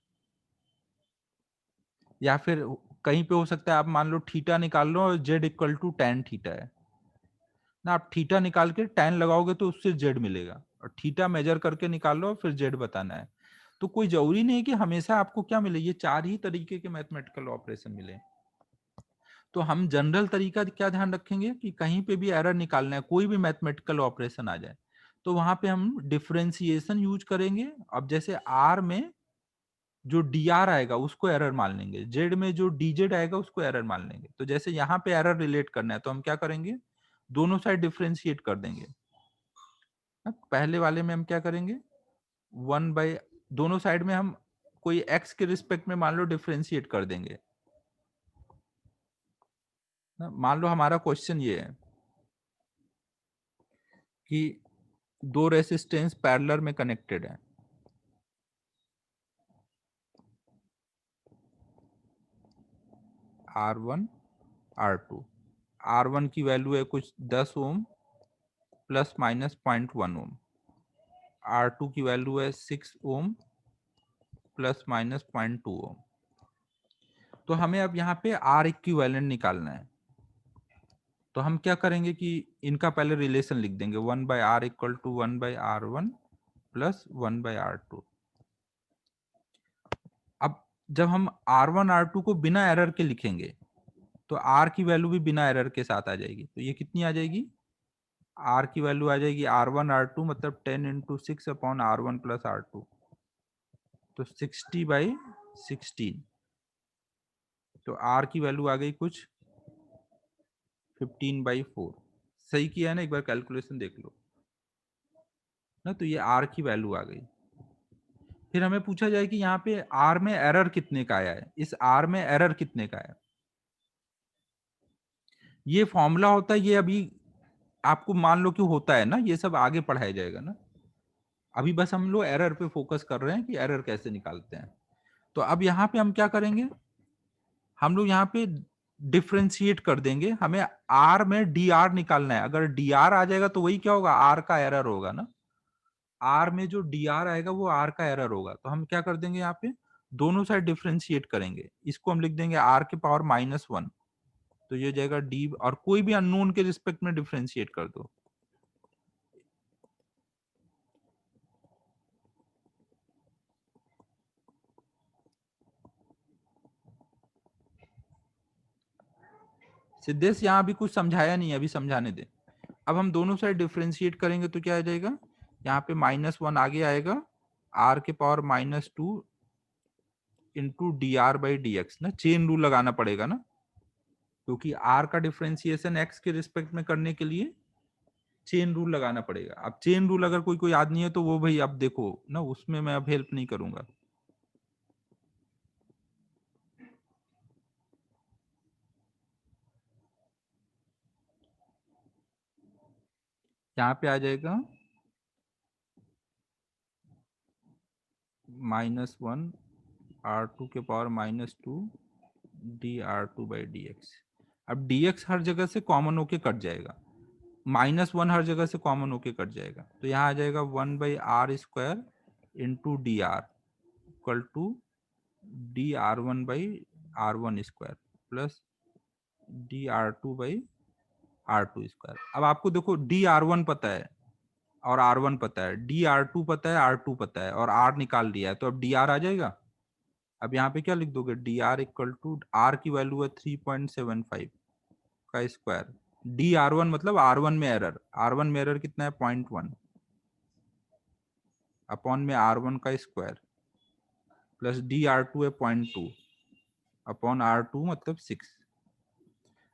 या फिर कहीं पे हो सकता है आप मान लो थीटा निकाल लो और Z equal to tan theta है ना, आप थीटा निकाल के tan लगाओगे तो उससे जेड मिलेगा, और थीटा मेजर करके निकाल लो और फिर जेड बताना है। तो कोई जरूरी नहीं कि हमेशा आपको क्या मिले, ये 4 ही तरीके के मैथमेटिकल ऑपरेशन मिले। तो हम जनरल तरीका क्या ध्यान रखेंगे कि कहीं पे भी एरर निकालना है, कोई भी मैथमेटिकल ऑपरेशन आ जाए तो वहां पे हम डिफरेंशिएशन यूज करेंगे। अब जैसे आर में जो डी आर आएगा उसको एरर मान लेंगे, जेड में जो डी जेड आएगा उसको एरर मान लेंगे। तो जैसे यहाँ पे एरर रिलेट करना है तो हम क्या करेंगे, दोनों साइड डिफरेंशिएट कर देंगे। अब पहले वाले में हम क्या करेंगे, 1/, दोनों साइड में हम कोई एक्स के रिस्पेक्ट में मान लो डिफरेंशिएट कर देंगे ना। मान लो हमारा क्वेश्चन ये है कि दो रेसिस्टेंस पैरेलल में कनेक्टेड है, R1 R2। R1 की वैल्यू है कुछ 10 ओम प्लस माइनस 0.1 ओम, R2 की वैल्यू है 6 ओम प्लस माइनस 0.2 ओम। तो हमें अब यहाँ पे R इक्विवेलेंट निकालना है। तो हम क्या करेंगे कि इनका पहले रिलेशन लिख देंगे, 1/R equal to 1/R1 plus 1/R2। अब जब हम R1 R2 को बिना एरर के लिखेंगे तो R की वैल्यू भी बिना एरर के साथ आ जाएगी। तो ये कितनी आ जाएगी, R की वैल्यू आ जाएगी R1 R2 मतलब 10 into 6 upon R1 plus R2, तो 60/16। तो R की वैल्यू आ गई कुछ 15/4। सही किया है ना, एक बार कैलकुलेशन देख लो ना। तो ये R की वैल्यू आ गई। फिर हमें पूछा जाए कि यहाँ पे R में एरर कितने का आया है, इस R में एरर कितने का है। ये फॉर्मूला होता है, ये अभी आपको मान लो कि होता है ना, ये सब आगे पढ़ाया जाएगा ना। अभी बस हम लोग एरर पे फोकस कर रहे हैं कि एरर कैसे निकालते हैं। तो अब यहाँ पे हम क्या करेंगे, हम लोग यहाँ पे डिफ्रेंशिएट कर देंगे। हमें R में DR निकालना है। अगर DR आ जाएगा तो वही क्या होगा, R का एरर होगा ना। R में जो DR आएगा वो R का एरर होगा। तो हम क्या कर देंगे, यहाँ पे दोनों साइड डिफ्रेंशिएट करेंगे। इसको हम लिख देंगे R के पावर -1, तो ये जाएगा D, और कोई भी अननोन के रिस्पेक्ट में डिफ्रेंशिएट कर दो। सिद्धेश यहाँ अभी कुछ समझाया नहीं है, अभी समझाने दे। अब हम दोनों साइड डिफ्रेंशिएट करेंगे तो क्या आ जाएगा, यहाँ पे -1 आगे आएगा, R के पावर -2 इंटू dr/dx ना। चेन रूल लगाना पड़ेगा ना, क्योंकि R का डिफ्रेंशिएशन x के रिस्पेक्ट में करने के लिए चेन रूल लगाना पड़ेगा। अब चेन रूल अगर कोई याद नहीं है तो वो भाई अब देखो ना, उसमें मैं अब हेल्प नहीं करूंगा। यहाँ पे आ जाएगा -1 R2 के पावर -2 dr2/dx। अब dx हर जगह से कॉमन होके कट जाएगा, -1 हर जगह से कॉमन होके कट जाएगा। तो यहाँ आ जाएगा 1/r² into dr equal to dr1/r1² प्लस dr2/r2²। अब आपको देखो dr1 पता है और r1 पता है, dr2 पता है, r2 पता है, और r निकाल लिया है, तो अब dr आ जाएगा। अब यहाँ पे क्या लिख दोगे, dr इक्वल टू r की वैल्यू है 3.75 का स्क्वायर, dr1 मतलब r1 में एरर, r1 में एरर कितना है 0.1 अपॉन में r1 का स्क्वायर प्लस dr2 है 0.2 अपॉन r2 मतलब 6।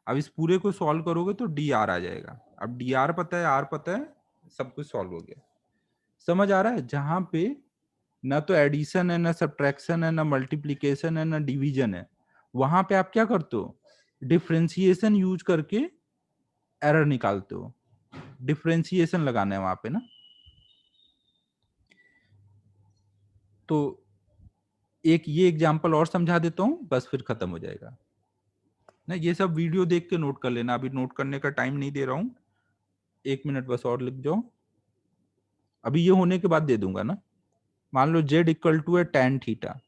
अब इस पूरे को सॉल्व करोगे तो dr आ जाएगा। अब dr पता है, r पता है, सब कुछ सॉल्व हो गया। समझ आ रहा है, जहां पे ना तो एडिशन है, ना सब्ट्रैक्शन है, ना मल्टीप्लीकेशन है, ना डिवीजन है, वहां पे आप क्या करते हो, डिफरेंशिएशन यूज करके एरर निकालते हो। डिफरेंशिएशन लगाना है वहां पे ना। तो एक ये एग्जांपल और समझा देता हूं, बस फिर खत्म हो जाएगा ना। ये सब वीडियो देख के नोट कर लेना, अभी नोट करने का टाइम नहीं दे रहा हूं, 1 मिनट बस और लिख जाओ, अभी ये होने के बाद दे दूंगा ना। मान लो z इक्वल टू है tan थीटा।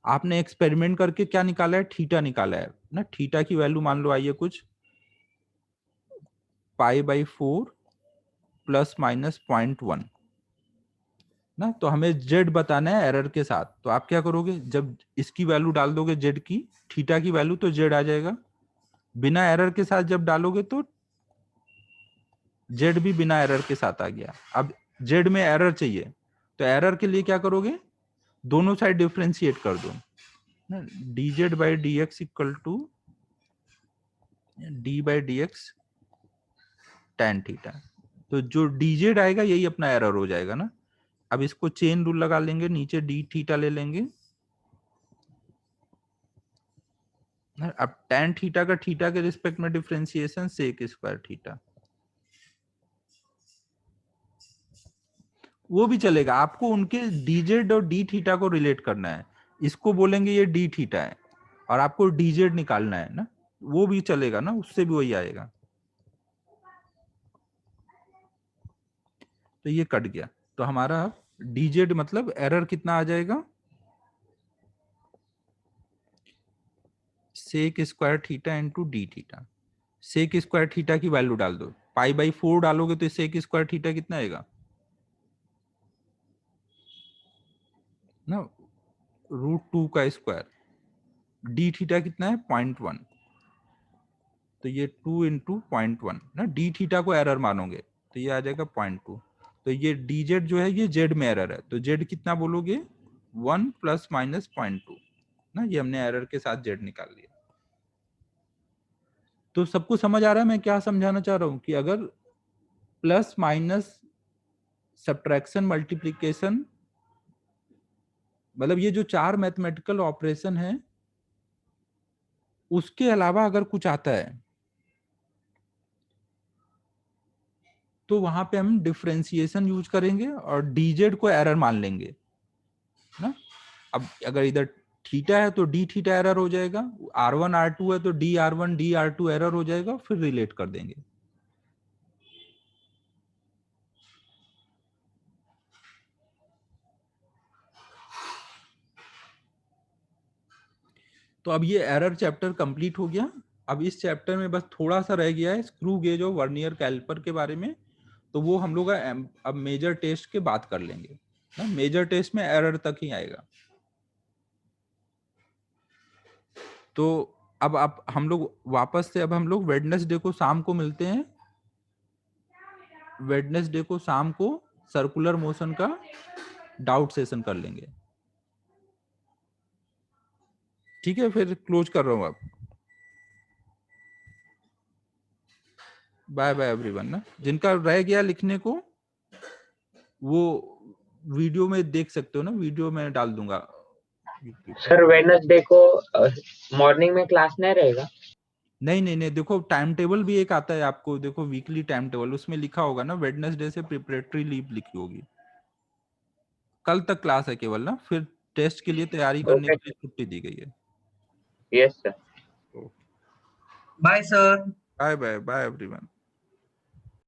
आपने एक्सपेरिमेंट करके क्या निकाला है, थीटा निकाला है ना। थीटा की वैल्यू मान लो आइए कुछ π/4 प्लस माइनस 0.1 ना। तो हमें z बताना है एरर के साथ। तो आप क्या करोगे, जब इसकी वैल्यू डाल दोगे z की, थीटा की वैल्यू, तो z आ जाएगा। बिना एरर के साथ जब डालोगे तो z भी बिना एरर के साथ आ गया। अब z में एरर चाहिए, तो एरर के लिए क्या करोगे, दोनों साइड डिफरेंशिएट कर दो ना। dz/dx equal to d/dx tan theta. तो जो dz आएगा यही अपना एरर हो जाएगा ना। अब इसको चेन रूल लगा लेंगे, नीचे d थीटा ले लेंगे। अब tan थीटा का थीटा के रिस्पेक्ट में डिफरेंशिएशन sec² थीटा। वो भी चलेगा, आपको उनके dz और d थीटा को रिलेट करना है। इसको बोलेंगे ये d थीटा है और आपको dz निकालना है ना, वो भी चलेगा ना, उससे भी वही आएगा। तो ये कट गया, तो हमारा dz मतलब एरर कितना आ जाएगा, sec square theta into D theta. Sec square theta की वैल्यू डाल दो, पाई बाई 4 डालोगे तो सेक स्क्वायर थीटा कितना आएगा ना, √2 का स्क्वायर। डी थीटा कितना है 0.1, तो ये 2 इंटू 0.1 ना, डी थीटा को एरर मानोगे तो ये आ जाएगा 0.2। तो ये dz जो है ये z में एरर है, तो z कितना बोलोगे 1 प्लस माइनस 0.2 ना, ये हमने एरर के साथ z निकाल लिया। तो सबको समझ आ रहा है मैं क्या समझाना चाह रहा हूं, कि अगर प्लस माइनस सब्ट्रैक्शन मल्टीप्लिकेशन, मतलब ये जो 4 मैथमेटिकल ऑपरेशन है उसके अलावा अगर कुछ आता है तो वहां पे हम डिफरेंशिएशन यूज करेंगे और dz को एरर मान लेंगे ना। अब अगर इधर थीटा है तो d थीटा एरर हो जाएगा, r1 r2 है तो dr1 dr2 एरर हो जाएगा, फिर रिलेट कर देंगे। तो अब ये एरर चैप्टर कंप्लीट हो गया। अब इस चैप्टर में बस थोड़ा सा रह गया है स्क्रू गेज और वर्नियर कैलिपर के बारे में, तो वो हम लोग अब मेजर टेस्ट के बाद कर लेंगे ना। मेजर टेस्ट में एरर तक ही आएगा। तो अब आप हम लोग वापस से, अब हम लोग वेडनेसडे को शाम को मिलते हैं। वेडनेसडे को शाम को सर्कुलर मोशन का डाउट सेशन कर लेंगे, ठीक है। फिर क्लोज कर रहा हूं अब, बाय बाय एवरीवन ना। जिनका रह गया लिखने को वो वीडियो में देख सकते हो ना, वीडियो में डाल दूंगा। सर वेडनेसडे को मॉर्निंग में क्लास नहीं रहेगा? नहीं नहीं नहीं, देखो टाइम टेबल भी एक आता है आपको, देखो वीकली टाइम टेबल, उसमें लिखा होगा ना वेडनेसडे से प्रिपरेटरी लीव लिखी होगी। कल तक क्लास है केवल ना, फिर टेस्ट के लिए तैयारी करने ओके के लिए छुट्टी दी गई है। Yes sir. Bye sir. Bye bye bye everyone.